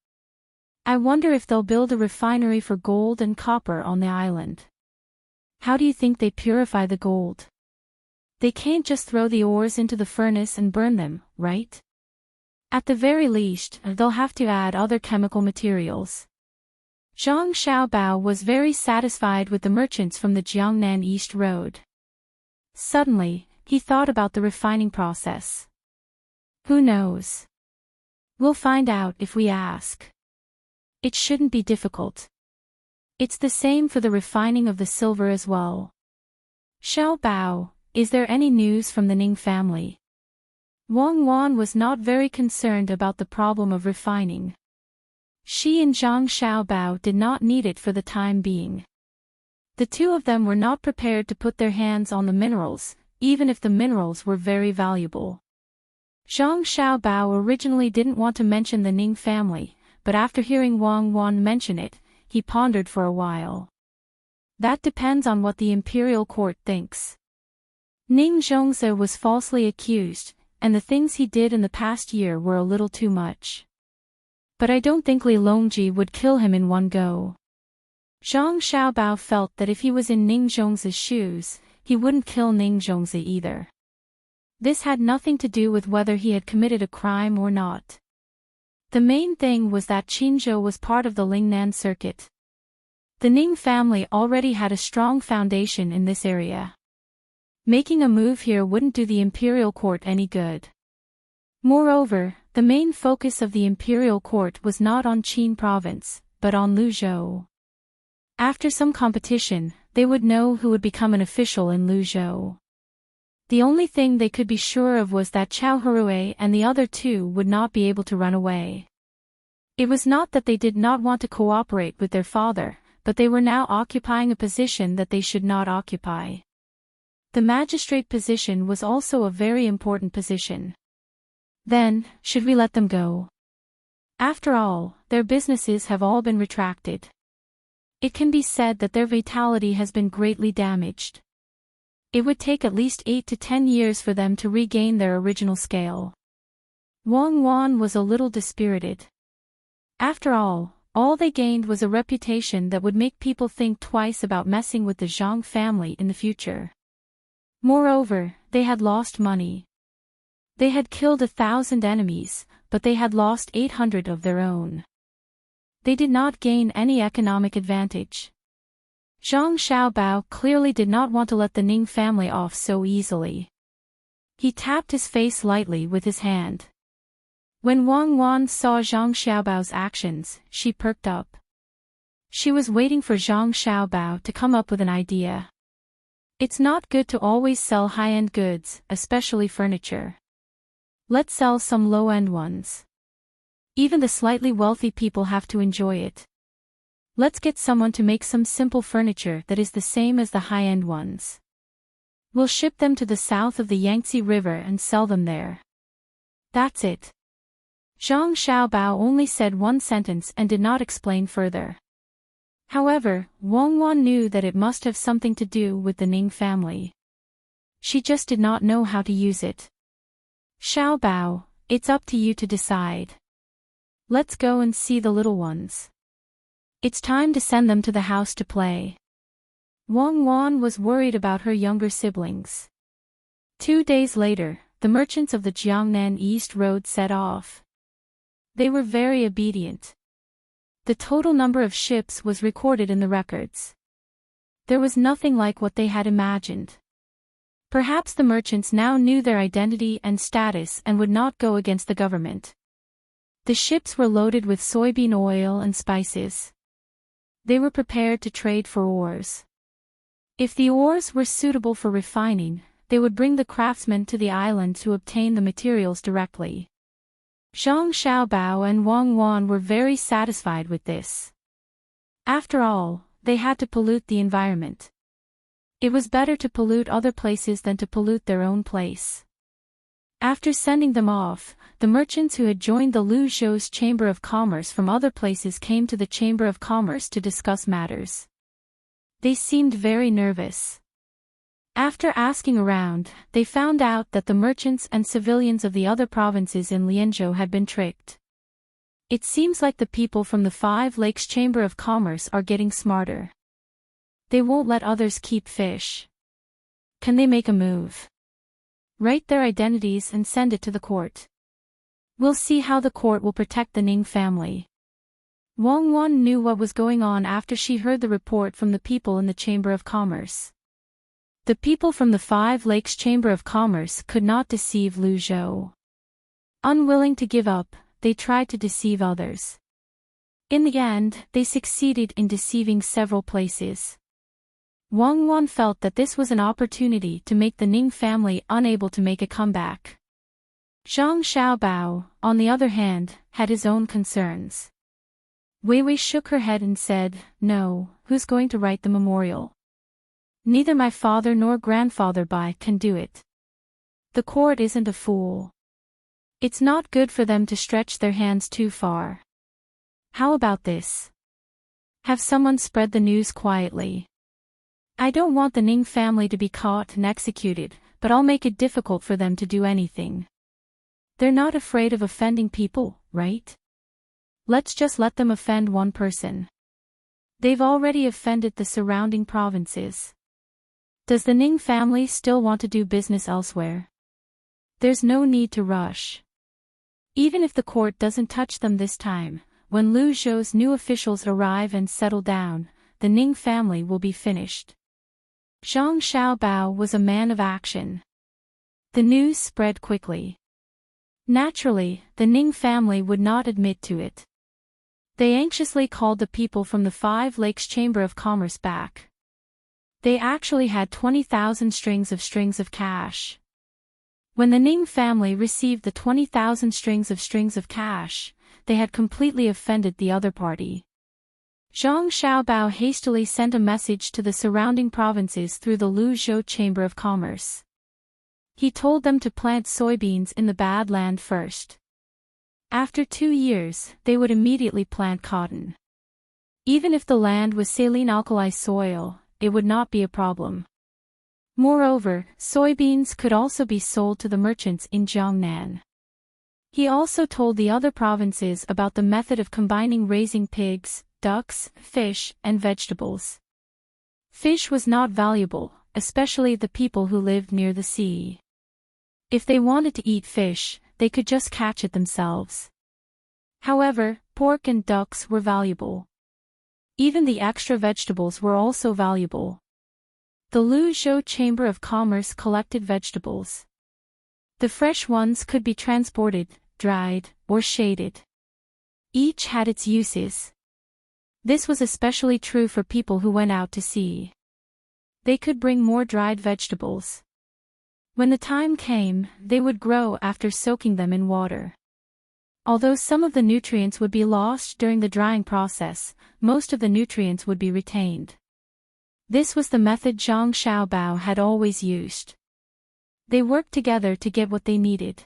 I wonder if they'll build a refinery for gold and copper on the island. How do you think they purify the gold? They can't just throw the ores into the furnace and burn them, right? At the very least, they'll have to add other chemical materials. Zhang Xiaobao was very satisfied with the merchants from the Jiangnan East Road. Suddenly, he thought about the refining process. Who knows? We'll find out if we ask. It shouldn't be difficult. It's the same for the refining of the silver as well. Xiaobao, is there any news from the Ning family? Wang Wan was not very concerned about the problem of refining. She and Zhang Xiaobao did not need it for the time being. The two of them were not prepared to put their hands on the minerals, even if the minerals were very valuable. Zhang Xiaobao originally didn't want to mention the Ning family, but after hearing Wang Wan mention it, he pondered for a while. That depends on what the imperial court thinks. Ning Zhongzi was falsely accused, and the things he did in the past year were a little too much. But I don't think Li Longji would kill him in one go. Zhang Xiaobao felt that if he was in Ning Zhongzi's shoes, he wouldn't kill Ning Zhongzi either. This had nothing to do with whether he had committed a crime or not. The main thing was that Qinzhou was part of the Lingnan circuit. The Ning family already had a strong foundation in this area. Making a move here wouldn't do the imperial court any good. Moreover, the main focus of the imperial court was not on Qin province, but on Luzhou. After some competition, they would know who would become an official in Luzhou. The only thing they could be sure of was that Chao Hurue and the other two would not be able to run away. It was not that they did not want to cooperate with their father, but they were now occupying a position that they should not occupy. The magistrate position was also a very important position. Then, should we let them go? After all, their businesses have all been retracted. It can be said that their vitality has been greatly damaged. It would take at least 8 to 10 years for them to regain their original scale. Wang Wan was a little dispirited. After all they gained was a reputation that would make people think twice about messing with the Zhang family in the future. Moreover, they had lost money. They had killed 1,000 enemies, but they had lost 800 of their own. They did not gain any economic advantage. Zhang Xiaobao clearly did not want to let the Ning family off so easily. He tapped his face lightly with his hand. When Wang Wan saw Zhang Xiaobao's actions, she perked up. She was waiting for Zhang Xiaobao to come up with an idea. It's not good to always sell high-end goods, especially furniture. Let's sell some low-end ones. Even the slightly wealthy people have to enjoy it. Let's get someone to make some simple furniture that is the same as the high-end ones. We'll ship them to the south of the Yangtze River and sell them there. That's it. Zhang Xiaobao only said one sentence and did not explain further. However, Wang Wan knew that it must have something to do with the Ning family. She just did not know how to use it. Xiaobao, it's up to you to decide. Let's go and see the little ones. It's time to send them to the house to play. Wang Wan was worried about her younger siblings. 2 days later, the merchants of the Jiangnan East Road set off. They were very obedient. The total number of ships was recorded in the records. There was nothing like what they had imagined. Perhaps the merchants now knew their identity and status and would not go against the government. The ships were loaded with soybean oil and spices. They were prepared to trade for ores. If the ores were suitable for refining, they would bring the craftsmen to the island to obtain the materials directly. Zhang Xiaobao and Wang Wan were very satisfied with this. After all, they had to pollute the environment. It was better to pollute other places than to pollute their own place. After sending them off, the merchants who had joined the Luzhou's Chamber of Commerce from other places came to the Chamber of Commerce to discuss matters. They seemed very nervous. After asking around, they found out that the merchants and civilians of the other provinces in Lianzhou had been tricked. It seems like the people from the Five Lakes Chamber of Commerce are getting smarter. They won't let others keep fish. Can they make a move? Write their identities and send it to the court. We'll see how the court will protect the Ning family. Wang Wan knew what was going on after she heard the report from the people in the Chamber of Commerce. The people from the Five Lakes Chamber of Commerce could not deceive Lu Zhou. Unwilling to give up, they tried to deceive others. In the end, they succeeded in deceiving several places. Wang Wan felt that this was an opportunity to make the Ning family unable to make a comeback. Zhang Xiaobao, on the other hand, had his own concerns. Wei Wei shook her head and said, "No, who's going to write the memorial? Neither my father nor grandfather Bai can do it. The court isn't a fool. It's not good for them to stretch their hands too far. How about this? Have someone spread the news quietly. I don't want the Ning family to be caught and executed, but I'll make it difficult for them to do anything. They're not afraid of offending people, right? Let's just let them offend one person. They've already offended the surrounding provinces. Does the Ning family still want to do business elsewhere? There's no need to rush. Even if the court doesn't touch them this time, when Lu Zhou's new officials arrive and settle down, the Ning family will be finished." Zhang Xiaobao was a man of action. The news spread quickly. Naturally, the Ning family would not admit to it. They anxiously called the people from the Five Lakes Chamber of Commerce back. They actually had 20,000 strings of cash. When the Ning family received the 20,000 strings of cash, they had completely offended the other party. Zhang Xiaobao hastily sent a message to the surrounding provinces through the Lu Zhou Chamber of Commerce. He told them to plant soybeans in the bad land first. After 2 years, they would immediately plant cotton. Even if the land was saline alkali soil, it would not be a problem. Moreover, soybeans could also be sold to the merchants in Jiangnan. He also told the other provinces about the method of combining raising pigs, ducks, fish, and vegetables. Fish was not valuable, especially the people who lived near the sea. If they wanted to eat fish, they could just catch it themselves. However, pork and ducks were valuable. Even the extra vegetables were also valuable. The Lu Zhou Chamber of Commerce collected vegetables. The fresh ones could be transported, dried, or shaded. Each had its uses. This was especially true for people who went out to sea. They could bring more dried vegetables. When the time came, they would grow after soaking them in water. Although some of the nutrients would be lost during the drying process, most of the nutrients would be retained. This was the method Zhang Xiaobao had always used. They worked together to get what they needed.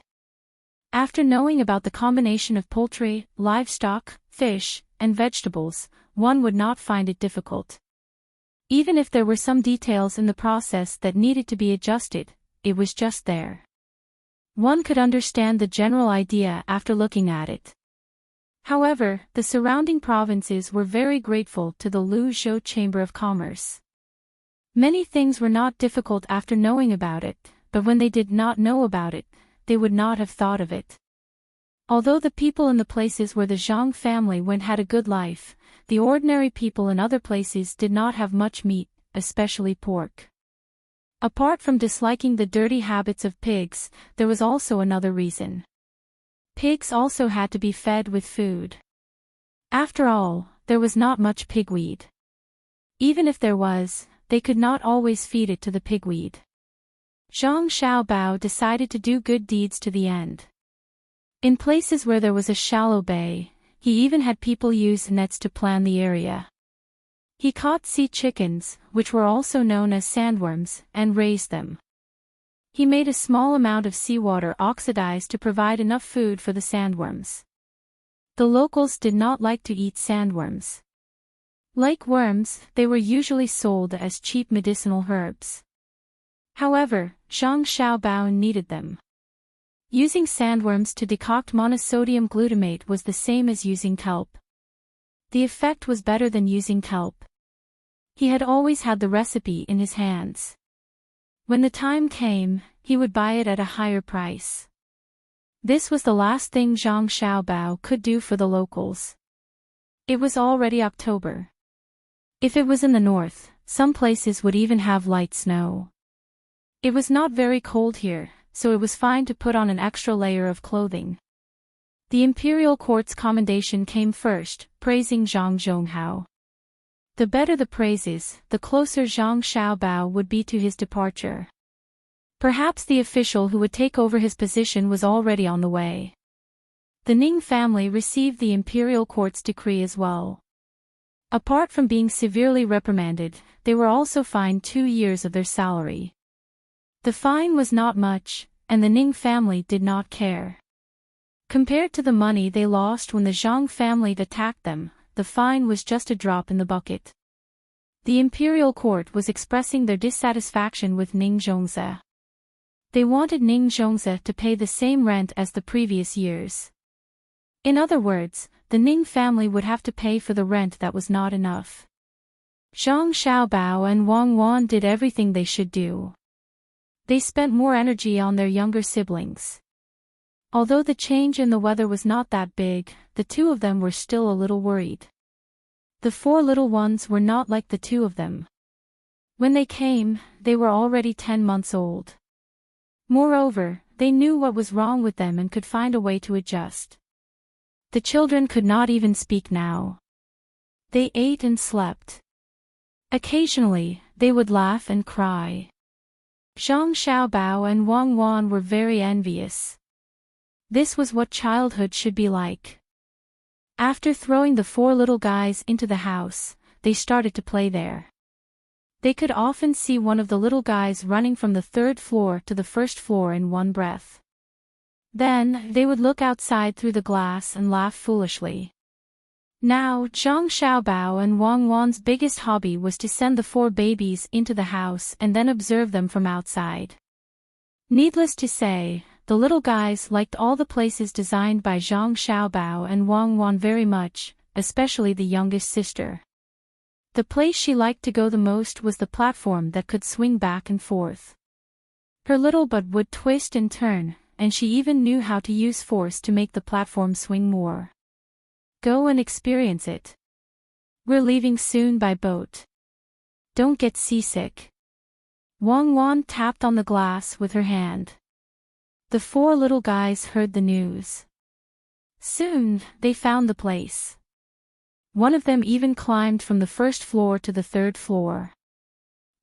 After knowing about the combination of poultry, livestock, fish, and vegetables, one would not find it difficult. Even if there were some details in the process that needed to be adjusted, it was just there. One could understand the general idea after looking at it. However, the surrounding provinces were very grateful to the Lu Zhou Chamber of Commerce. Many things were not difficult after knowing about it, but when they did not know about it, they would not have thought of it. Although the people in the places where the Zhang family went had a good life, the ordinary people in other places did not have much meat, especially pork. Apart from disliking the dirty habits of pigs, there was also another reason. Pigs also had to be fed with food. After all, there was not much pigweed. Even if there was, they could not always feed it to the pigweed. Zhang Xiaobao decided to do good deeds to the end. In places where there was a shallow bay, he even had people use nets to plan the area. He caught sea chickens, which were also known as sandworms, and raised them. He made a small amount of seawater oxidized to provide enough food for the sandworms. The locals did not like to eat sandworms. Like worms, they were usually sold as cheap medicinal herbs. However, Zhang Xiaobao needed them. Using sandworms to decoct monosodium glutamate was the same as using kelp. The effect was better than using kelp. He had always had the recipe in his hands. When the time came, he would buy it at a higher price. This was the last thing Zhang Xiaobao could do for the locals. It was already October. If it was in the north, some places would even have light snow. It was not very cold here, so it was fine to put on an extra layer of clothing. The imperial court's commendation came first, praising Zhang Zhonghao. The better the praises, the closer Zhang Xiaobao would be to his departure. Perhaps the official who would take over his position was already on the way. The Ning family received the imperial court's decree as well. Apart from being severely reprimanded, they were also fined 2 years of their salary. The fine was not much, and the Ning family did not care. Compared to the money they lost when the Zhang family attacked them, the fine was just a drop in the bucket. The imperial court was expressing their dissatisfaction with Ning Zhongze. They wanted Ning Zhongze to pay the same rent as the previous years. In other words, the Ning family would have to pay for the rent that was not enough. Zhang Xiaobao and Wang Wan did everything they should do. They spent more energy on their younger siblings. Although the change in the weather was not that big, the two of them were still a little worried. The 4 little ones were not like the 2 of them. When they came, they were already 10 months old. Moreover, they knew what was wrong with them and could find a way to adjust. The children could not even speak now. They ate and slept. Occasionally, they would laugh and cry. Zhang Xiaobao and Wang Wan were very envious. This was what childhood should be like. After throwing the 4 little guys into the house, they started to play there. They could often see one of the little guys running from the 3rd floor to the 1st floor in one breath. Then, they would look outside through the glass and laugh foolishly. Now, Zhang Xiaobao and Wang Wan's biggest hobby was to send the 4 babies into the house and then observe them from outside. Needless to say, the little guys liked all the places designed by Zhang Xiaobao and Wang Wan very much, especially the youngest sister. The place she liked to go the most was the platform that could swing back and forth. Her little butt would twist and turn, and she even knew how to use force to make the platform swing more. Go and experience it. We're leaving soon by boat. Don't get seasick. Wang Wan tapped on the glass with her hand. The 4 little guys heard the news. Soon, they found the place. One of them even climbed from the 1st floor to the 3rd floor.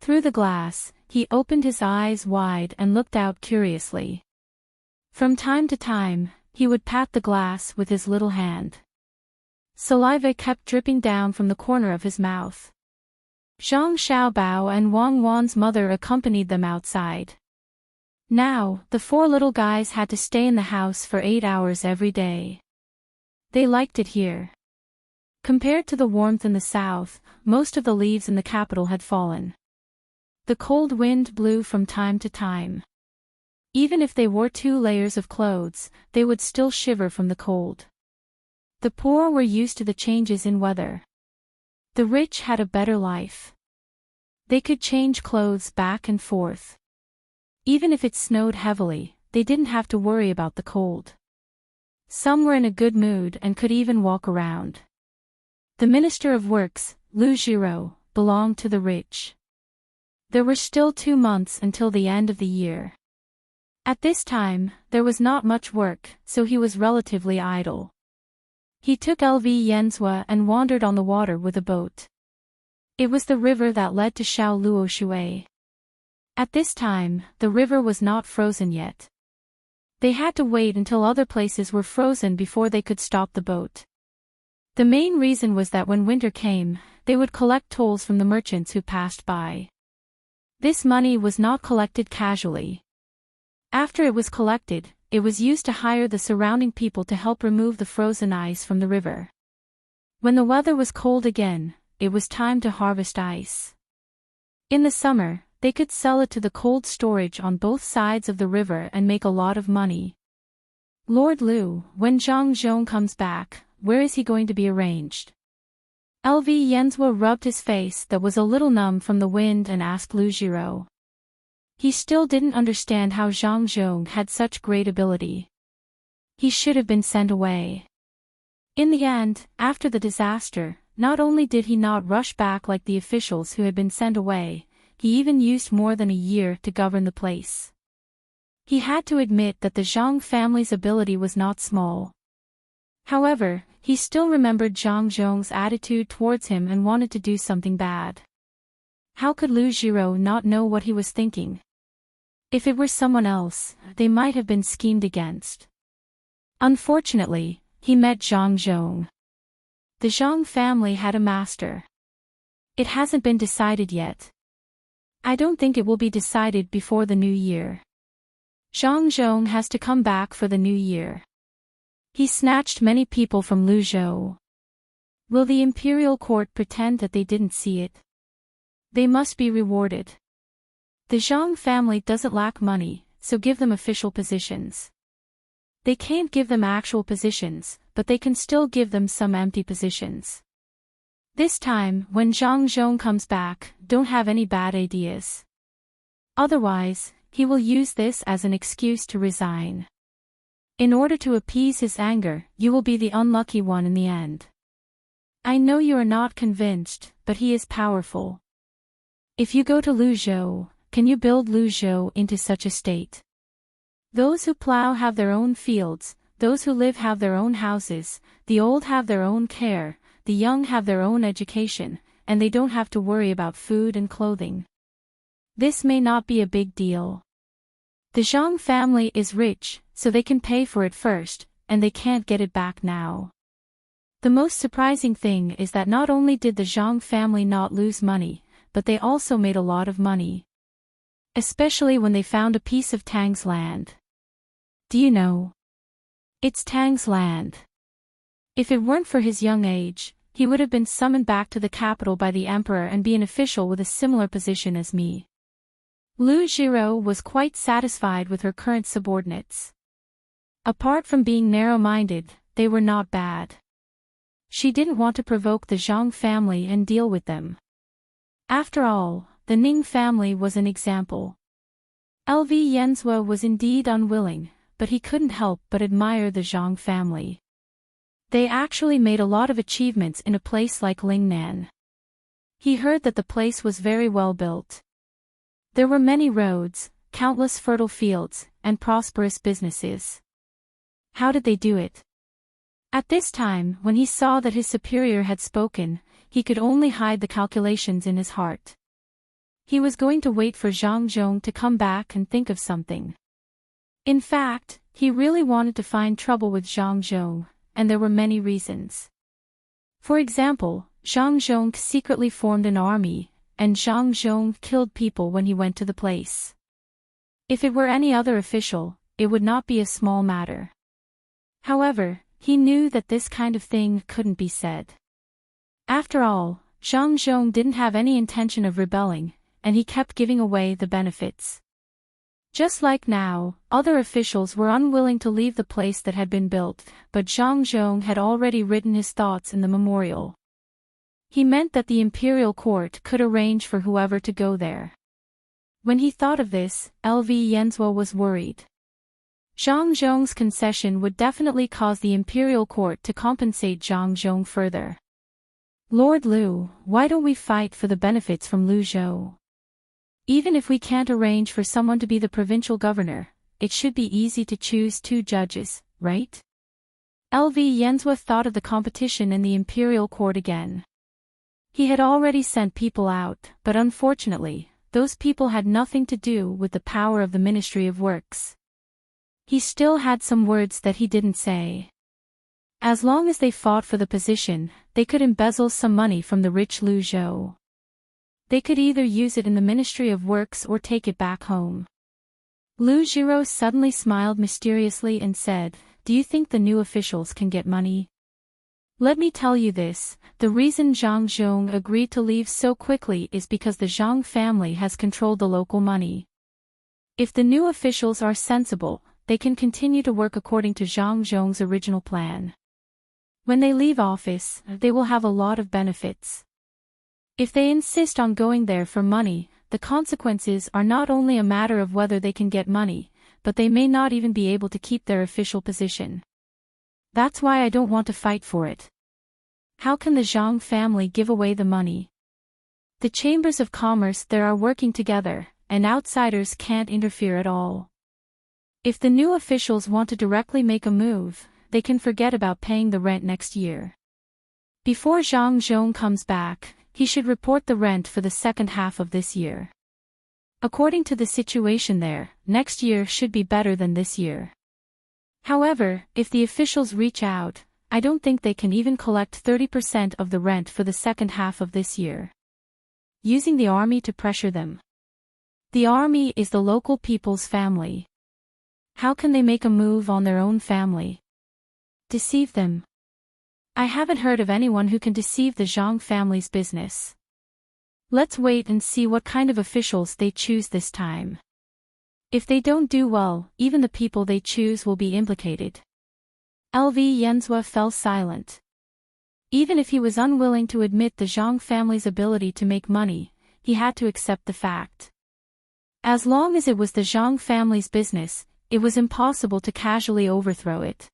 Through the glass, he opened his eyes wide and looked out curiously. From time to time, he would pat the glass with his little hand. Saliva kept dripping down from the corner of his mouth. Zhang Xiaobao and Wang Wan's mother accompanied them outside. Now, the 4 little guys had to stay in the house for 8 hours every day. They liked it here. Compared to the warmth in the south, most of the leaves in the capital had fallen. The cold wind blew from time to time. Even if they wore 2 layers of clothes, they would still shiver from the cold. The poor were used to the changes in weather. The rich had a better life. They could change clothes back and forth. Even if it snowed heavily, they didn't have to worry about the cold. Some were in a good mood and could even walk around. The Minister of Works, Lu Jiro, belonged to the rich. There were still 2 months until the end of the year. At this time, there was not much work, so he was relatively idle. He took LV Yenzhua and wandered on the water with a boat. It was the river that led to Shao Luo Shui. At this time, the river was not frozen yet. They had to wait until other places were frozen before they could stop the boat. The main reason was that when winter came, they would collect tolls from the merchants who passed by. This money was not collected casually. After it was collected, it was used to hire the surrounding people to help remove the frozen ice from the river. When the weather was cold again, it was time to harvest ice. In the summer, they could sell it to the cold storage on both sides of the river and make a lot of money. Lord Lu, when Zhang Zhong comes back, where is he going to be arranged? LV Yenzhua rubbed his face that was a little numb from the wind and asked Lu Jiro. He still didn't understand how Zhang Zhong had such great ability. He should have been sent away. In the end, after the disaster, not only did he not rush back like the officials who had been sent away, he even used more than a year to govern the place. He had to admit that the Zhang family's ability was not small. However, he still remembered Zhang Zhong's attitude towards him and wanted to do something bad. How could Lu Jiro not know what he was thinking? If it were someone else, they might have been schemed against. Unfortunately, he met Zhang Zhong. The Zhang family had a master. It hasn't been decided yet. I don't think it will be decided before the new year. Zhang Zhong has to come back for the new year. He snatched many people from Lu Zhou. Will the imperial court pretend that they didn't see it? They must be rewarded. The Zhang family doesn't lack money, so give them official positions. They can't give them actual positions, but they can still give them some empty positions. This time, when Zhang Zhong comes back, don't have any bad ideas. Otherwise, he will use this as an excuse to resign. In order to appease his anger, you will be the unlucky one in the end. I know you are not convinced, but he is powerful. If you go to Lu Zhou, can you build Lu Zhou into such a state? Those who plow have their own fields, those who live have their own houses, the old have their own care, the young have their own education, and they don't have to worry about food and clothing. This may not be a big deal. The Zhang family is rich, so they can pay for it first, and they can't get it back now. The most surprising thing is that not only did the Zhang family not lose money, but they also made a lot of money. Especially when they found a piece of Tang's land. Do you know? It's Tang's land. If it weren't for his young age, he would have been summoned back to the capital by the emperor and be an official with a similar position as me. Lu Jiro was quite satisfied with her current subordinates. Apart from being narrow-minded, they were not bad. She didn't want to provoke the Zhang family and deal with them. After all, the Ning family was an example. LV Yenzhua was indeed unwilling, but he couldn't help but admire the Zhang family. They actually made a lot of achievements in a place like Lingnan. He heard that the place was very well built. There were many roads, countless fertile fields, and prosperous businesses. How did they do it? At this time, when he saw that his superior had spoken, he could only hide the calculations in his heart. He was going to wait for Zhang Zhong to come back and think of something. In fact, he really wanted to find trouble with Zhang Zhong, and there were many reasons. For example, Zhang Zhong secretly formed an army, and Zhang Zhong killed people when he went to the place. If it were any other official, it would not be a small matter. However, he knew that this kind of thing couldn't be said. After all, Zhang Zhong didn't have any intention of rebelling, and he kept giving away the benefits. Just like now, other officials were unwilling to leave the place that had been built, but Zhang Zhong had already written his thoughts in the memorial. He meant that the imperial court could arrange for whoever to go there. When he thought of this, LV Yenzhua was worried. Zhang Zhong's concession would definitely cause the imperial court to compensate Zhang Zhong further. Lord Lu, why don't we fight for the benefits from Lu Zhou? Even if we can't arrange for someone to be the provincial governor, it should be easy to choose 2 judges, right? LV Yenzhua thought of the competition in the imperial court again. He had already sent people out, but unfortunately, those people had nothing to do with the power of the Ministry of Works. He still had some words that he didn't say. As long as they fought for the position, they could embezzle some money from the rich Lu Zhou. They could either use it in the Ministry of Works or take it back home. Lu Jiro suddenly smiled mysteriously and said, "Do you think the new officials can get money? Let me tell you this, the reason Zhang Zhong agreed to leave so quickly is because the Zhang family has controlled the local money. If the new officials are sensible, they can continue to work according to Zhang Zhong's original plan. When they leave office, they will have a lot of benefits. If they insist on going there for money, the consequences are not only a matter of whether they can get money, but they may not even be able to keep their official position. That's why I don't want to fight for it. How can the Zhang family give away the money? The chambers of commerce there are working together, and outsiders can't interfere at all. If the new officials want to directly make a move, they can forget about paying the rent next year. Before Zhang Zhong comes back, he should report the rent for the second half of this year. According to the situation there, next year should be better than this year. However, if the officials reach out, I don't think they can even collect 30% of the rent for the second half of this year. Using the army to pressure them. The army is the local people's family. How can they make a move on their own family? Deceive them. I haven't heard of anyone who can deceive the Zhang family's business. Let's wait and see what kind of officials they choose this time. If they don't do well, even the people they choose will be implicated. LV Yenzhua fell silent. Even if he was unwilling to admit the Zhang family's ability to make money, he had to accept the fact. As long as it was the Zhang family's business, it was impossible to casually overthrow it.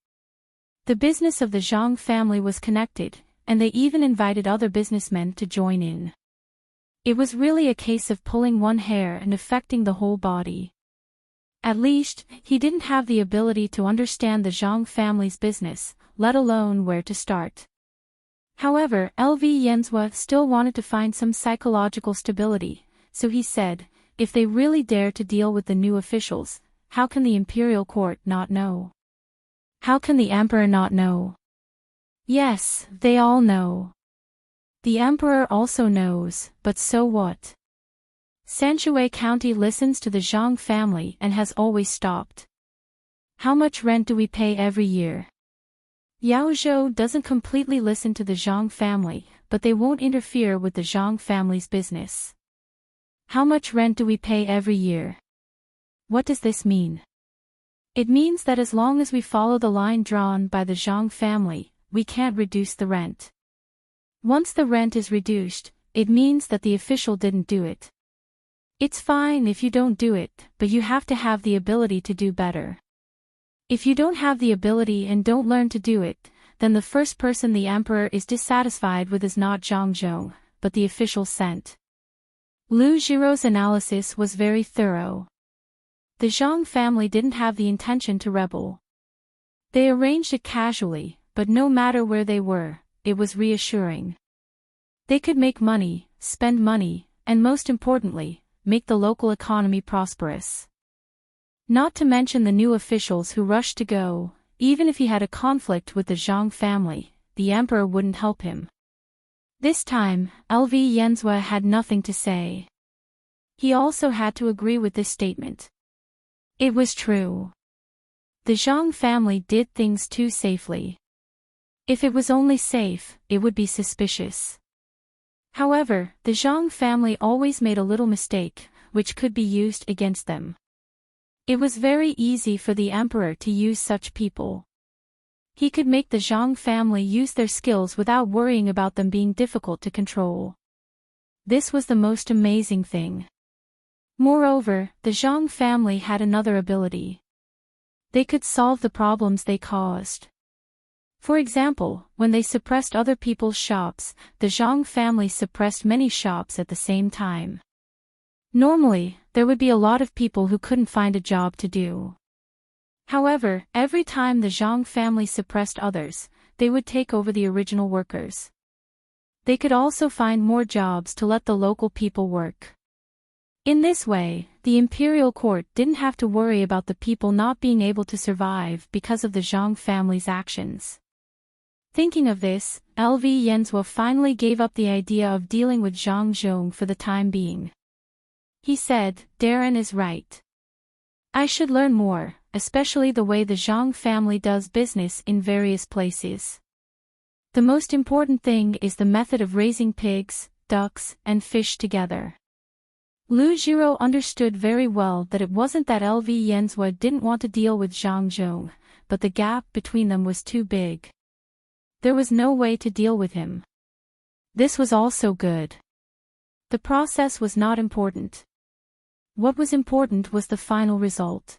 The business of the Zhang family was connected, and they even invited other businessmen to join in. It was really a case of pulling one hair and affecting the whole body. At least, he didn't have the ability to understand the Zhang family's business, let alone where to start. However, LV Yenzhua still wanted to find some psychological stability, so he said, if they really dare to deal with the new officials, how can the imperial court not know? How can the emperor not know? Yes, they all know. The emperor also knows, but so what? Sanshui County listens to the Zhang family and has always stopped. How much rent do we pay every year? Yaozhou doesn't completely listen to the Zhang family, but they won't interfere with the Zhang family's business. How much rent do we pay every year? What does this mean? It means that as long as we follow the line drawn by the Zhang family, we can't reduce the rent. Once the rent is reduced, it means that the official didn't do it. It's fine if you don't do it, but you have to have the ability to do better. If you don't have the ability and don't learn to do it, then the first person the emperor is dissatisfied with is not Zhang Zhong, but the official sent. Lu Jiro's analysis was very thorough. The Zhang family didn't have the intention to rebel. They arranged it casually, but no matter where they were, it was reassuring. They could make money, spend money, and most importantly, make the local economy prosperous. Not to mention the new officials who rushed to go, even if he had a conflict with the Zhang family, the emperor wouldn't help him. This time, LV Yenzhua had nothing to say. He also had to agree with this statement. It was true. The Zhang family did things too safely. If it was only safe, it would be suspicious. However, the Zhang family always made a little mistake, which could be used against them. It was very easy for the emperor to use such people. He could make the Zhang family use their skills without worrying about them being difficult to control. This was the most amazing thing. Moreover, the Zhang family had another ability. They could solve the problems they caused. For example, when they suppressed other people's shops, the Zhang family suppressed many shops at the same time. Normally, there would be a lot of people who couldn't find a job to do. However, every time the Zhang family suppressed others, they would take over the original workers. They could also find more jobs to let the local people work. In this way, the imperial court didn't have to worry about the people not being able to survive because of the Zhang family's actions. Thinking of this, LV Yenzhua finally gave up the idea of dealing with Zhang Zhong for the time being. He said, Darren is right. I should learn more, especially the way the Zhang family does business in various places. The most important thing is the method of raising pigs, ducks, and fish together. Lu Jiro understood very well that it wasn't that LV Yenzhua didn't want to deal with Zhang Zhong, but the gap between them was too big. There was no way to deal with him. This was also good. The process was not important. What was important was the final result.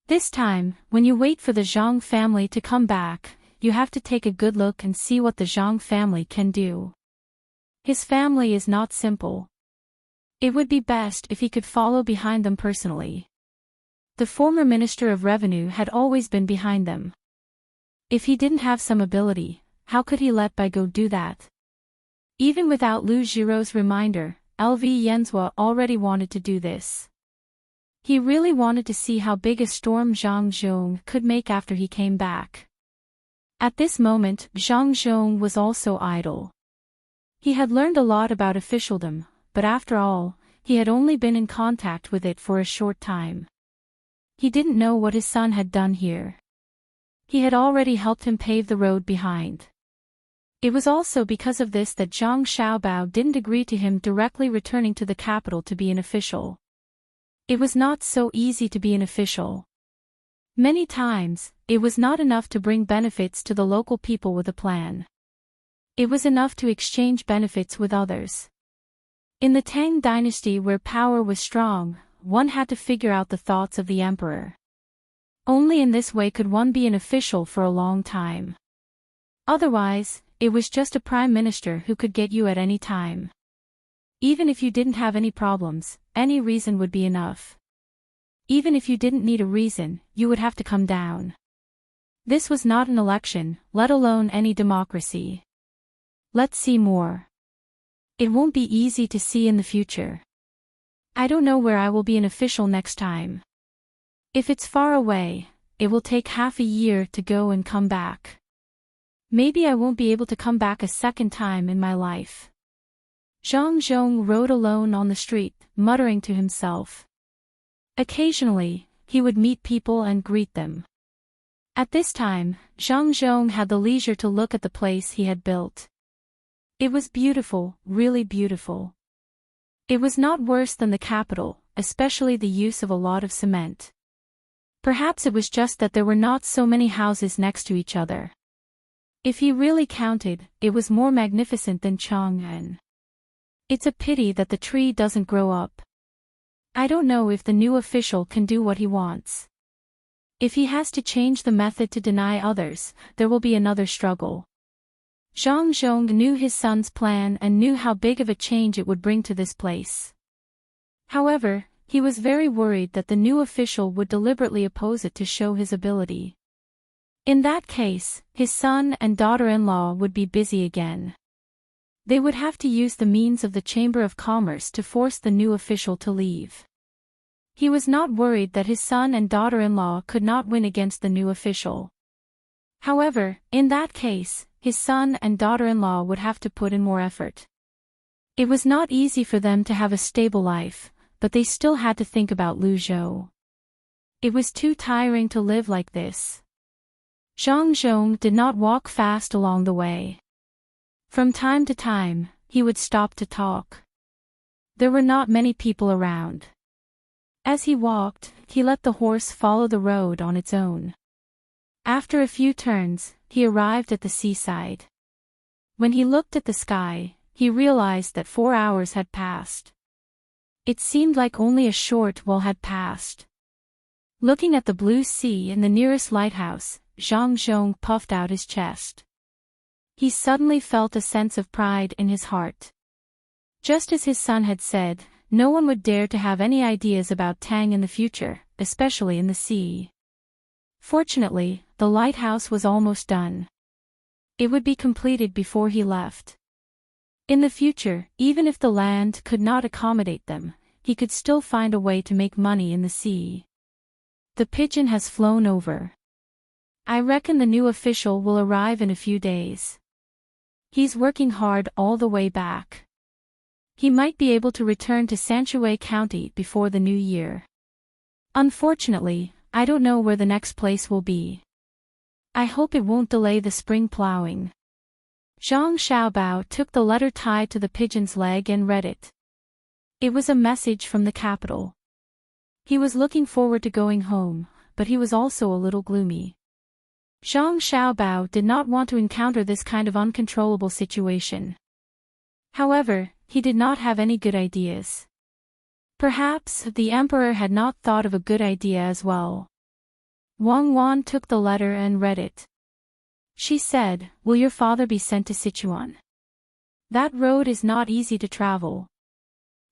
This time, when you wait for the Zhang family to come back, you have to take a good look and see what the Zhang family can do. His family is not simple. It would be best if he could follow behind them personally. The former Minister of Revenue had always been behind them. If he didn't have some ability, how could he let Bai Go do that? Even without Lu Jiro's reminder, LV Yenzhua already wanted to do this. He really wanted to see how big a storm Zhang Zhong could make after he came back. At this moment, Zhang Zhong was also idle. He had learned a lot about officialdom, but after all, he had only been in contact with it for a short time. He didn't know what his son had done here. He had already helped him pave the road behind. It was also because of this that Zhang Xiaobao didn't agree to him directly returning to the capital to be an official. It was not so easy to be an official. Many times, it was not enough to bring benefits to the local people with a plan. It was enough to exchange benefits with others. In the Tang dynasty where power was strong, one had to figure out the thoughts of the emperor. Only in this way could one be an official for a long time. Otherwise, it was just a prime minister who could get you at any time. Even if you didn't have any problems, any reason would be enough. Even if you didn't need a reason, you would have to come down. This was not an election, let alone any democracy. Let's see more. It won't be easy to see in the future. I don't know where I will be an official next time. If it's far away, it will take half a year to go and come back. Maybe I won't be able to come back a second time in my life. Zhang Zhong rode alone on the street, muttering to himself. Occasionally, he would meet people and greet them. At this time, Zhang Zhong had the leisure to look at the place he had built. It was beautiful, really beautiful. It was not worse than the capital, especially the use of a lot of cement. Perhaps it was just that there were not so many houses next to each other. If he really counted, it was more magnificent than Chang'an. It's a pity that the tree doesn't grow up. I don't know if the new official can do what he wants. If he has to change the method to deny others, there will be another struggle. Zhang Zhong knew his son's plan and knew how big of a change it would bring to this place. However, he was very worried that the new official would deliberately oppose it to show his ability. In that case, his son and daughter-in-law would be busy again. They would have to use the means of the Chamber of Commerce to force the new official to leave. He was not worried that his son and daughter-in-law could not win against the new official. However, in that case, his son and daughter-in-law would have to put in more effort. It was not easy for them to have a stable life, but they still had to think about Lu Zhou. It was too tiring to live like this. Zhang Zhong did not walk fast along the way. From time to time, he would stop to talk. There were not many people around. As he walked, he let the horse follow the road on its own. After a few turns, he arrived at the seaside. When he looked at the sky, he realized that 4 hours had passed. It seemed like only a short while had passed. Looking at the blue sea and the nearest lighthouse, Zhang Zhong puffed out his chest. He suddenly felt a sense of pride in his heart. Just as his son had said, no one would dare to have any ideas about Tang in the future, especially in the sea. Fortunately, the lighthouse was almost done. It would be completed before he left. In the future, even if the land could not accommodate them, he could still find a way to make money in the sea. The pigeon has flown over. I reckon the new official will arrive in a few days. He's working hard all the way back. He might be able to return to Sanshui County before the new year. Unfortunately, I don't know where the next place will be. I hope it won't delay the spring plowing. Zhang Xiaobao took the letter tied to the pigeon's leg and read it. It was a message from the capital. He was looking forward to going home, but he was also a little gloomy. Zhang Xiaobao did not want to encounter this kind of uncontrollable situation. However, he did not have any good ideas. Perhaps the emperor had not thought of a good idea as well. Wang Wan took the letter and read it. She said, "Will your father be sent to Sichuan? That road is not easy to travel.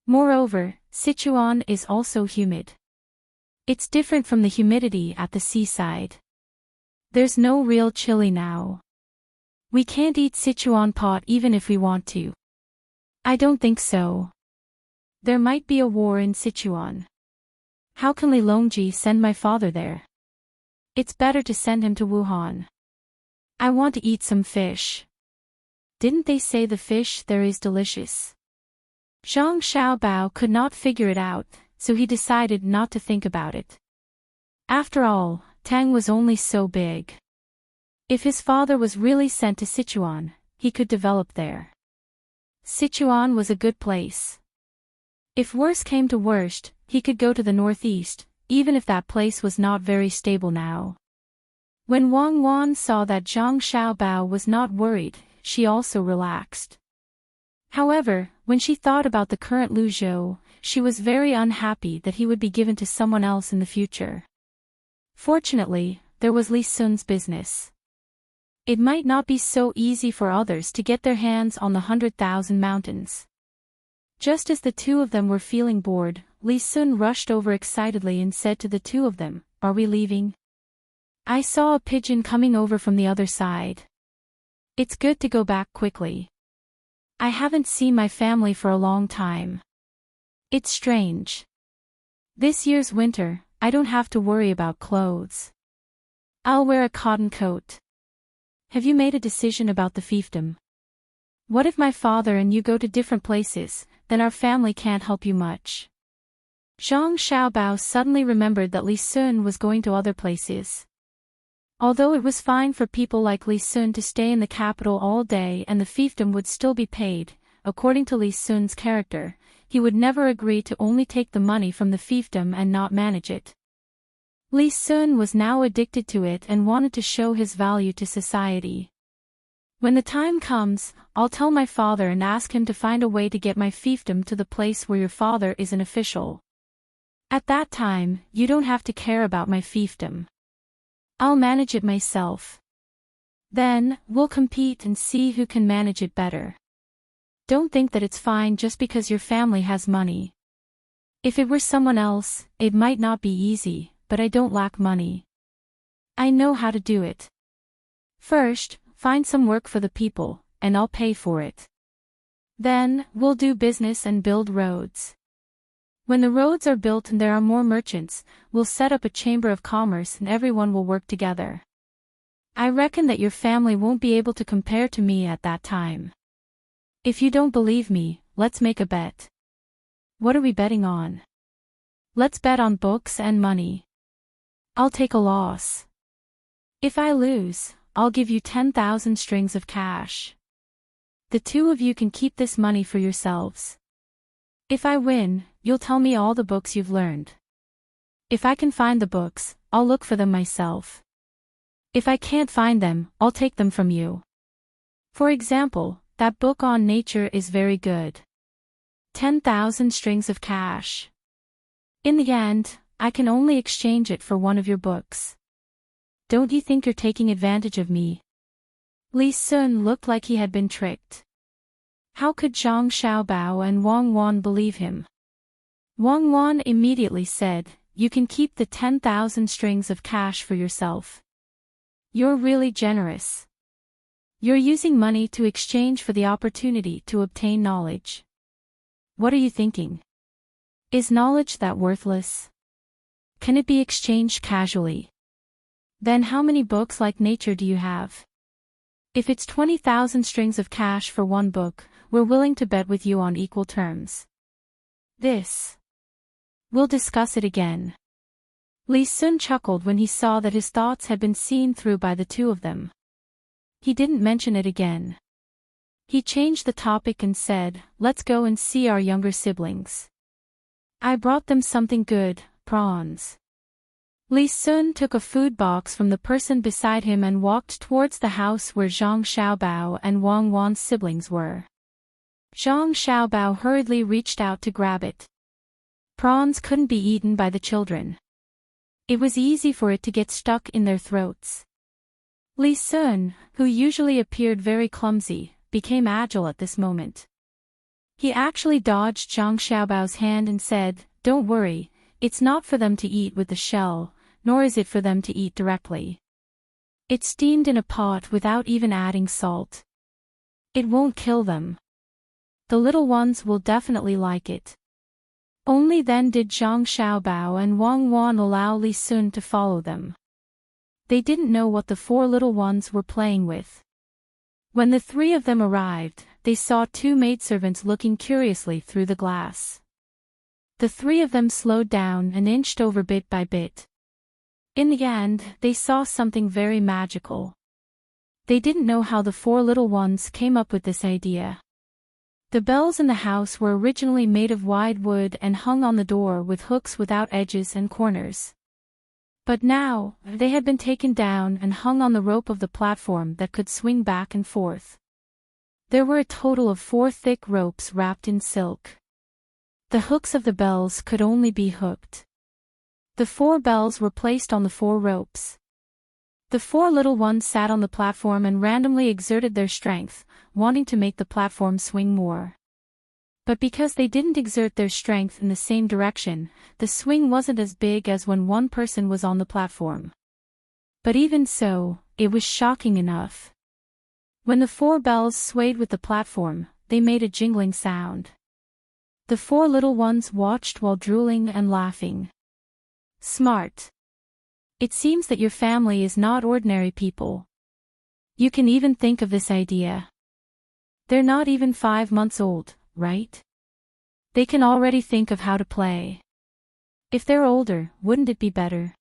Moreover, Sichuan is also humid. It's different from the humidity at the seaside. There's no real chili now. We can't eat Sichuan pot even if we want to." "I don't think so. There might be a war in Sichuan. How can Li Longji send my father there? It's better to send him to Wuhan. I want to eat some fish. Didn't they say the fish there is delicious?" Zhang Xiaobao could not figure it out, so he decided not to think about it. After all, Tang was only so big. If his father was really sent to Sichuan, he could develop there. Sichuan was a good place. If worse came to worst, he could go to the northeast, even if that place was not very stable now. When Wang Wan saw that Zhang Xiaobao was not worried, she also relaxed. However, when she thought about the current Lu Zhou, she was very unhappy that he would be given to someone else in the future. Fortunately, there was Li Sun's business. It might not be so easy for others to get their hands on the 100,000 mountains. Just as the two of them were feeling bored, Li Sun rushed over excitedly and said to the two of them, "Are we leaving? I saw a pigeon coming over from the other side. It's good to go back quickly. I haven't seen my family for a long time. It's strange. This year's winter, I don't have to worry about clothes. I'll wear a cotton coat. Have you made a decision about the fiefdom? What if my father and you go to different places, then our family can't help you much." Zhang Xiaobao suddenly remembered that Li Sun was going to other places. Although it was fine for people like Li Sun to stay in the capital all day and the fiefdom would still be paid, according to Li Sun's character, he would never agree to only take the money from the fiefdom and not manage it. Li Sun was now addicted to it and wanted to show his value to society. "When the time comes, I'll tell my father and ask him to find a way to get my fiefdom to the place where your father is an official. At that time, you don't have to care about my fiefdom. I'll manage it myself. Then, we'll compete and see who can manage it better. Don't think that it's fine just because your family has money. If it were someone else, it might not be easy, but I don't lack money. I know how to do it. First, find some work for the people, and I'll pay for it. Then, we'll do business and build roads. When the roads are built and there are more merchants, we'll set up a chamber of commerce and everyone will work together. I reckon that your family won't be able to compare to me at that time. If you don't believe me, let's make a bet. What are we betting on? Let's bet on books and money. I'll take a loss. If I lose, I'll give you 10,000 strings of cash. The two of you can keep this money for yourselves. If I win, you'll tell me all the books you've learned. If I can find the books, I'll look for them myself. If I can't find them, I'll take them from you. For example, that book on nature is very good. 10,000 strings of cash. In the end, I can only exchange it for one of your books. Don't you think you're taking advantage of me?" Li Sun looked like he had been tricked. How could Zhang Xiaobao and Wang Wan believe him? Wang Wan immediately said, "You can keep the 10,000 strings of cash for yourself. You're really generous. You're using money to exchange for the opportunity to obtain knowledge. What are you thinking? Is knowledge that worthless? Can it be exchanged casually? Then how many books like nature do you have? If it's 20,000 strings of cash for one book, we're willing to bet with you on equal terms. We'll discuss it again." Li Sun chuckled when he saw that his thoughts had been seen through by the two of them. He didn't mention it again. He changed the topic and said, "Let's go and see our younger siblings. I brought them something good, prawns." Li Sun took a food box from the person beside him and walked towards the house where Zhang Xiaobao and Wang Wan's siblings were. Zhang Xiaobao hurriedly reached out to grab it. Prawns couldn't be eaten by the children. It was easy for it to get stuck in their throats. Li Sun, who usually appeared very clumsy, became agile at this moment. He actually dodged Zhang Xiaobao's hand and said, "Don't worry, it's not for them to eat with the shell, nor is it for them to eat directly. It's steamed in a pot without even adding salt. It won't kill them. The little ones will definitely like it." Only then did Zhang Xiaobao and Wang Wan allow Li Sun to follow them. They didn't know what the four little ones were playing with. When the three of them arrived, they saw two maidservants looking curiously through the glass. The three of them slowed down and inched over bit by bit. In the end, they saw something very magical. They didn't know how the four little ones came up with this idea. The bells in the house were originally made of wide wood and hung on the door with hooks without edges and corners. But now, they had been taken down and hung on the rope of the platform that could swing back and forth. There were a total of 4 thick ropes wrapped in silk. The hooks of the bells could only be hooked. The 4 bells were placed on the 4 ropes. The 4 little ones sat on the platform and randomly exerted their strength, wanting to make the platform swing more. But because they didn't exert their strength in the same direction, the swing wasn't as big as when one person was on the platform. But even so, it was shocking enough. When the 4 bells swayed with the platform, they made a jingling sound. The 4 little ones watched while drooling and laughing. Smart. It seems that your family is not ordinary people. You can even think of this idea. They're not even 5 months old, right? They can already think of how to play. If they're older, wouldn't it be better?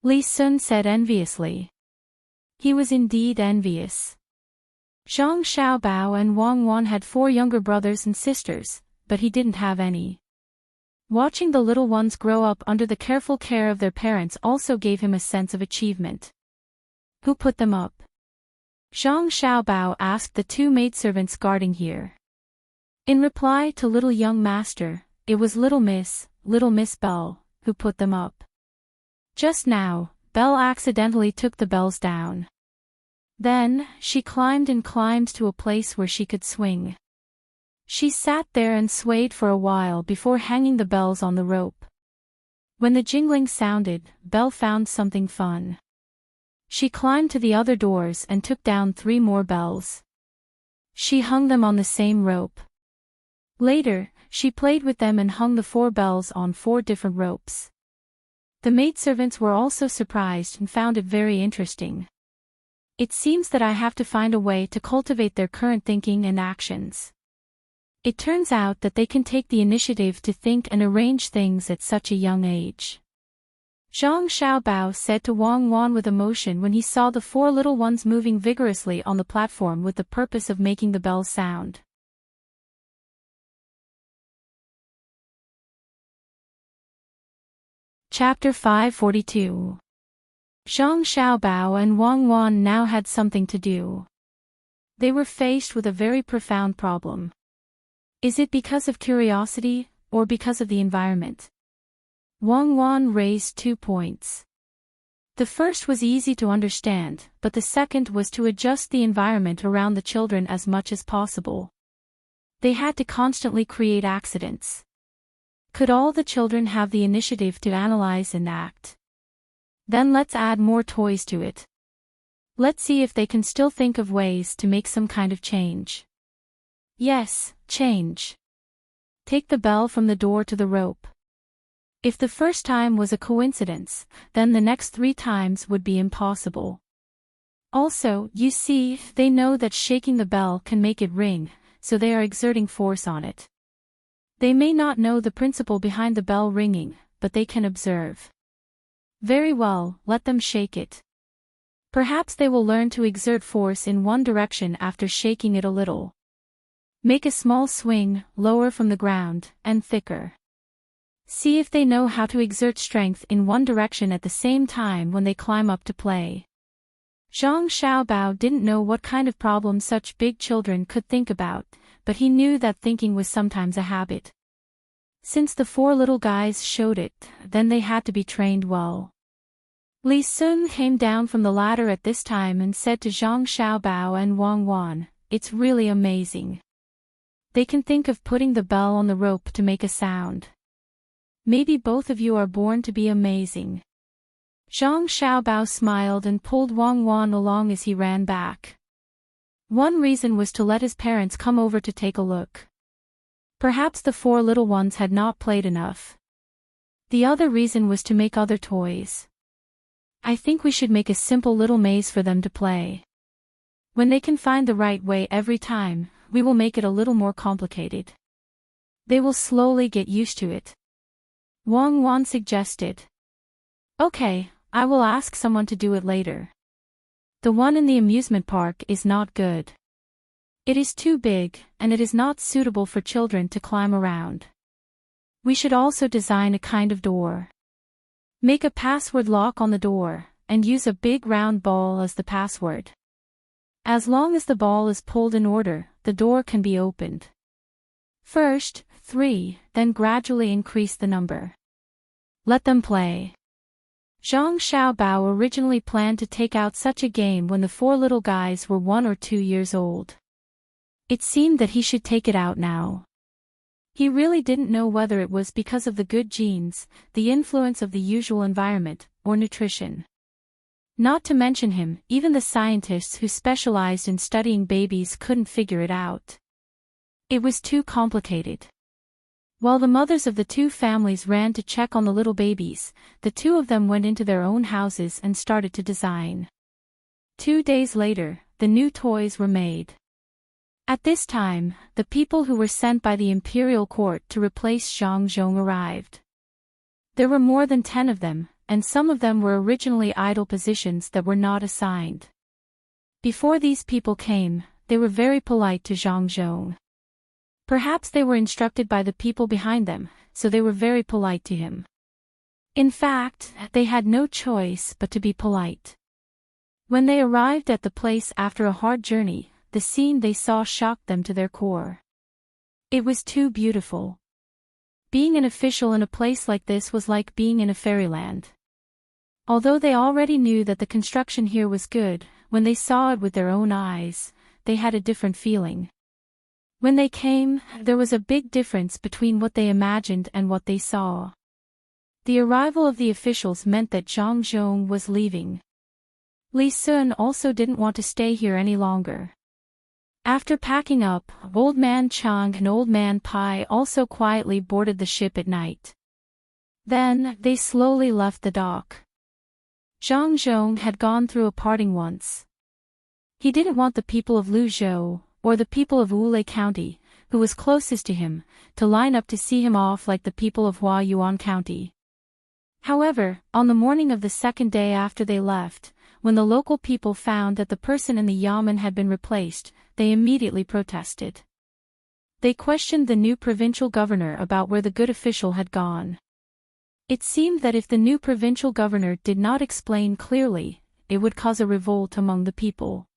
Li Sun said enviously. He was indeed envious. Zhang Xiaobao and Wang Wan had 4 younger brothers and sisters, but he didn't have any. Watching the little ones grow up under the careful care of their parents also gave him a sense of achievement. Who put them up? Zhang Xiaobao asked the 2 maidservants guarding here. In reply to little young master, it was Little Miss Belle, who put them up. Just now, Belle accidentally took the bells down. Then, she climbed to a place where she could swing. She sat there and swayed for a while before hanging the bells on the rope. When the jingling sounded, Belle found something fun. She climbed to the other doors and took down 3 more bells. She hung them on the same rope. Later, she played with them and hung the 4 bells on 4 different ropes. The maidservants were also surprised and found it very interesting. It seems that I have to find a way to cultivate their current thinking and actions. It turns out that they can take the initiative to think and arrange things at such a young age. Zhang Xiaobao said to Wang Wan with emotion when he saw the 4 little ones moving vigorously on the platform with the purpose of making the bells sound. Chapter 542. Zhang Xiaobao and Wang Wan now had something to do. They were faced with a very profound problem. Is it because of curiosity, or because of the environment? Wang Wan raised 2 points. The first was easy to understand, but the second was to adjust the environment around the children as much as possible. They had to constantly create accidents. Could all the children have the initiative to analyze and act? Then let's add more toys to it. Let's see if they can still think of ways to make some kind of change. Yes, change. Take the bell from the door to the rope. If the first time was a coincidence, then the next 3 times would be impossible. Also, you see, they know that shaking the bell can make it ring, so they are exerting force on it. They may not know the principle behind the bell ringing, but they can observe. Very well, let them shake it. Perhaps they will learn to exert force in one direction after shaking it a little. Make a small swing, lower from the ground, and thicker. See if they know how to exert strength in one direction at the same time when they climb up to play. Zhang Xiaobao didn't know what kind of problems such big children could think about, but he knew that thinking was sometimes a habit. Since the four little guys showed it, then they had to be trained well. Li Sun came down from the ladder at this time and said to Zhang Xiaobao and Wang Wan, "It's really amazing. They can think of putting the bell on the rope to make a sound. Maybe both of you are born to be amazing." Zhang Xiaobao smiled and pulled Wang Wan along as he ran back. One reason was to let his parents come over to take a look. Perhaps the four little ones had not played enough. The other reason was to make other toys. "I think we should make a simple little maze for them to play. When they can find the right way every time, we will make it a little more complicated. They will slowly get used to it," Wang Wan suggested. "Okay, I will ask someone to do it later. The one in the amusement park is not good. It is too big, and it is not suitable for children to climb around. We should also design a kind of door. Make a password lock on the door, and use a big round ball as the password. As long as the ball is pulled in order, the door can be opened. First, 3, then gradually increase the number. Let them play." Zhang Xiaobao originally planned to take out such a game when the four little guys were 1 or 2 years old. It seemed that he should take it out now. He really didn't know whether it was because of the good genes, the influence of the usual environment, or nutrition. Not to mention him, even the scientists who specialized in studying babies couldn't figure it out. It was too complicated. While the mothers of the two families ran to check on the little babies, the two of them went into their own houses and started to design. 2 days later, the new toys were made. At this time, the people who were sent by the imperial court to replace Zhang Zhong arrived. There were more than 10 of them, and some of them were originally idle positions that were not assigned. Before these people came, they were very polite to Zhang Zhong. Perhaps they were instructed by the people behind them, so they were very polite to him. In fact, they had no choice but to be polite. When they arrived at the place after a hard journey, the scene they saw shocked them to their core. It was too beautiful. Being an official in a place like this was like being in a fairyland. Although they already knew that the construction here was good, when they saw it with their own eyes, they had a different feeling. When they came, there was a big difference between what they imagined and what they saw. The arrival of the officials meant that Zhang Zhong was leaving. Li Sun also didn't want to stay here any longer. After packing up, Old Man Chang and Old Man Pai also quietly boarded the ship at night. Then, they slowly left the dock. Zhang Zhong had gone through a parting once. He didn't want the people of Luzhou, or the people of Wulei County, who was closest to him, to line up to see him off like the people of Huayuan County. However, on the morning of the second day after they left, when the local people found that the person in the yamen had been replaced, they immediately protested. They questioned the new provincial governor about where the good official had gone. It seemed that if the new provincial governor did not explain clearly, it would cause a revolt among the people.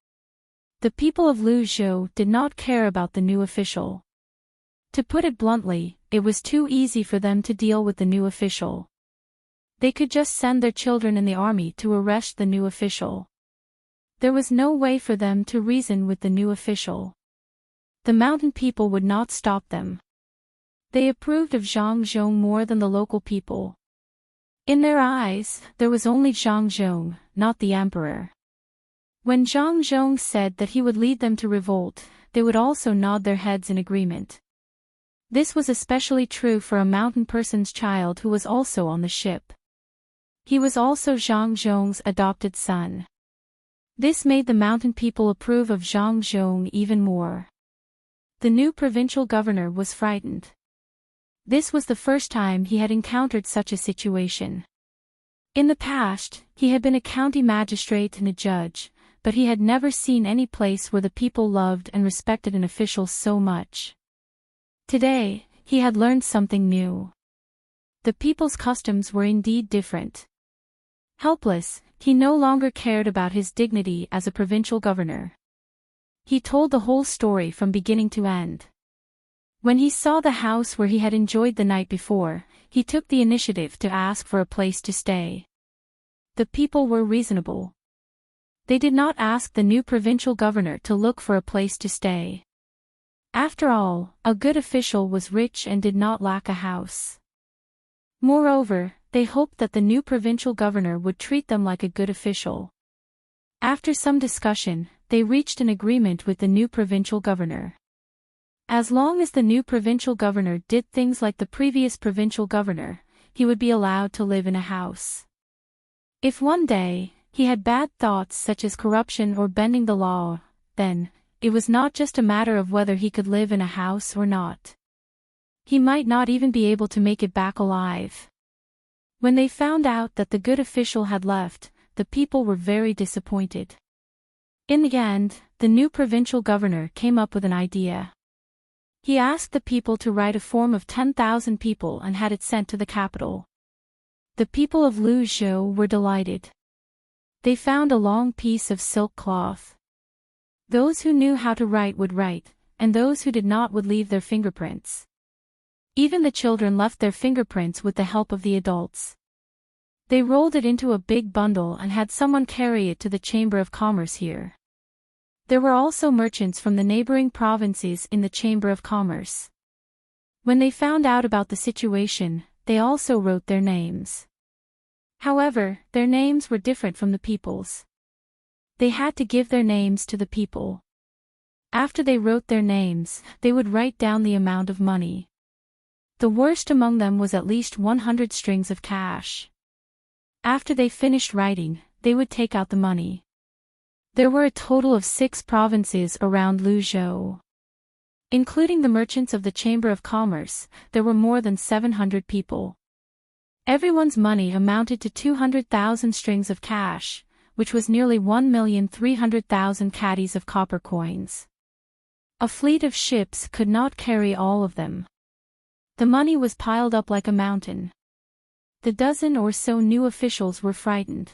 The people of Luzhou did not care about the new official. To put it bluntly, it was too easy for them to deal with the new official. They could just send their children in the army to arrest the new official. There was no way for them to reason with the new official. The mountain people would not stop them. They approved of Zhang Zhong more than the local people. In their eyes, there was only Zhang Zhong, not the emperor. When Zhang Zhong said that he would lead them to revolt, they would also nod their heads in agreement. This was especially true for a mountain person's child who was also on the ship. He was also Zhang Zhong's adopted son. This made the mountain people approve of Zhang Zhong even more. The new provincial governor was frightened. This was the first time he had encountered such a situation. In the past, he had been a county magistrate and a judge, but he had never seen any place where the people loved and respected an official so much. Today, he had learned something new. The people's customs were indeed different. Helpless, he no longer cared about his dignity as a provincial governor. He told the whole story from beginning to end. When he saw the house where he had enjoyed the night before, he took the initiative to ask for a place to stay. The people were reasonable. They did not ask the new provincial governor to look for a place to stay. After all, a good official was rich and did not lack a house. Moreover, they hoped that the new provincial governor would treat them like a good official. After some discussion, they reached an agreement with the new provincial governor. As long as the new provincial governor did things like the previous provincial governor, he would be allowed to live in a house. If one day, he had bad thoughts such as corruption or bending the law, then, it was not just a matter of whether he could live in a house or not. He might not even be able to make it back alive. When they found out that the good official had left, the people were very disappointed. In the end, the new provincial governor came up with an idea. He asked the people to write a form of 10,000 people and had it sent to the capital. The people of Luzhou were delighted. They found a long piece of silk cloth. Those who knew how to write would write, and those who did not would leave their fingerprints. Even the children left their fingerprints with the help of the adults. They rolled it into a big bundle and had someone carry it to the Chamber of Commerce here. There were also merchants from the neighboring provinces in the Chamber of Commerce. When they found out about the situation, they also wrote their names. However, their names were different from the people's. They had to give their names to the people. After they wrote their names, they would write down the amount of money. The worst among them was at least 100 strings of cash. After they finished writing, they would take out the money. There were a total of 6 provinces around Luzhou. Including the merchants of the Chamber of Commerce, there were more than 700 people. Everyone's money amounted to 200,000 strings of cash, which was nearly 1,300,000 caddies of copper coins. A fleet of ships could not carry all of them. The money was piled up like a mountain. The dozen or so new officials were frightened.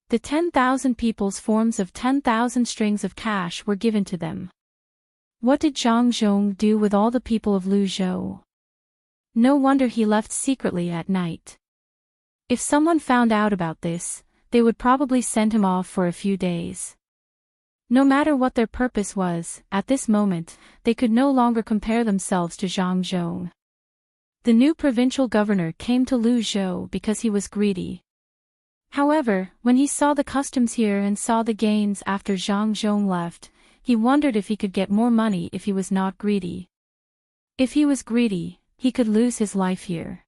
The 10,000 people's forms of 10,000 strings of cash were given to them. What did Zhang Zhong do with all the people of Luzhou? No wonder he left secretly at night. If someone found out about this, they would probably send him off for a few days. No matter what their purpose was, at this moment, they could no longer compare themselves to Zhang Zhong. The new provincial governor came to Luzhou because he was greedy. However, when he saw the customs here and saw the gains after Zhang Zhong left, he wondered if he could get more money if he was not greedy. If he was greedy, he could lose his life here.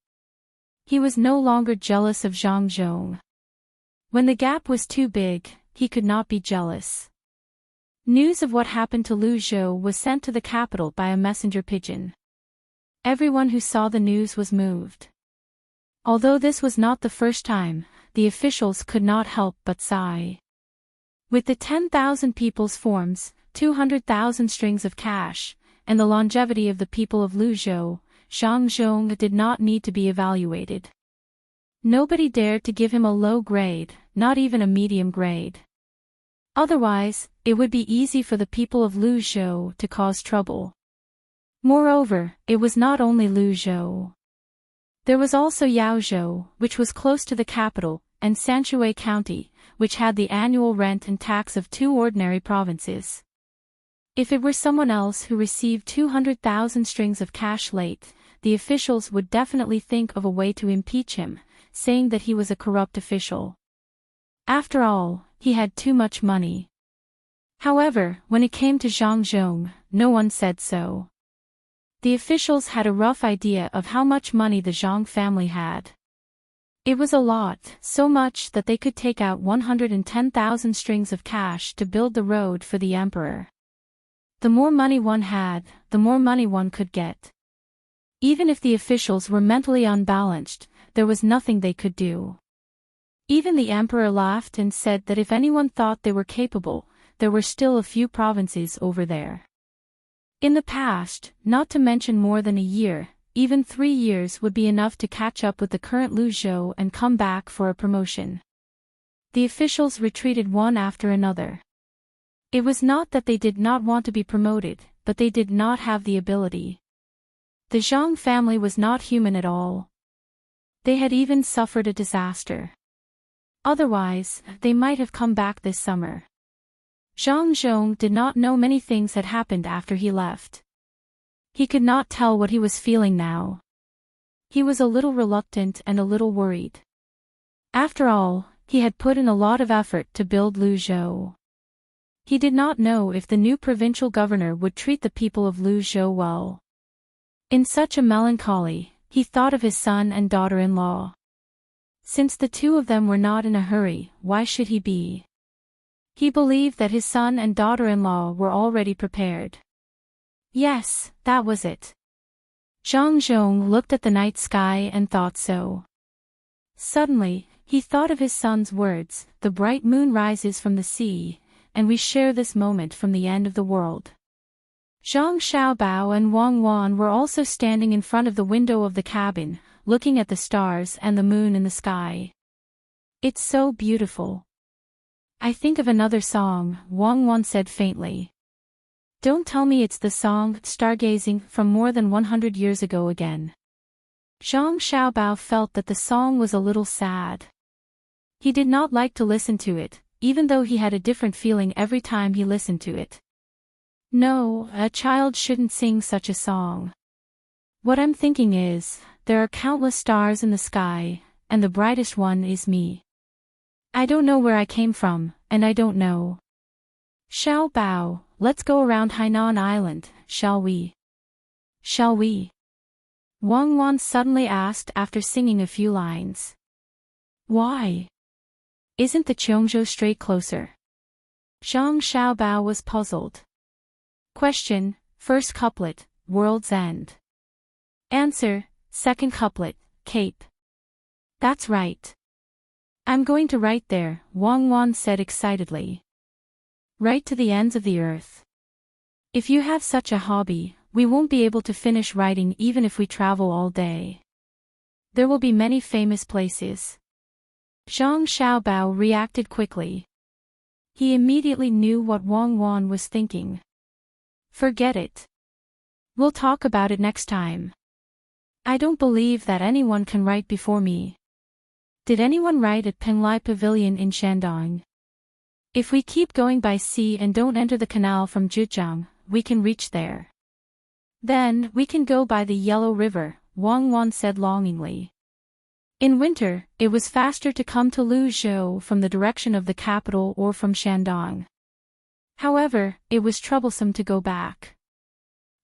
He was no longer jealous of Zhang Zhong. When the gap was too big, he could not be jealous. News of what happened to Luzhou was sent to the capital by a messenger pigeon. Everyone who saw the news was moved. Although this was not the first time, the officials could not help but sigh. With the 10,000 people's forms, 200,000 strings of cash, and the longevity of the people of Luzhou, Zhang Zhong did not need to be evaluated. Nobody dared to give him a low grade, not even a medium grade. Otherwise, it would be easy for the people of Luzhou to cause trouble. Moreover, it was not only Luzhou. There was also Yaozhou, which was close to the capital, and Sanshui County, which had the annual rent and tax of 2 ordinary provinces. If it were someone else who received 200,000 strings of cash late, the officials would definitely think of a way to impeach him, saying that he was a corrupt official. After all, he had too much money. However, when it came to Zhang Zhong, no one said so. The officials had a rough idea of how much money the Zhang family had. It was a lot, so much that they could take out 110,000 strings of cash to build the road for the emperor. The more money one had, the more money one could get. Even if the officials were mentally unbalanced, there was nothing they could do. Even the emperor laughed and said that if anyone thought they were capable, there were still a few provinces over there. In the past, not to mention more than a year, even 3 years would be enough to catch up with the current Lu Zhou and come back for a promotion. The officials retreated one after another. It was not that they did not want to be promoted, but they did not have the ability. The Zhang family was not human at all. They had even suffered a disaster. Otherwise, they might have come back this summer. Zhang Zhong did not know many things had happened after he left. He could not tell what he was feeling now. He was a little reluctant and a little worried. After all, he had put in a lot of effort to build Lu Zhou. He did not know if the new provincial governor would treat the people of Lu Zhou well. In such a melancholy, he thought of his son and daughter-in-law. Since the two of them were not in a hurry, why should he be? He believed that his son and daughter-in-law were already prepared. Yes, that was it. Zhang Zhong looked at the night sky and thought so. Suddenly, he thought of his son's words, "The bright moon rises from the sea, and we share this moment from the end of the world." Zhang Xiaobao and Wang Wan were also standing in front of the window of the cabin, looking at the stars and the moon in the sky. "It's so beautiful." "I think of another song," Wang Wan said faintly. "Don't tell me it's the song, Stargazing, from more than 100 years ago again." Zhang Xiaobao felt that the song was a little sad. He did not like to listen to it, even though he had a different feeling every time he listened to it. No, a child shouldn't sing such a song. What I'm thinking is, there are countless stars in the sky, and the brightest one is me. I don't know where I came from, and I don't know. Xiao Bao, let's go around Hainan Island, shall we? Shall we? Wang Wan suddenly asked after singing a few lines. Why? Isn't the Qiongzhou Strait closer? Zhang Xiaobao was puzzled. Question, first couplet, World's End. Answer, second couplet, Cape. That's right. I'm going to write there, Wang Wan said excitedly. Write to the ends of the earth. If you have such a hobby, we won't be able to finish writing even if we travel all day. There will be many famous places. Zhang Xiaobao reacted quickly. He immediately knew what Wang Wan was thinking. Forget it. We'll talk about it next time. I don't believe that anyone can write before me. Did anyone write at Penglai Pavilion in Shandong? If we keep going by sea and don't enter the canal from Zhejiang, we can reach there. Then, we can go by the Yellow River, Wang Wan said longingly. In winter, it was faster to come to Luzhou from the direction of the capital or from Shandong. However, it was troublesome to go back.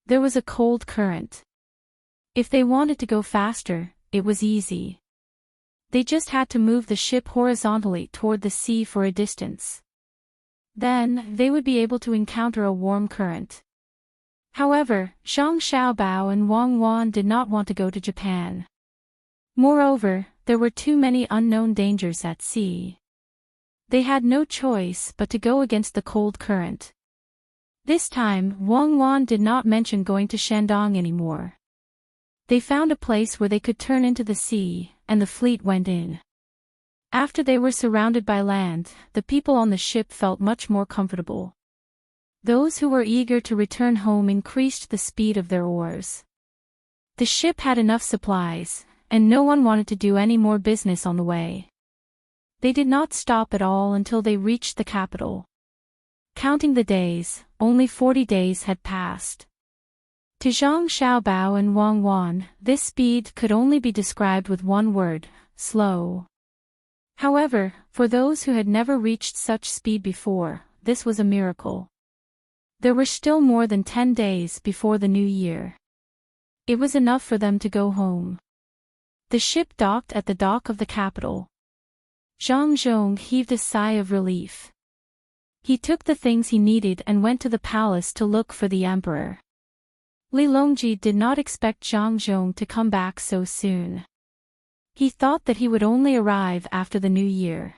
There was a cold current. If they wanted to go faster, it was easy. They just had to move the ship horizontally toward the sea for a distance. Then, they would be able to encounter a warm current. However, Zhang Xiaobao and Wang Wan did not want to go to Japan. Moreover, there were too many unknown dangers at sea. They had no choice but to go against the cold current. This time, Wang Wan did not mention going to Shandong anymore. They found a place where they could turn into the sea, and the fleet went in. After they were surrounded by land, the people on the ship felt much more comfortable. Those who were eager to return home increased the speed of their oars. The ship had enough supplies, and no one wanted to do any more business on the way. They did not stop at all until they reached the capital. Counting the days, only 40 days had passed. To Zhang Xiaobao and Wang Wan, this speed could only be described with one word, slow. However, for those who had never reached such speed before, this was a miracle. There were still more than 10 days before the new year. It was enough for them to go home. The ship docked at the dock of the capital. Zhang Zhong heaved a sigh of relief. He took the things he needed and went to the palace to look for the emperor. Li Longji did not expect Zhang Zhong to come back so soon. He thought that he would only arrive after the new year.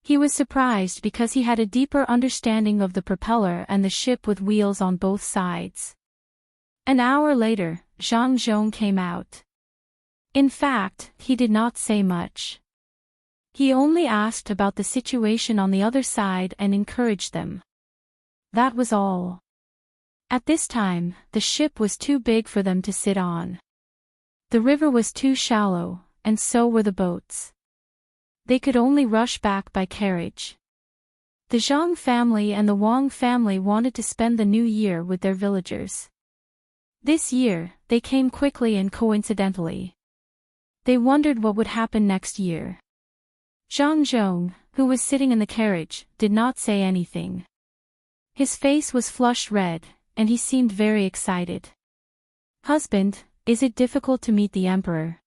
He was surprised because he had a deeper understanding of the propeller and the ship with wheels on both sides. An hour later, Zhang Zhong came out. In fact, he did not say much. He only asked about the situation on the other side and encouraged them. That was all. At this time, the ship was too big for them to sit on. The river was too shallow, and so were the boats. They could only rush back by carriage. The Zhang family and the Wang family wanted to spend the new year with their villagers. This year, they came quickly and coincidentally. They wondered what would happen next year. Zhang Zhong, who was sitting in the carriage, did not say anything. His face was flushed red, and he seemed very excited. "Husband, is it difficult to meet the emperor?"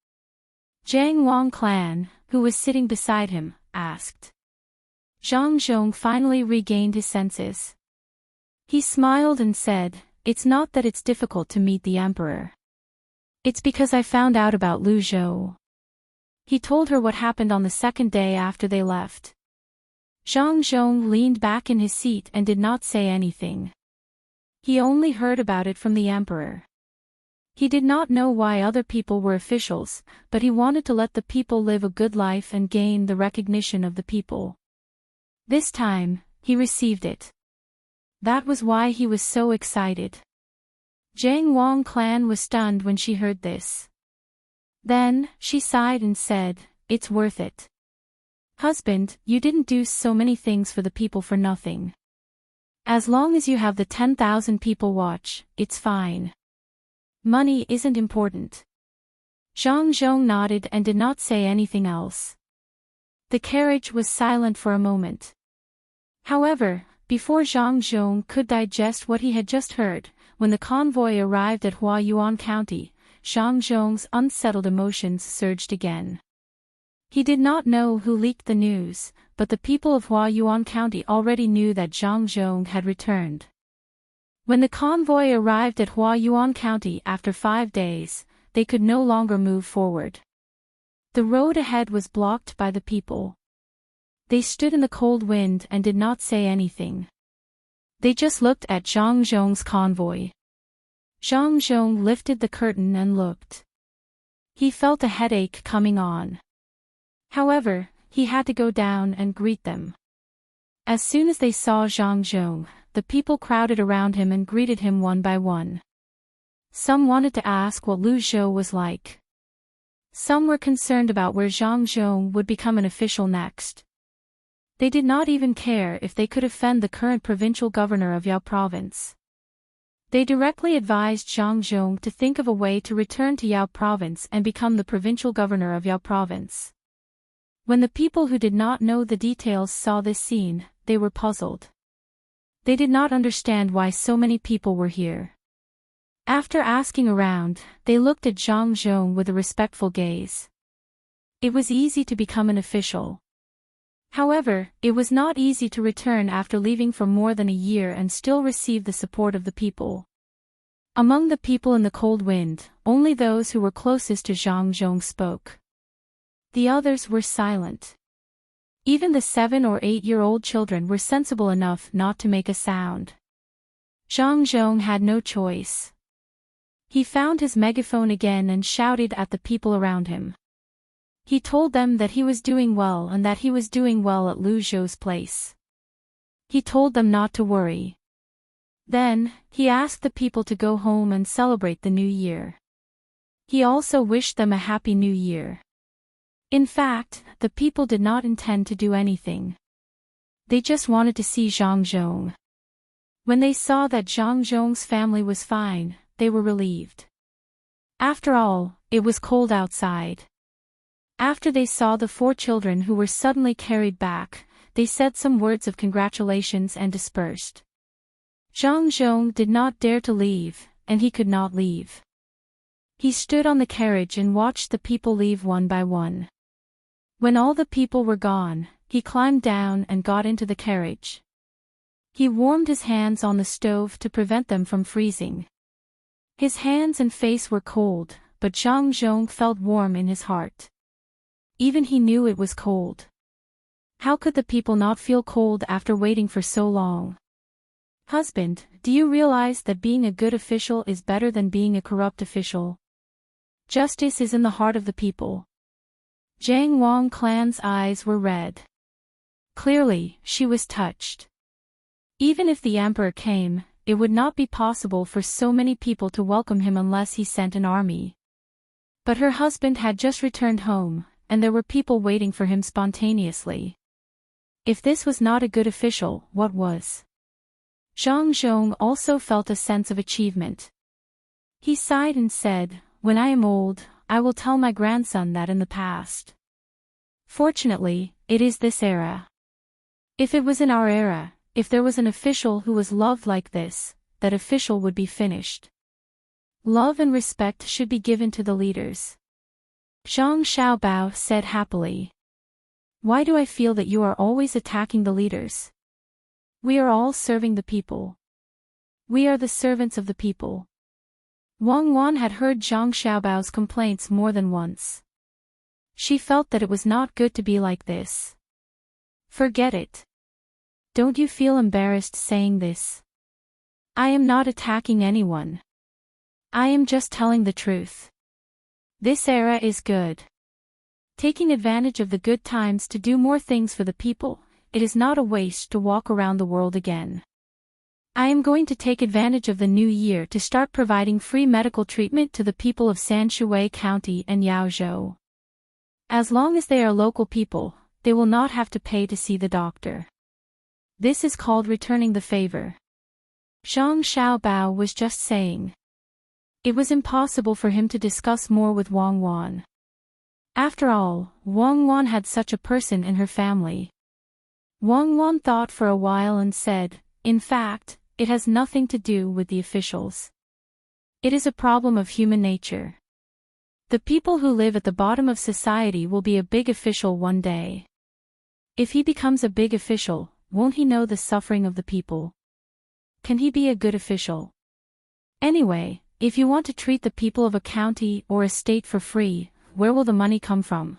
Zhang Wang Clan, who was sitting beside him, asked. Zhang Zhong finally regained his senses. He smiled and said, "It's not that it's difficult to meet the emperor. It's because I found out about Lu Zhou." He told her what happened on the second day after they left. Zhang Zhong leaned back in his seat and did not say anything. He only heard about it from the emperor. He did not know why other people were officials, but he wanted to let the people live a good life and gain the recognition of the people. This time, he received it. That was why he was so excited. Zhang Wang Clan was stunned when she heard this. Then, she sighed and said, "It's worth it. Husband, you didn't do so many things for the people for nothing. As long as you have the 10,000 people watch, it's fine. Money isn't important." Zhang Zhong nodded and did not say anything else. The carriage was silent for a moment. However, before Zhang Zhong could digest what he had just heard, when the convoy arrived at Huayuan County, Zhang Zhong's unsettled emotions surged again. He did not know who leaked the news, but the people of Huayuan County already knew that Zhang Zhong had returned. When the convoy arrived at Huayuan County after 5 days, they could no longer move forward. The road ahead was blocked by the people. They stood in the cold wind and did not say anything. They just looked at Zhang Zhong's convoy. Zhang Zhong lifted the curtain and looked. He felt a headache coming on. However, he had to go down and greet them. As soon as they saw Zhang Zhong, the people crowded around him and greeted him one by one. Some wanted to ask what Lu Zhou was like. Some were concerned about where Zhang Zhong would become an official next. They did not even care if they could offend the current provincial governor of Yao province. They directly advised Zhang Zhong to think of a way to return to Yao province and become the provincial governor of Yao province. When the people who did not know the details saw this scene, they were puzzled. They did not understand why so many people were here. After asking around, they looked at Zhang Zhong with a respectful gaze. It was easy to become an official. However, it was not easy to return after leaving for more than a year and still receive the support of the people. Among the people in the cold wind, only those who were closest to Zhang Zhong spoke. The others were silent. Even the 7 or 8-year-old children were sensible enough not to make a sound. Zhang Zhong had no choice. He found his megaphone again and shouted at the people around him. He told them that he was doing well and that he was doing well at Lu Zhou's place. He told them not to worry. Then, he asked the people to go home and celebrate the new year. He also wished them a happy new year. In fact, the people did not intend to do anything. They just wanted to see Zhang Zhong. When they saw that Zhang Zhong's family was fine, they were relieved. After all, it was cold outside. After they saw the 4 children who were suddenly carried back, they said some words of congratulations and dispersed. Zhang Zhong did not dare to leave, and he could not leave. He stood on the carriage and watched the people leave one by one. When all the people were gone, he climbed down and got into the carriage. He warmed his hands on the stove to prevent them from freezing. His hands and face were cold, but Zhang Zhong felt warm in his heart. Even he knew it was cold. How could the people not feel cold after waiting for so long? Husband, do you realize that being a good official is better than being a corrupt official? Justice is in the heart of the people. Zhang Wang Clan's eyes were red. Clearly, she was touched. Even if the emperor came, it would not be possible for so many people to welcome him unless he sent an army. But her husband had just returned home, and there were people waiting for him spontaneously. If this was not a good official, what was? Zhang Zhong also felt a sense of achievement. He sighed and said, "When I am old, I will tell my grandson that in the past. Fortunately, it is this era. If it was in our era, if there was an official who was loved like this, that official would be finished. Love and respect should be given to the leaders." Zhang Xiaobao said happily. "Why do I feel that you are always attacking the leaders? We are all serving the people. We are the servants of the people." Wang Wan had heard Zhang Xiaobao's complaints more than once. She felt that it was not good to be like this. Forget it. Don't you feel embarrassed saying this? I am not attacking anyone. I am just telling the truth. This era is good. Taking advantage of the good times to do more things for the people, it is not a waste to walk around the world again. I am going to take advantage of the new year to start providing free medical treatment to the people of Sanshui County and Yaozhou. As long as they are local people, they will not have to pay to see the doctor. This is called returning the favor. Zhang Xiaobao was just saying. It was impossible for him to discuss more with Wang Wan. After all, Wang Wan had such a person in her family. Wang Wan thought for a while and said, "In fact, it has nothing to do with the officials. It is a problem of human nature. The people who live at the bottom of society will be a big official one day. If he becomes a big official, won't he know the suffering of the people? Can he be a good official? Anyway, if you want to treat the people of a county or a state for free, where will the money come from?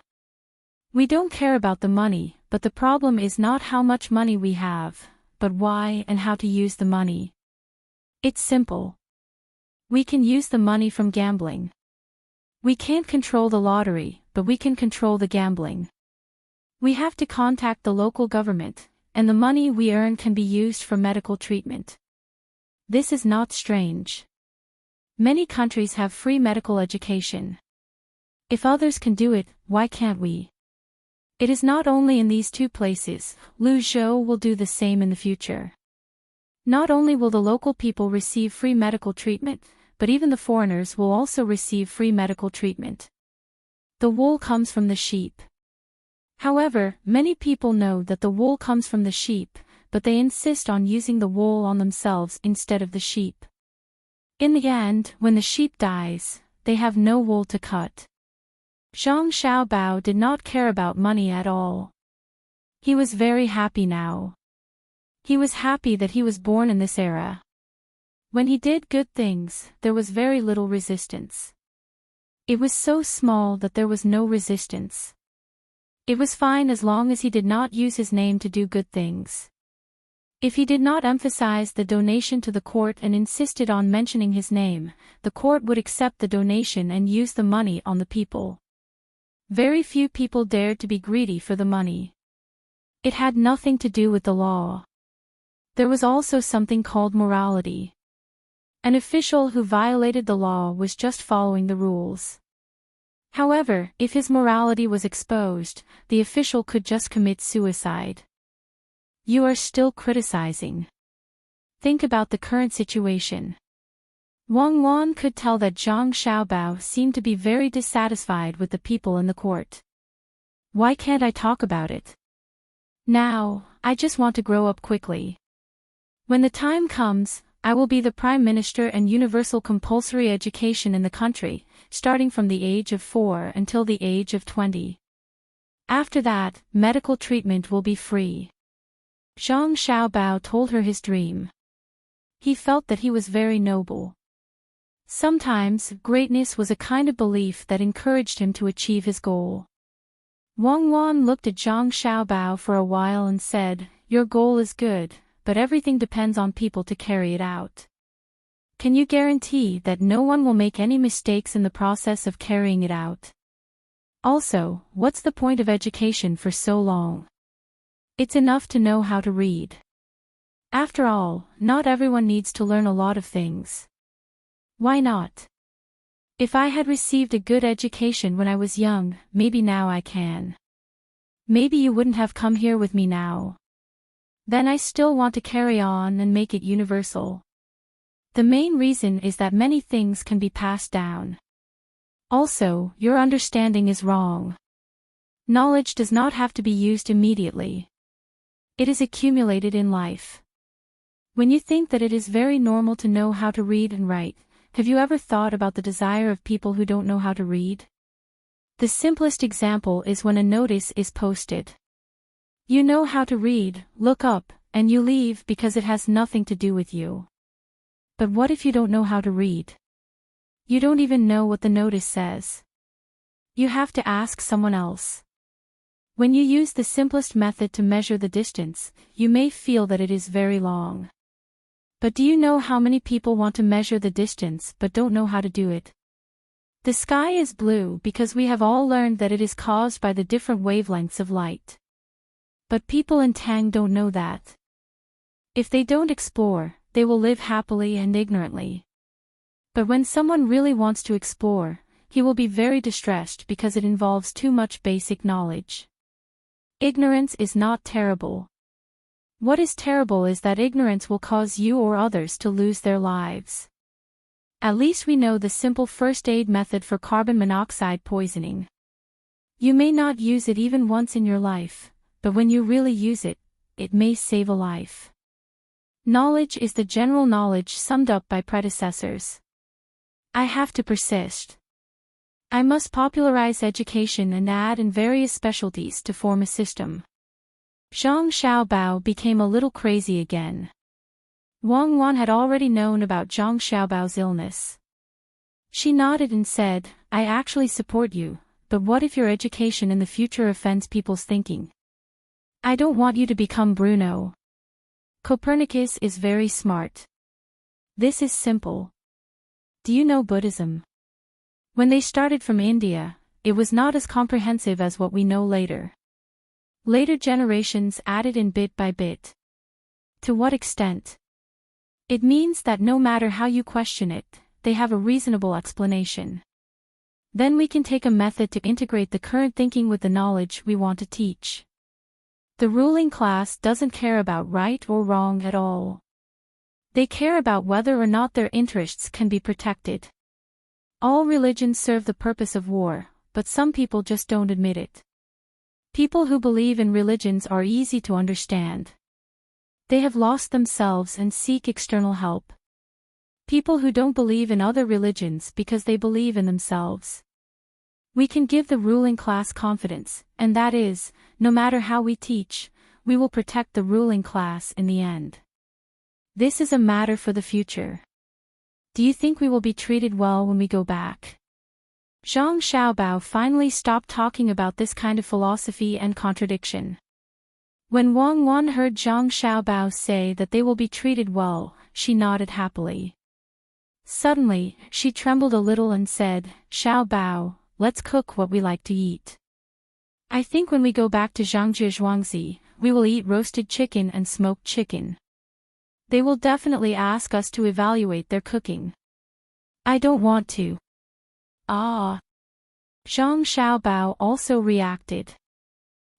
We don't care about the money, but the problem is not how much money we have, but why and how to use the money. It's simple. We can use the money from gambling. We can't control the lottery, but we can control the gambling. We have to contact the local government, and the money we earn can be used for medical treatment. This is not strange. Many countries have free medical education. If others can do it, why can't we? It is not only in these two places, Luzhou will do the same in the future. Not only will the local people receive free medical treatment, but even the foreigners will also receive free medical treatment. The wool comes from the sheep. However, many people know that the wool comes from the sheep, but they insist on using the wool on themselves instead of the sheep. In the end, when the sheep dies, they have no wool to cut. Zhang Xiaobao did not care about money at all. He was very happy now. He was happy that he was born in this era. When he did good things, there was very little resistance. It was so small that there was no resistance. It was fine as long as he did not use his name to do good things. If he did not emphasize the donation to the court and insisted on mentioning his name, the court would accept the donation and use the money on the people. Very few people dared to be greedy for the money. It had nothing to do with the law. There was also something called morality. An official who violated the law was just following the rules. However, if his morality was exposed, the official could just commit suicide. You are still criticizing. Think about the current situation. Wang Wan could tell that Zhang Xiaobao seemed to be very dissatisfied with the people in the court. Why can't I talk about it? Now, I just want to grow up quickly. When the time comes, I will be the Prime Minister and universal compulsory education in the country, starting from the age of 4 until the age of 20. After that, medical treatment will be free. Zhang Xiaobao told her his dream. He felt that he was very noble. Sometimes, greatness was a kind of belief that encouraged him to achieve his goal. Wang Wan looked at Zhang Xiaobao for a while and said, "Your goal is good, but everything depends on people to carry it out. Can you guarantee that no one will make any mistakes in the process of carrying it out? Also, what's the point of education for so long? It's enough to know how to read. After all, not everyone needs to learn a lot of things. Why not? If I had received a good education when I was young, maybe now I can. Maybe you wouldn't have come here with me now. Then I still want to carry on and make it universal. The main reason is that many things can be passed down. Also, your understanding is wrong. Knowledge does not have to be used immediately. It is accumulated in life. When you think that it is very normal to know how to read and write, have you ever thought about the desire of people who don't know how to read? The simplest example is when a notice is posted. You know how to read, look up, and you leave because it has nothing to do with you. But what if you don't know how to read? You don't even know what the notice says. You have to ask someone else. When you use the simplest method to measure the distance, you may feel that it is very long. But do you know how many people want to measure the distance but don't know how to do it? The sky is blue because we have all learned that it is caused by the different wavelengths of light. But people in Tang don't know that. If they don't explore, they will live happily and ignorantly. But when someone really wants to explore, he will be very distressed because it involves too much basic knowledge. Ignorance is not terrible. What is terrible is that ignorance will cause you or others to lose their lives. At least we know the simple first aid method for carbon monoxide poisoning. You may not use it even once in your life, but when you really use it, it may save a life. Knowledge is the general knowledge summed up by predecessors. I have to persist. I must popularize education and add in various specialties to form a system. Zhang Xiaobao became a little crazy again. Wang Wan had already known about Zhang Xiaobao's illness. She nodded and said, I actually support you, but what if your education in the future offends people's thinking? I don't want you to become Bruno. Copernicus is very smart. This is simple. Do you know Buddhism? When they started from India, it was not as comprehensive as what we know later. Later generations added in bit by bit. To what extent? It means that no matter how you question it, they have a reasonable explanation. Then we can take a method to integrate the current thinking with the knowledge we want to teach. The ruling class doesn't care about right or wrong at all. They care about whether or not their interests can be protected. All religions serve the purpose of war, but some people just don't admit it. People who believe in religions are easy to understand. They have lost themselves and seek external help. People who don't believe in other religions because they believe in themselves. We can give the ruling class confidence, and that is, no matter how we teach, we will protect the ruling class in the end. This is a matter for the future. Do you think we will be treated well when we go back? Zhang Xiaobao finally stopped talking about this kind of philosophy and contradiction. When Wang Wan heard Zhang Xiaobao say that they will be treated well, she nodded happily. Suddenly, she trembled a little and said, Xiaobao, let's cook what we like to eat. I think when we go back to Zhangji Zhuangzi, we will eat roasted chicken and smoked chicken. They will definitely ask us to evaluate their cooking. I don't want to. Ah. Zhang Xiaobao also reacted.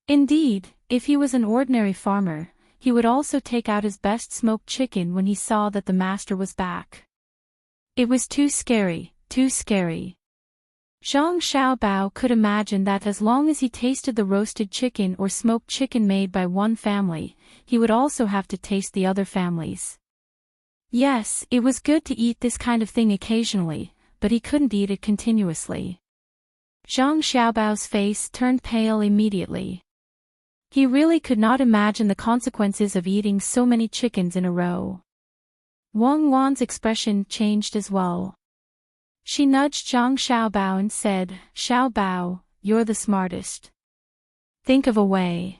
Indeed, if he was an ordinary farmer, he would also take out his best smoked chicken when he saw that the master was back. It was too scary, too scary. Zhang Xiaobao could imagine that as long as he tasted the roasted chicken or smoked chicken made by one family, he would also have to taste the other families. Yes, it was good to eat this kind of thing occasionally, but he couldn't eat it continuously. Zhang Xiaobao's face turned pale immediately. He really could not imagine the consequences of eating so many chickens in a row. Wang Wan's expression changed as well. She nudged Zhang Xiaobao and said, Xiaobao, you're the smartest. Think of a way.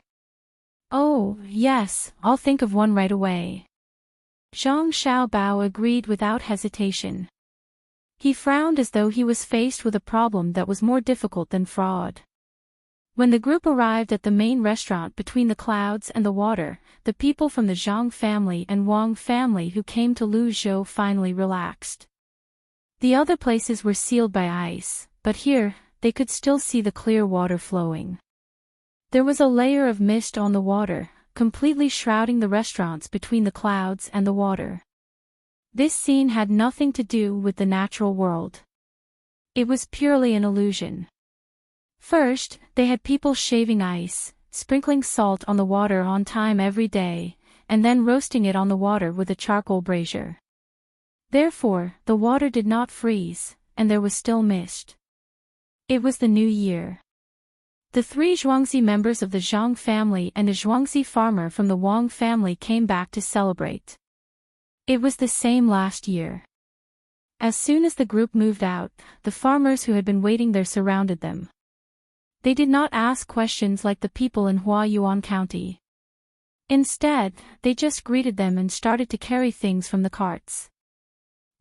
Oh, yes, I'll think of one right away. Zhang Xiaobao agreed without hesitation. He frowned as though he was faced with a problem that was more difficult than fraud. When the group arrived at the main restaurant between the clouds and the water, the people from the Zhang family and Wang family who came to Luzhou finally relaxed. The other places were sealed by ice, but here, they could still see the clear water flowing. There was a layer of mist on the water, completely shrouding the restaurants between the clouds and the water. This scene had nothing to do with the natural world. It was purely an illusion. First, they had people shaving ice, sprinkling salt on the water on time every day, and then roasting it on the water with a charcoal brazier. Therefore, the water did not freeze, and there was still mist. It was the new year. The three Zhuangzi members of the Zhang family and a Zhuangzi farmer from the Wang family came back to celebrate. It was the same last year. As soon as the group moved out, the farmers who had been waiting there surrounded them. They did not ask questions like the people in Huayuan County. Instead, they just greeted them and started to carry things from the carts.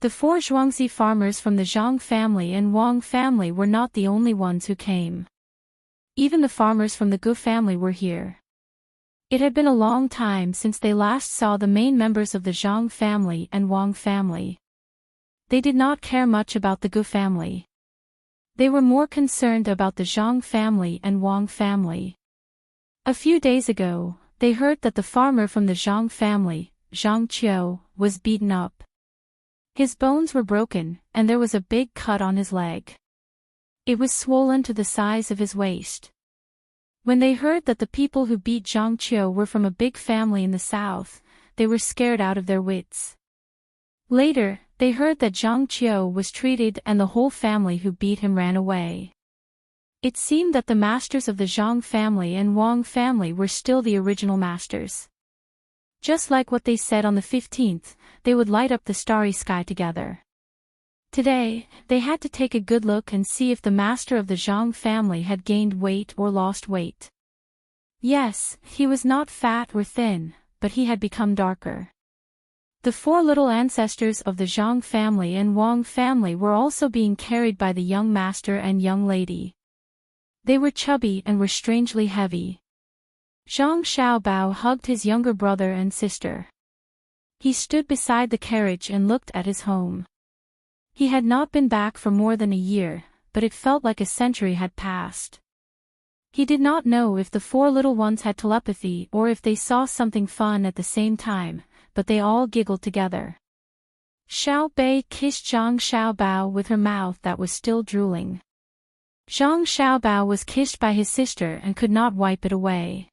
The four Zhuangzi farmers from the Zhang family and Wang family were not the only ones who came. Even the farmers from the Gu family were here. It had been a long time since they last saw the main members of the Zhang family and Wang family. They did not care much about the Gu family. They were more concerned about the Zhang family and Wang family. A few days ago, they heard that the farmer from the Zhang family, Zhang Qiu, was beaten up. His bones were broken, and there was a big cut on his leg. It was swollen to the size of his waist. When they heard that the people who beat Zhang Qiu were from a big family in the south, they were scared out of their wits. Later, they heard that Zhang Qiu was treated and the whole family who beat him ran away. It seemed that the masters of the Zhang family and Wang family were still the original masters. Just like what they said on the 15th, they would light up the starry sky together. Today, they had to take a good look and see if the master of the Zhang family had gained weight or lost weight. Yes, he was not fat or thin, but he had become darker. The four little ancestors of the Zhang family and Wang family were also being carried by the young master and young lady. They were chubby and were strangely heavy. Zhang Xiaobao hugged his younger brother and sister. He stood beside the carriage and looked at his home. He had not been back for more than a year, but it felt like a century had passed. He did not know if the four little ones had telepathy or if they saw something fun at the same time, but they all giggled together. Xiao Bei kissed Zhang Xiaobao with her mouth that was still drooling. Zhang Xiaobao was kissed by his sister and could not wipe it away.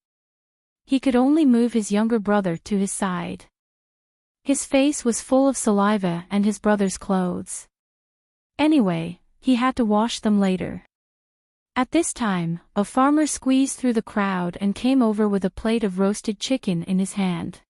He could only move his younger brother to his side. His face was full of saliva and his brother's clothes. Anyway, he had to wash them later. At this time, a farmer squeezed through the crowd and came over with a plate of roasted chicken in his hand.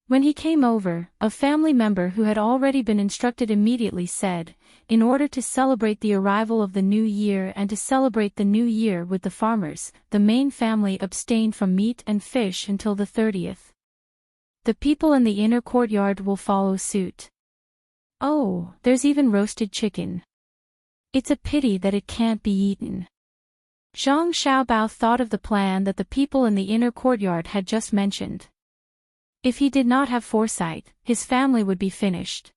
When he came over, a family member who had already been instructed immediately said, in order to celebrate the arrival of the new year and to celebrate the new year with the farmers, the main family abstained from meat and fish until the 30th. The people in the inner courtyard will follow suit. Oh, there's even roasted chicken. It's a pity that it can't be eaten. Zhang Xiaobao thought of the plan that the people in the inner courtyard had just mentioned. If he did not have foresight, his family would be finished.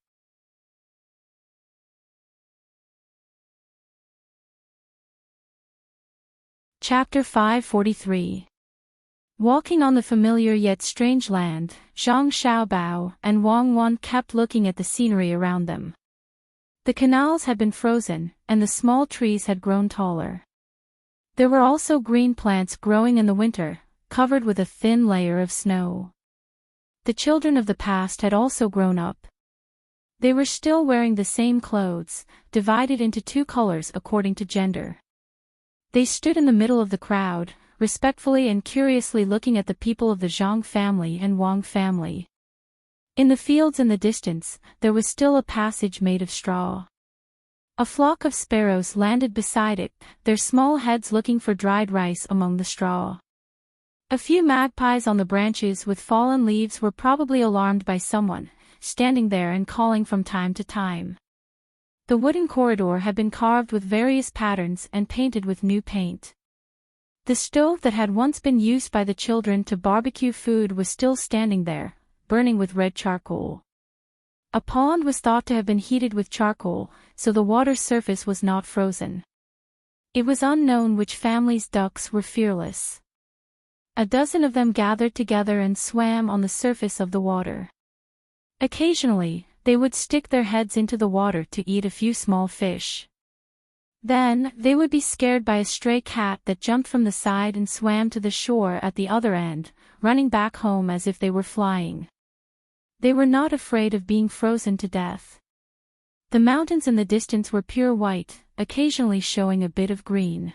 Chapter 543. Walking on the familiar yet strange land, Zhang Xiaobao and Wang Wan kept looking at the scenery around them. The canals had been frozen, and the small trees had grown taller. There were also green plants growing in the winter, covered with a thin layer of snow. The children of the past had also grown up. They were still wearing the same clothes, divided into two colors according to gender. They stood in the middle of the crowd, respectfully and curiously looking at the people of the Zhang family and Wang family. In the fields in the distance, there was still a passage made of straw. A flock of sparrows landed beside it, their small heads looking for dried rice among the straw. A few magpies on the branches with fallen leaves were probably alarmed by someone, standing there and calling from time to time. The wooden corridor had been carved with various patterns and painted with new paint. The stove that had once been used by the children to barbecue food was still standing there, burning with red charcoal. A pond was thought to have been heated with charcoal, so the water's surface was not frozen. It was unknown which family's ducks were fearless. A dozen of them gathered together and swam on the surface of the water. Occasionally, they would stick their heads into the water to eat a few small fish. Then, they would be scared by a stray cat that jumped from the side and swam to the shore at the other end, running back home as if they were flying. They were not afraid of being frozen to death. The mountains in the distance were pure white, occasionally showing a bit of green.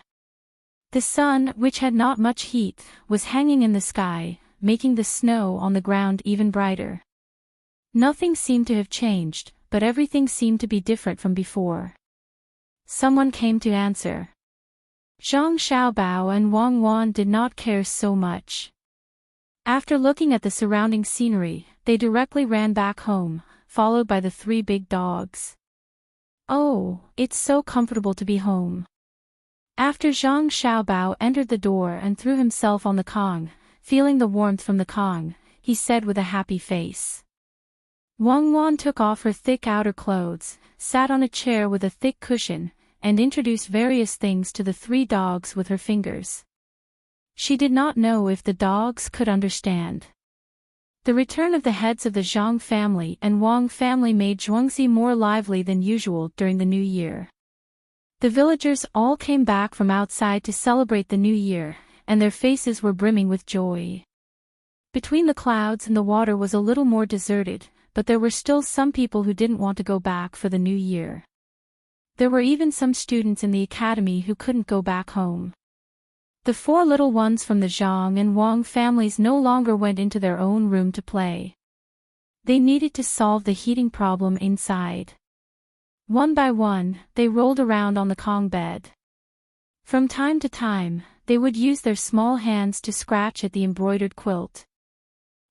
The sun, which had not much heat, was hanging in the sky, making the snow on the ground even brighter. Nothing seemed to have changed, but everything seemed to be different from before. Someone came to answer. Zhang Xiaobao and Wang Wan did not care so much. After looking at the surrounding scenery, they directly ran back home, followed by the three big dogs. Oh, it's so comfortable to be home. After Zhang Xiaobao entered the door and threw himself on the Kong, feeling the warmth from the Kong, he said with a happy face. Wang Wan took off her thick outer clothes, sat on a chair with a thick cushion, and introduced various things to the three dogs with her fingers. She did not know if the dogs could understand. The return of the heads of the Zhang family and Wang family made Zhuangzi more lively than usual during the New Year. The villagers all came back from outside to celebrate the New Year, and their faces were brimming with joy. Between the clouds and the water was a little more deserted, but there were still some people who didn't want to go back for the New Year. There were even some students in the academy who couldn't go back home. The four little ones from the Zhang and Wang families no longer went into their own room to play. They needed to solve the heating problem inside. One by one, they rolled around on the Kong bed. From time to time, they would use their small hands to scratch at the embroidered quilt.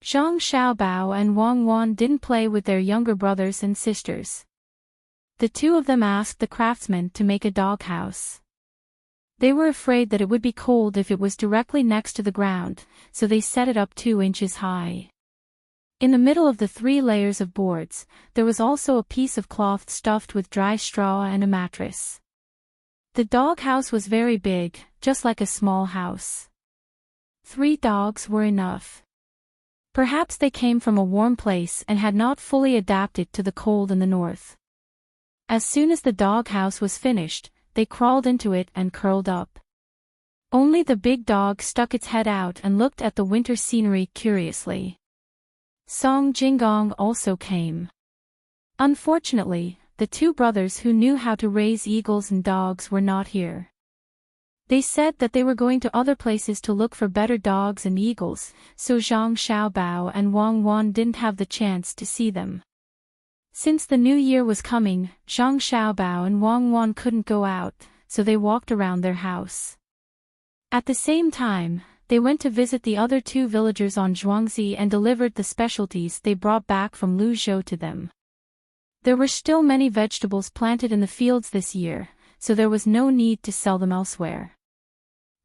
Zhang Xiaobao and Wang Wan didn't play with their younger brothers and sisters. The two of them asked the craftsman to make a doghouse. They were afraid that it would be cold if it was directly next to the ground, so they set it up 2 inches high. In the middle of the 3 layers of boards, there was also a piece of cloth stuffed with dry straw and a mattress. The doghouse was very big, just like a small house. 3 dogs were enough. Perhaps they came from a warm place and had not fully adapted to the cold in the north. As soon as the doghouse was finished, they crawled into it and curled up. Only the big dog stuck its head out and looked at the winter scenery curiously. Song Jinggong also came. Unfortunately, the 2 brothers who knew how to raise eagles and dogs were not here. They said that they were going to other places to look for better dogs and eagles, so Zhang Xiaobao and Wang Wan didn't have the chance to see them. Since the New Year was coming, Zhang Xiaobao and Wang Wan couldn't go out, so they walked around their house. At the same time, they went to visit the other 2 villagers on Zhuangzi and delivered the specialties they brought back from Luzhou to them. There were still many vegetables planted in the fields this year, so there was no need to sell them elsewhere.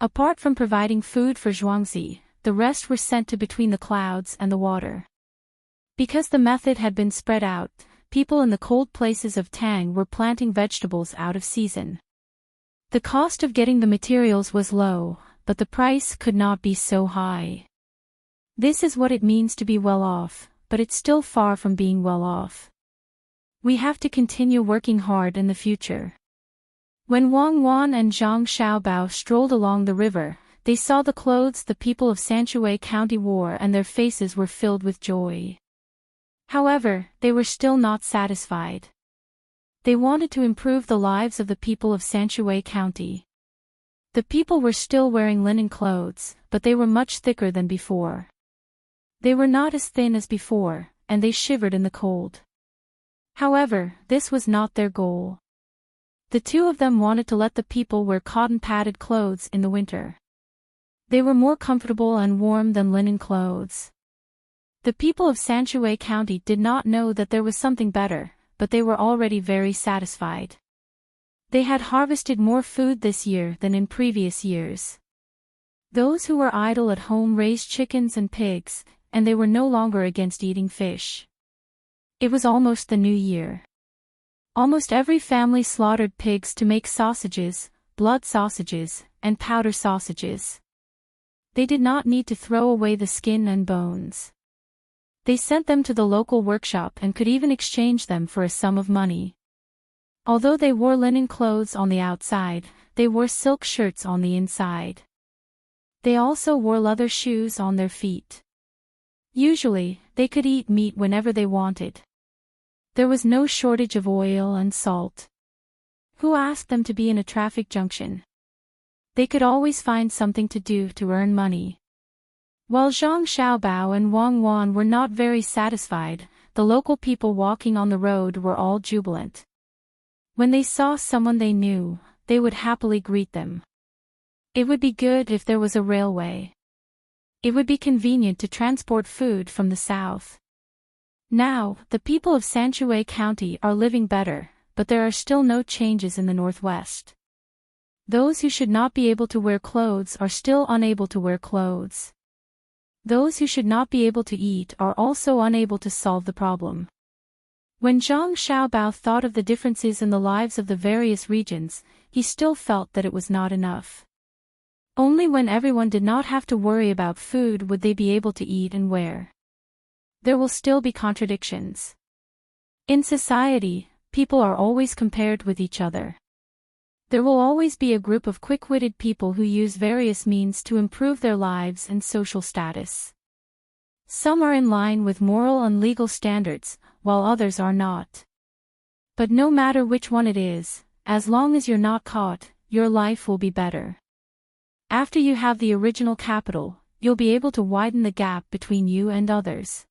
Apart from providing food for Zhuangzi, the rest were sent to between the clouds and the water. Because the method had been spread out, people in the cold places of Tang were planting vegetables out of season. The cost of getting the materials was low, but the price could not be so high. This is what it means to be well off, but it's still far from being well off. We have to continue working hard in the future. When Wang Wan and Zhang Xiaobao strolled along the river, they saw the clothes the people of Sanshui County wore and their faces were filled with joy. However, they were still not satisfied. They wanted to improve the lives of the people of Sanshui County. The people were still wearing linen clothes, but they were much thicker than before. They were not as thin as before, and they shivered in the cold. However, this was not their goal. The 2 of them wanted to let the people wear cotton-padded clothes in the winter. They were more comfortable and warm than linen clothes. The people of Sanshui County did not know that there was something better, but they were already very satisfied. They had harvested more food this year than in previous years. Those who were idle at home raised chickens and pigs, and they were no longer against eating fish. It was almost the new year. Almost every family slaughtered pigs to make sausages, blood sausages, and powder sausages. They did not need to throw away the skin and bones. They sent them to the local workshop and could even exchange them for a sum of money. Although they wore linen clothes on the outside, they wore silk shirts on the inside. They also wore leather shoes on their feet. Usually, they could eat meat whenever they wanted. There was no shortage of oil and salt. Who asked them to be in a traffic junction? They could always find something to do to earn money. While Zhang Xiaobao and Wang Wan were not very satisfied, the local people walking on the road were all jubilant. When they saw someone they knew, they would happily greet them. It would be good if there was a railway. It would be convenient to transport food from the south. Now, the people of Sanshui County are living better, but there are still no changes in the northwest. Those who should not be able to wear clothes are still unable to wear clothes. Those who should not be able to eat are also unable to solve the problem. When Zhang Xiaobao thought of the differences in the lives of the various regions, he still felt that it was not enough. Only when everyone did not have to worry about food would they be able to eat and wear. There will still be contradictions. In society, people are always compared with each other. There will always be a group of quick-witted people who use various means to improve their lives and social status. Some are in line with moral and legal standards, while others are not. But no matter which one it is, as long as you're not caught, your life will be better. After you have the original capital, you'll be able to widen the gap between you and others.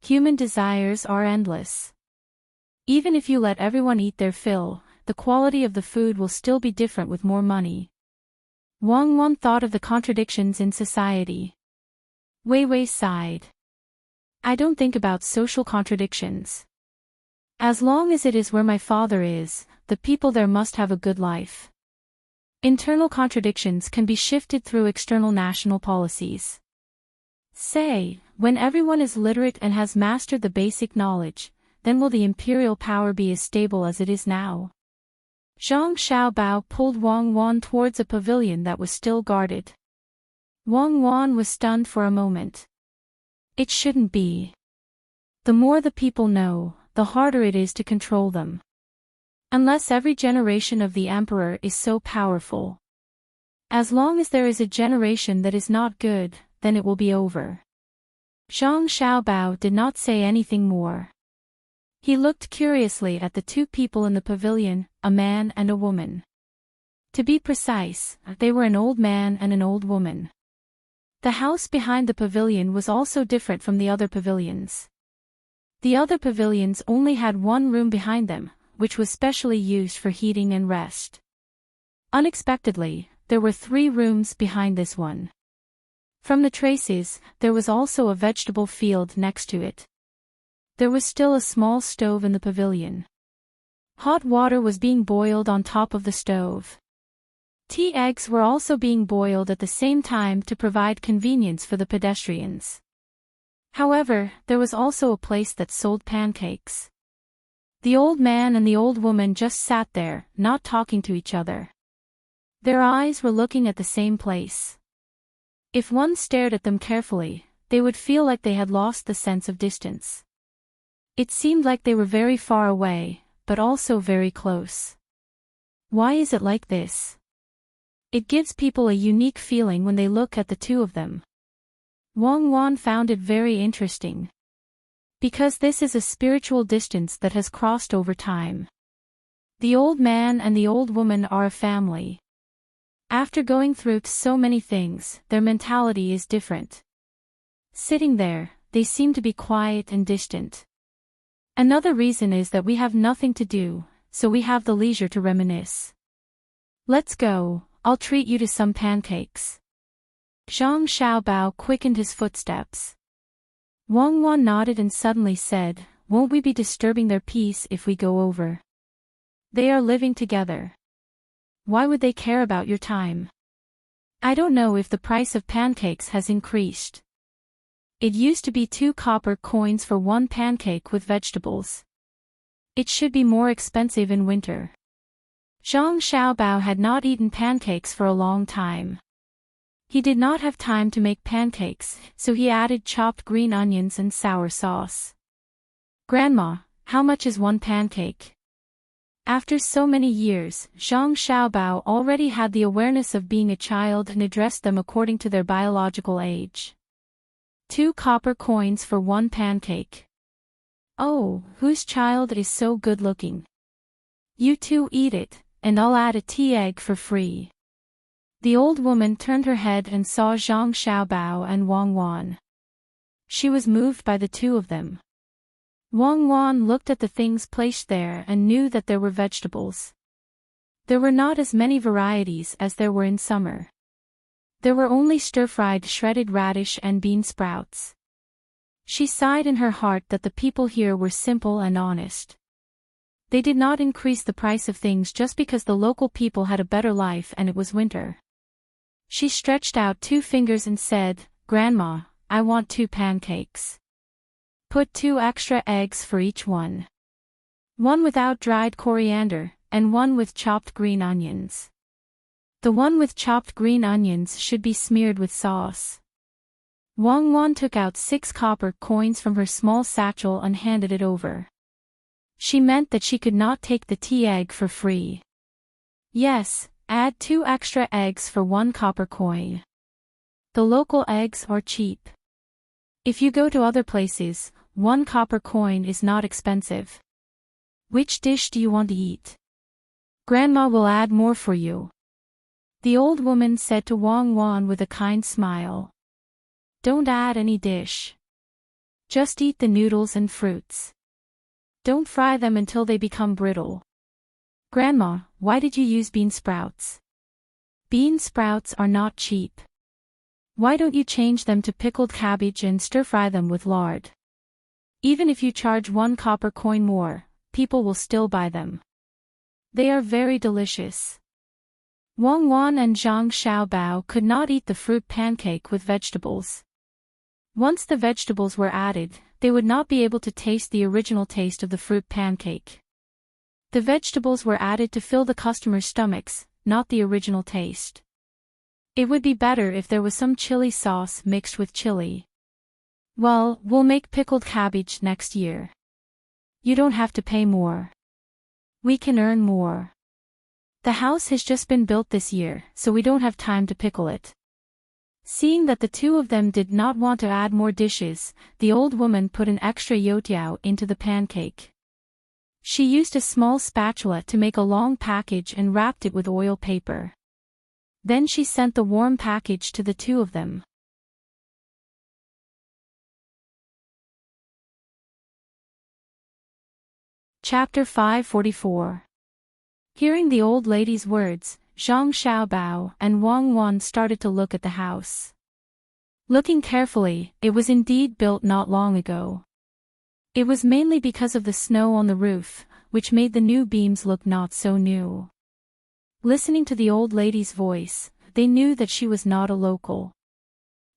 Human desires are endless. Even if you let everyone eat their fill, the quality of the food will still be different with more money. Wang Wan thought of the contradictions in society. Wei Wei sighed. I don't think about social contradictions. As long as it is where my father is, the people there must have a good life. Internal contradictions can be shifted through external national policies. Say, when everyone is literate and has mastered the basic knowledge, then will the imperial power be as stable as it is now? Zhang Xiaobao pulled Wang Wan towards a pavilion that was still guarded. Wang Wan was stunned for a moment. It shouldn't be. The more the people know, the harder it is to control them. Unless every generation of the emperor is so powerful. As long as there is a generation that is not good, then it will be over. Zhang Xiaobao did not say anything more. He looked curiously at the two people in the pavilion, a man and a woman. To be precise, they were an old man and an old woman. The house behind the pavilion was also different from the other pavilions. The other pavilions only had one room behind them, which was specially used for heating and rest. Unexpectedly, there were 3 rooms behind this one. From the traces, there was also a vegetable field next to it. There was still a small stove in the pavilion. Hot water was being boiled on top of the stove. Tea eggs were also being boiled at the same time to provide convenience for the pedestrians. However, there was also a place that sold pancakes. The old man and the old woman just sat there, not talking to each other. Their eyes were looking at the same place. If one stared at them carefully, they would feel like they had lost the sense of distance. It seemed like they were very far away, but also very close. Why is it like this? It gives people a unique feeling when they look at the two of them. Wang Wan found it very interesting. Because this is a spiritual distance that has crossed over time. The old man and the old woman are a family. After going through so many things, their mentality is different. Sitting there, they seem to be quiet and distant. Another reason is that we have nothing to do, so we have the leisure to reminisce. Let's go, I'll treat you to some pancakes. Zhang Xiaobao quickened his footsteps. Wang Wan nodded and suddenly said, "Won't we be disturbing their peace if we go over? They are living together. Why would they care about your time? I don't know if the price of pancakes has increased. It used to be 2 copper coins for 1 pancake with vegetables. It should be more expensive in winter." Zhang Xiaobao had not eaten pancakes for a long time. He did not have time to make pancakes, so he added chopped green onions and sour sauce. "Grandma, how much is 1 pancake?" After so many years, Zhang Xiaobao already had the awareness of being a child and addressed them according to their biological age. 2 copper coins for 1 pancake. "Oh, whose child is so good-looking? You two eat it, and I'll add a tea egg for free." The old woman turned her head and saw Zhang Xiaobao and Wang Wan. She was moved by the two of them. Wang Wan looked at the things placed there and knew that there were vegetables. There were not as many varieties as there were in summer. There were only stir-fried shredded radish and bean sprouts. She sighed in her heart that the people here were simple and honest. They did not increase the price of things just because the local people had a better life and it was winter. She stretched out 2 fingers and said, "Grandma, I want 2 pancakes. Put 2 extra eggs for each one. 1 without dried coriander, and 1 with chopped green onions. The one with chopped green onions should be smeared with sauce." Wang Wan took out 6 copper coins from her small satchel and handed it over. She meant that she could not take the tea egg for free. "Yes, add 2 extra eggs for 1 copper coin. The local eggs are cheap. If you go to other places, 1 copper coin is not expensive. Which dish do you want to eat? Grandma will add more for you," the old woman said to Wang Wan with a kind smile. "Don't add any dish. Just eat the noodles and fruits. Don't fry them until they become brittle." "Grandma, why did you use bean sprouts? Bean sprouts are not cheap. Why don't you change them to pickled cabbage and stir-fry them with lard? Even if you charge 1 copper coin more, people will still buy them. They are very delicious." Wang Wan and Zhang Xiaobao could not eat the fruit pancake with vegetables. Once the vegetables were added, they would not be able to taste the original taste of the fruit pancake. The vegetables were added to fill the customers' stomachs, not the original taste. It would be better if there was some chili sauce mixed with chili. "Well, we'll make pickled cabbage next year. You don't have to pay more. We can earn more. The house has just been built this year, so we don't have time to pickle it." Seeing that the two of them did not want to add more dishes, the old woman put an extra youtiao into the pancake. She used a small spatula to make a long package and wrapped it with oil paper. Then she sent the warm package to the two of them. Chapter 544. Hearing the old lady's words, Zhang Xiaobao and Wang Wan started to look at the house. Looking carefully, it was indeed built not long ago. It was mainly because of the snow on the roof, which made the new beams look not so new. Listening to the old lady's voice, they knew that she was not a local.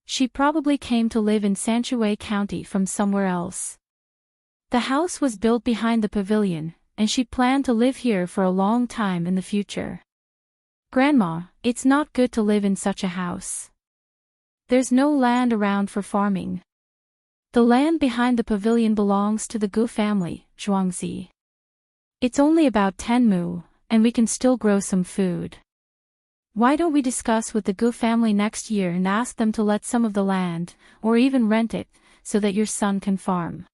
She probably came to live in Sanshui County from somewhere else. The house was built behind the pavilion, and she planned to live here for a long time in the future. "Grandma, it's not good to live in such a house. There's no land around for farming. The land behind the pavilion belongs to the Gu family, Zhuangzi. It's only about 10 mu, and we can still grow some food. Why don't we discuss with the Gu family next year and ask them to let some of the land, or even rent it, so that your son can farm?"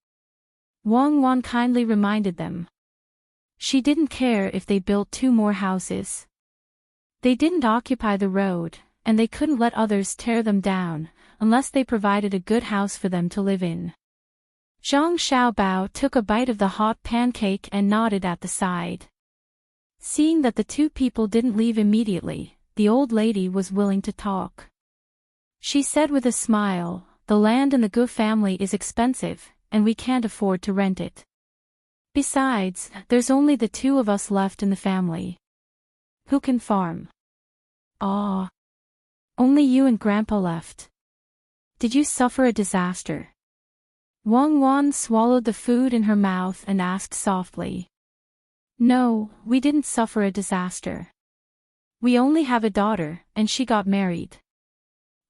Wang Wan kindly reminded them. She didn't care if they built 2 more houses. They didn't occupy the road, and they couldn't let others tear them down, unless they provided a good house for them to live in. Zhang Xiaobao took a bite of the hot pancake and nodded at the side. Seeing that the two people didn't leave immediately, the old lady was willing to talk. She said with a smile, the land in the Gu family is expensive, and we can't afford to rent it. Besides, there's only the two of us left in the family. Who can farm? Ah. Only you and Grandpa left. Did you suffer a disaster? Wang Wan swallowed the food in her mouth and asked softly. No, we didn't suffer a disaster. We only have a daughter, and she got married.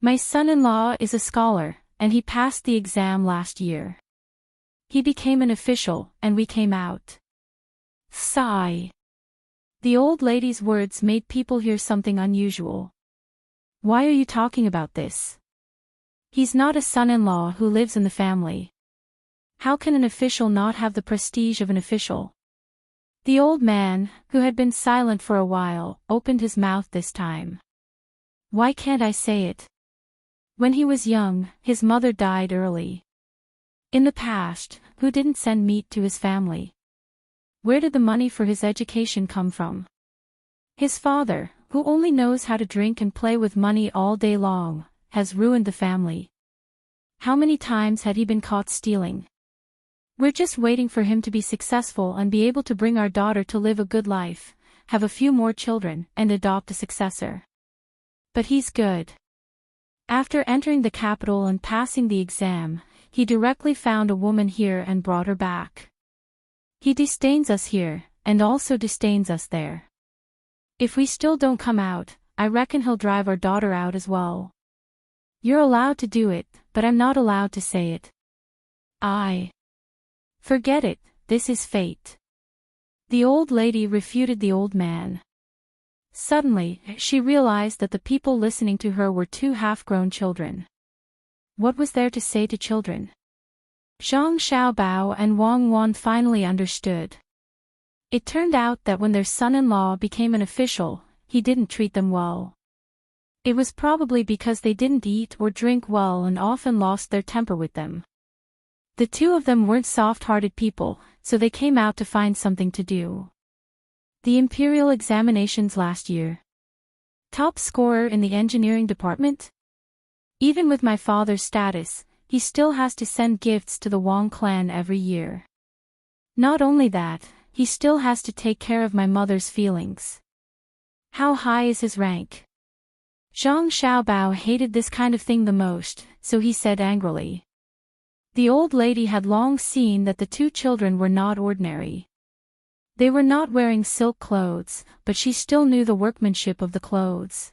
My son-in-law is a scholar, and he passed the exam last year. He became an official, and we came out. Sigh. The old lady's words made people hear something unusual. Why are you talking about this? He's not a son-in-law who lives in the family. How can an official not have the prestige of an official? The old man, who had been silent for a while, opened his mouth this time. Why can't I say it? When he was young, his mother died early. In the past, who didn't send meat to his family? Where did the money for his education come from? His father, who only knows how to drink and play with money all day long, has ruined the family. How many times had he been caught stealing? We're just waiting for him to be successful and be able to bring our daughter to live a good life, have a few more children, and adopt a successor. But he's good. After entering the capital and passing the exam, he directly found a woman here and brought her back. He disdains us here, and also disdains us there. If we still don't come out, I reckon he'll drive our daughter out as well. You're allowed to do it, but I'm not allowed to say it. Forget it, this is fate. The old lady refuted the old man. Suddenly, she realized that the people listening to her were two half-grown children. What was there to say to children? Zhang Xiaobao and Wang Wan finally understood. It turned out that when their son-in-law became an official, he didn't treat them well. It was probably because they didn't eat or drink well and often lost their temper with them. The two of them weren't soft-hearted people, so they came out to find something to do. The imperial examinations last year. Top scorer in the engineering department? Even with my father's status, he still has to send gifts to the Wang clan every year. Not only that, he still has to take care of my mother's feelings. How high is his rank? Zhang Xiaobao hated this kind of thing the most, so he said angrily. The old lady had long seen that the two children were not ordinary. They were not wearing silk clothes, but she still knew the workmanship of the clothes.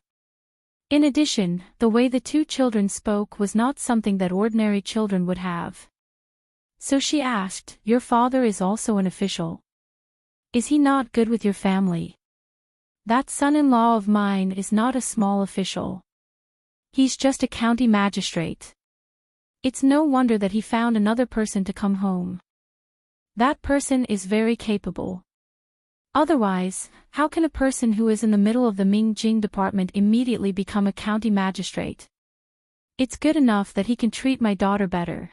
In addition, the way the two children spoke was not something that ordinary children would have. So she asked, "Your father is also an official. Is he not good with your family? That son-in-law of mine is not a small official. He's just a county magistrate. It's no wonder that he found another person to come home. That person is very capable. Otherwise, how can a person who is in the middle of the Mingjing department immediately become a county magistrate? It's good enough that he can treat my daughter better.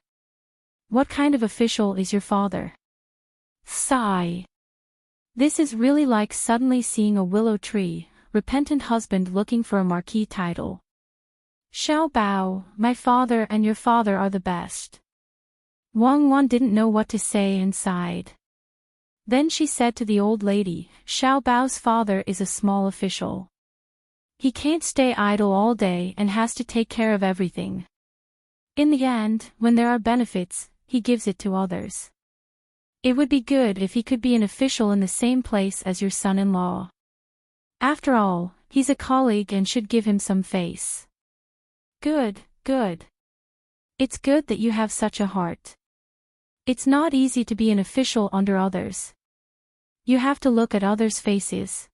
What kind of official is your father?" Sigh. This is really like suddenly seeing a willow tree, repentant husband looking for a marquis title. Xiao Bao, my father and your father are the best. Wang Wan didn't know what to say and sighed. Then she said to the old lady, "Xiao Bao's father is a small official. He can't stay idle all day and has to take care of everything. In the end, when there are benefits, he gives it to others. It would be good if he could be an official in the same place as your son-in-law. After all, he's a colleague and should give him some face." Good, good. It's good that you have such a heart. It's not easy to be an official under others. You have to look at others' faces.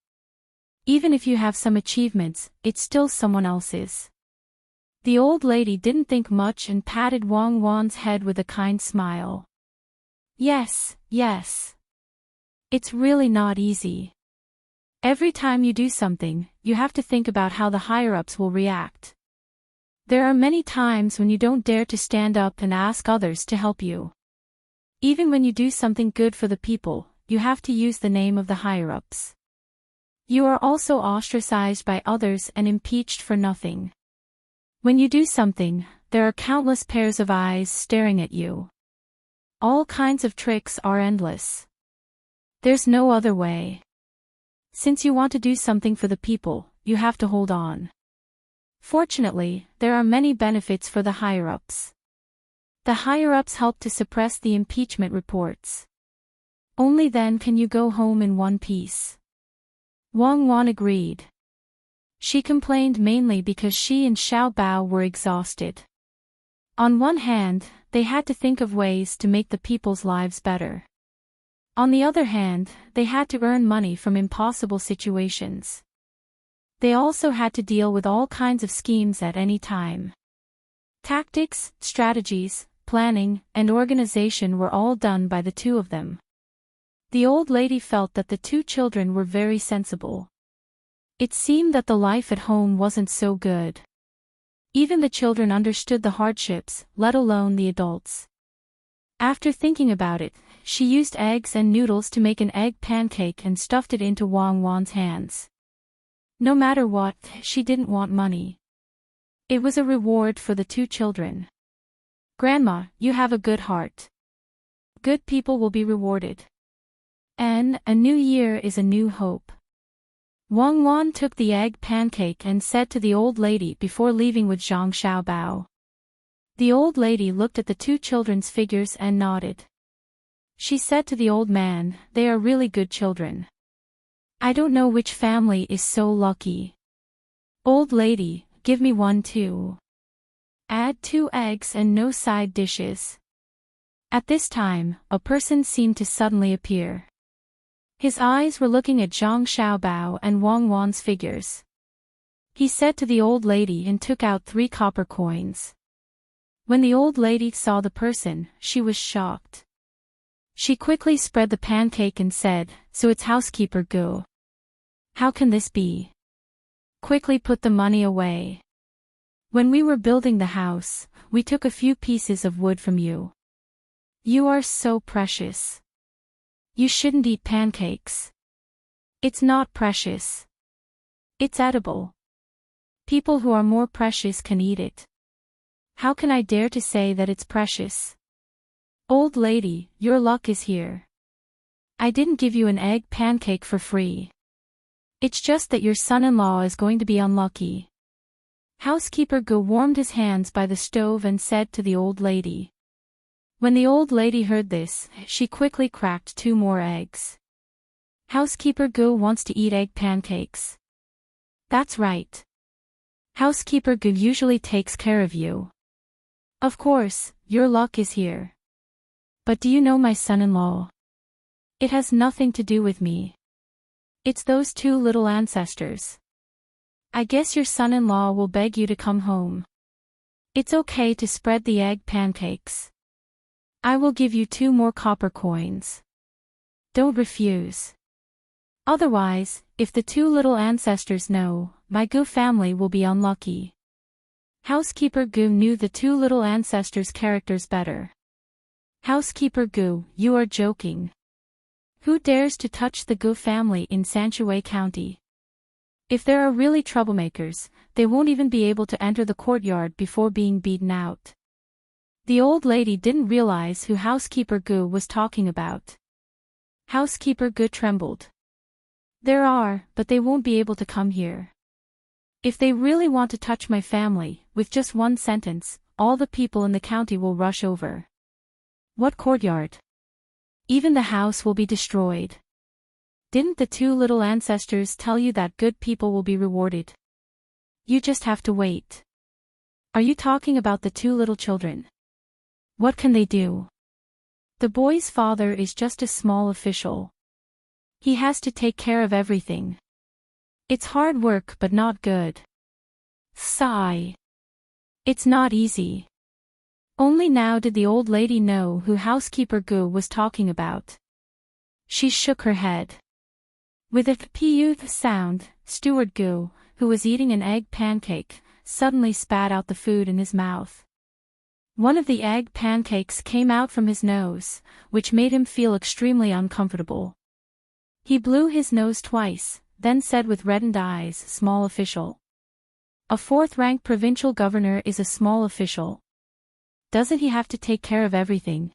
Even if you have some achievements, it's still someone else's. The old lady didn't think much and patted Wang Wan's head with a kind smile. Yes, yes. It's really not easy. Every time you do something, you have to think about how the higher-ups will react. There are many times when you don't dare to stand up and ask others to help you. Even when you do something good for the people, you have to use the name of the higher-ups. You are also ostracized by others and impeached for nothing. When you do something, there are countless pairs of eyes staring at you. All kinds of tricks are endless. There's no other way. Since you want to do something for the people, you have to hold on. Fortunately, there are many benefits for the higher-ups. The higher-ups help to suppress the impeachment reports. Only then can you go home in one piece. Wang Wan agreed. She complained mainly because she and Xiao Bao were exhausted. On one hand, they had to think of ways to make the people's lives better. On the other hand, they had to earn money from impossible situations. They also had to deal with all kinds of schemes at any time. Tactics, strategies, planning, and organization were all done by the two of them. The old lady felt that the two children were very sensible. It seemed that the life at home wasn't so good. Even the children understood the hardships, let alone the adults. After thinking about it, she used eggs and noodles to make an egg pancake and stuffed it into Wang Wan's hands. No matter what, she didn't want money. It was a reward for the two children. Grandma, you have a good heart. Good people will be rewarded. And a new year is a new hope. Wang Wan took the egg pancake and said to the old lady before leaving with Zhang Xiaobao. The old lady looked at the two children's figures and nodded. She said to the old man, "They are really good children. I don't know which family is so lucky. Old lady, give me one too. Add 2 eggs and no side dishes." At this time, a person seemed to suddenly appear. His eyes were looking at Zhang Xiaobao and Wang Wan's figures. He said to the old lady and took out 3 copper coins. When the old lady saw the person, she was shocked. She quickly spread the pancake and said, "So it's housekeeper Gu. How can this be? Quickly put the money away. When we were building the house, we took a few pieces of wood from you. You are so precious. You shouldn't eat pancakes. It's not precious. It's edible. People who are more precious can eat it. How can I dare to say that it's precious? Old lady, your luck is here. I didn't give you an egg pancake for free. It's just that your son-in-law is going to be unlucky." Housekeeper Gu warmed his hands by the stove and said to the old lady. When the old lady heard this, she quickly cracked 2 more eggs. Housekeeper Gu wants to eat egg pancakes. That's right. Housekeeper Gu usually takes care of you. Of course, your luck is here. But do you know my son-in-law? It has nothing to do with me. It's those 2 little ancestors. I guess your son-in-law will beg you to come home. It's okay to spread the egg pancakes. I will give you 2 more copper coins. Don't refuse. Otherwise, if the 2 little ancestors know, my Gu family will be unlucky. Housekeeper Gu knew the 2 little ancestors' characters better. Housekeeper Gu, you are joking. Who dares to touch the Gu family in Sanshui County? If there are really troublemakers, they won't even be able to enter the courtyard before being beaten out. The old lady didn't realize who Housekeeper Gu was talking about. Housekeeper Gu trembled. There are, but they won't be able to come here. If they really want to touch my family, with just one sentence, all the people in the county will rush over. What courtyard? Even the house will be destroyed. Didn't the 2 little ancestors tell you that good people will be rewarded? You just have to wait. Are you talking about the 2 little children? What can they do? The boy's father is just a small official. He has to take care of everything. It's hard work but not good. Sigh. It's not easy. Only now did the old lady know who Housekeeper Gu was talking about. She shook her head. With a pu sound, Steward Gu, who was eating an egg pancake, suddenly spat out the food in his mouth. One of the egg pancakes came out from his nose, which made him feel extremely uncomfortable. He blew his nose twice, then said with reddened eyes, "Small official. A fourth-rank provincial governor is a small official. Doesn't he have to take care of everything?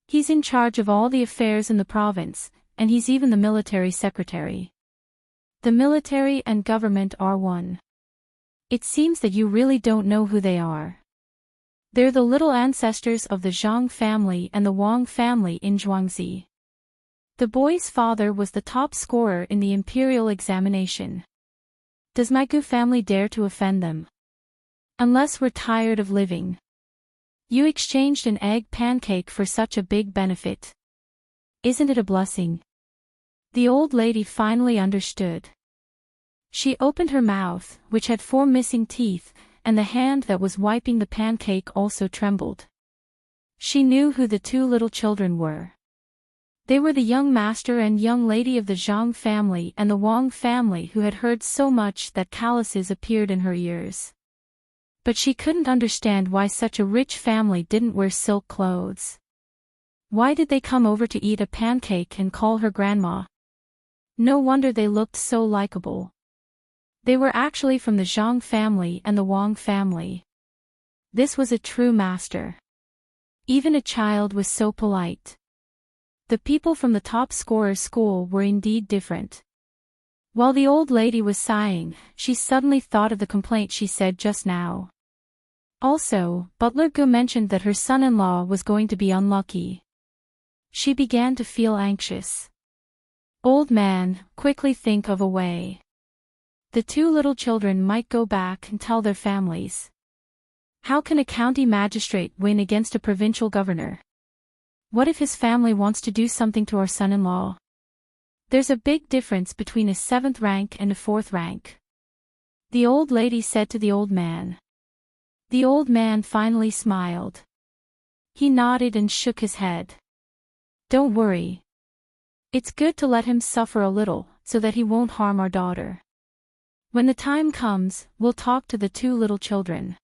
He's in charge of all the affairs in the province, and he's even the military secretary. The military and government are one. It seems that you really don't know who they are. They're the little ancestors of the Zhang family and the Wang family in Zhuangzi. The boy's father was the top scorer in the imperial examination. Does my Gu family dare to offend them? Unless we're tired of living. You exchanged an egg pancake for such a big benefit. Isn't it a blessing? The old lady finally understood. She opened her mouth, which had 4 missing teeth, and the hand that was wiping the pancake also trembled. She knew who the 2 little children were. They were the young master and young lady of the Zhang family and the Wang family who had heard so much that calluses appeared in her ears. But she couldn't understand why such a rich family didn't wear silk clothes. Why did they come over to eat a pancake and call her grandma? No wonder they looked so likable. They were actually from the Zhang family and the Wang family. This was a true master. Even a child was so polite. The people from the top scorer's school were indeed different. While the old lady was sighing, she suddenly thought of the complaint she said just now. Also, Butler Gu mentioned that her son-in-law was going to be unlucky. She began to feel anxious. Old man, quickly think of a way. The 2 little children might go back and tell their families. How can a county magistrate win against a provincial governor? What if his family wants to do something to our son-in-law? There's a big difference between a 7th rank and a 4th rank. The old lady said to the old man. The old man finally smiled. He nodded and shook his head. Don't worry. It's good to let him suffer a little, so that he won't harm our daughter. When the time comes, we'll talk to the 2 little children.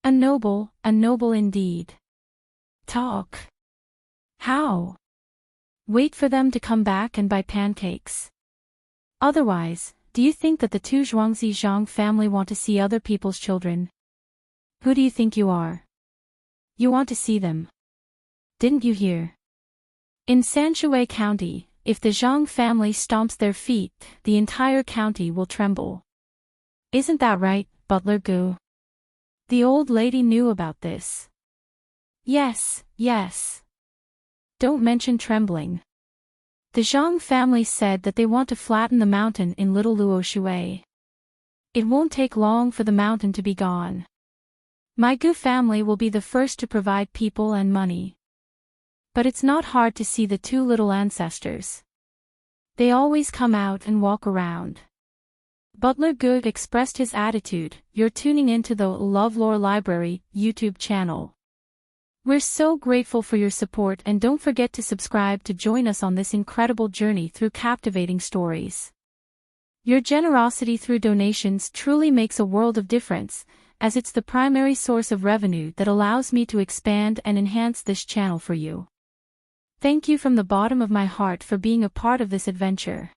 A noble indeed. Talk. How? Wait for them to come back and buy pancakes. Otherwise, do you think that the 2 Zhuangzi Zhang family want to see other people's children? Who do you think you are? You want to see them. Didn't you hear? In Sanshui County, if the Zhang family stomps their feet, the entire county will tremble. Isn't that right, Butler Gu? The old lady knew about this. Yes. Don't mention trembling. The Zhang family said that they want to flatten the mountain in Little Luoshui. It won't take long for the mountain to be gone. My Gu family will be the first to provide people and money. But it's not hard to see the 2 little ancestors. They always come out and walk around. Butler Gu expressed his attitude. You're tuning into the LoveLore Library YouTube channel. We're so grateful for your support, and don't forget to subscribe to join us on this incredible journey through captivating stories. Your generosity through donations truly makes a world of difference, as it's the primary source of revenue that allows me to expand and enhance this channel for you. Thank you from the bottom of my heart for being a part of this adventure.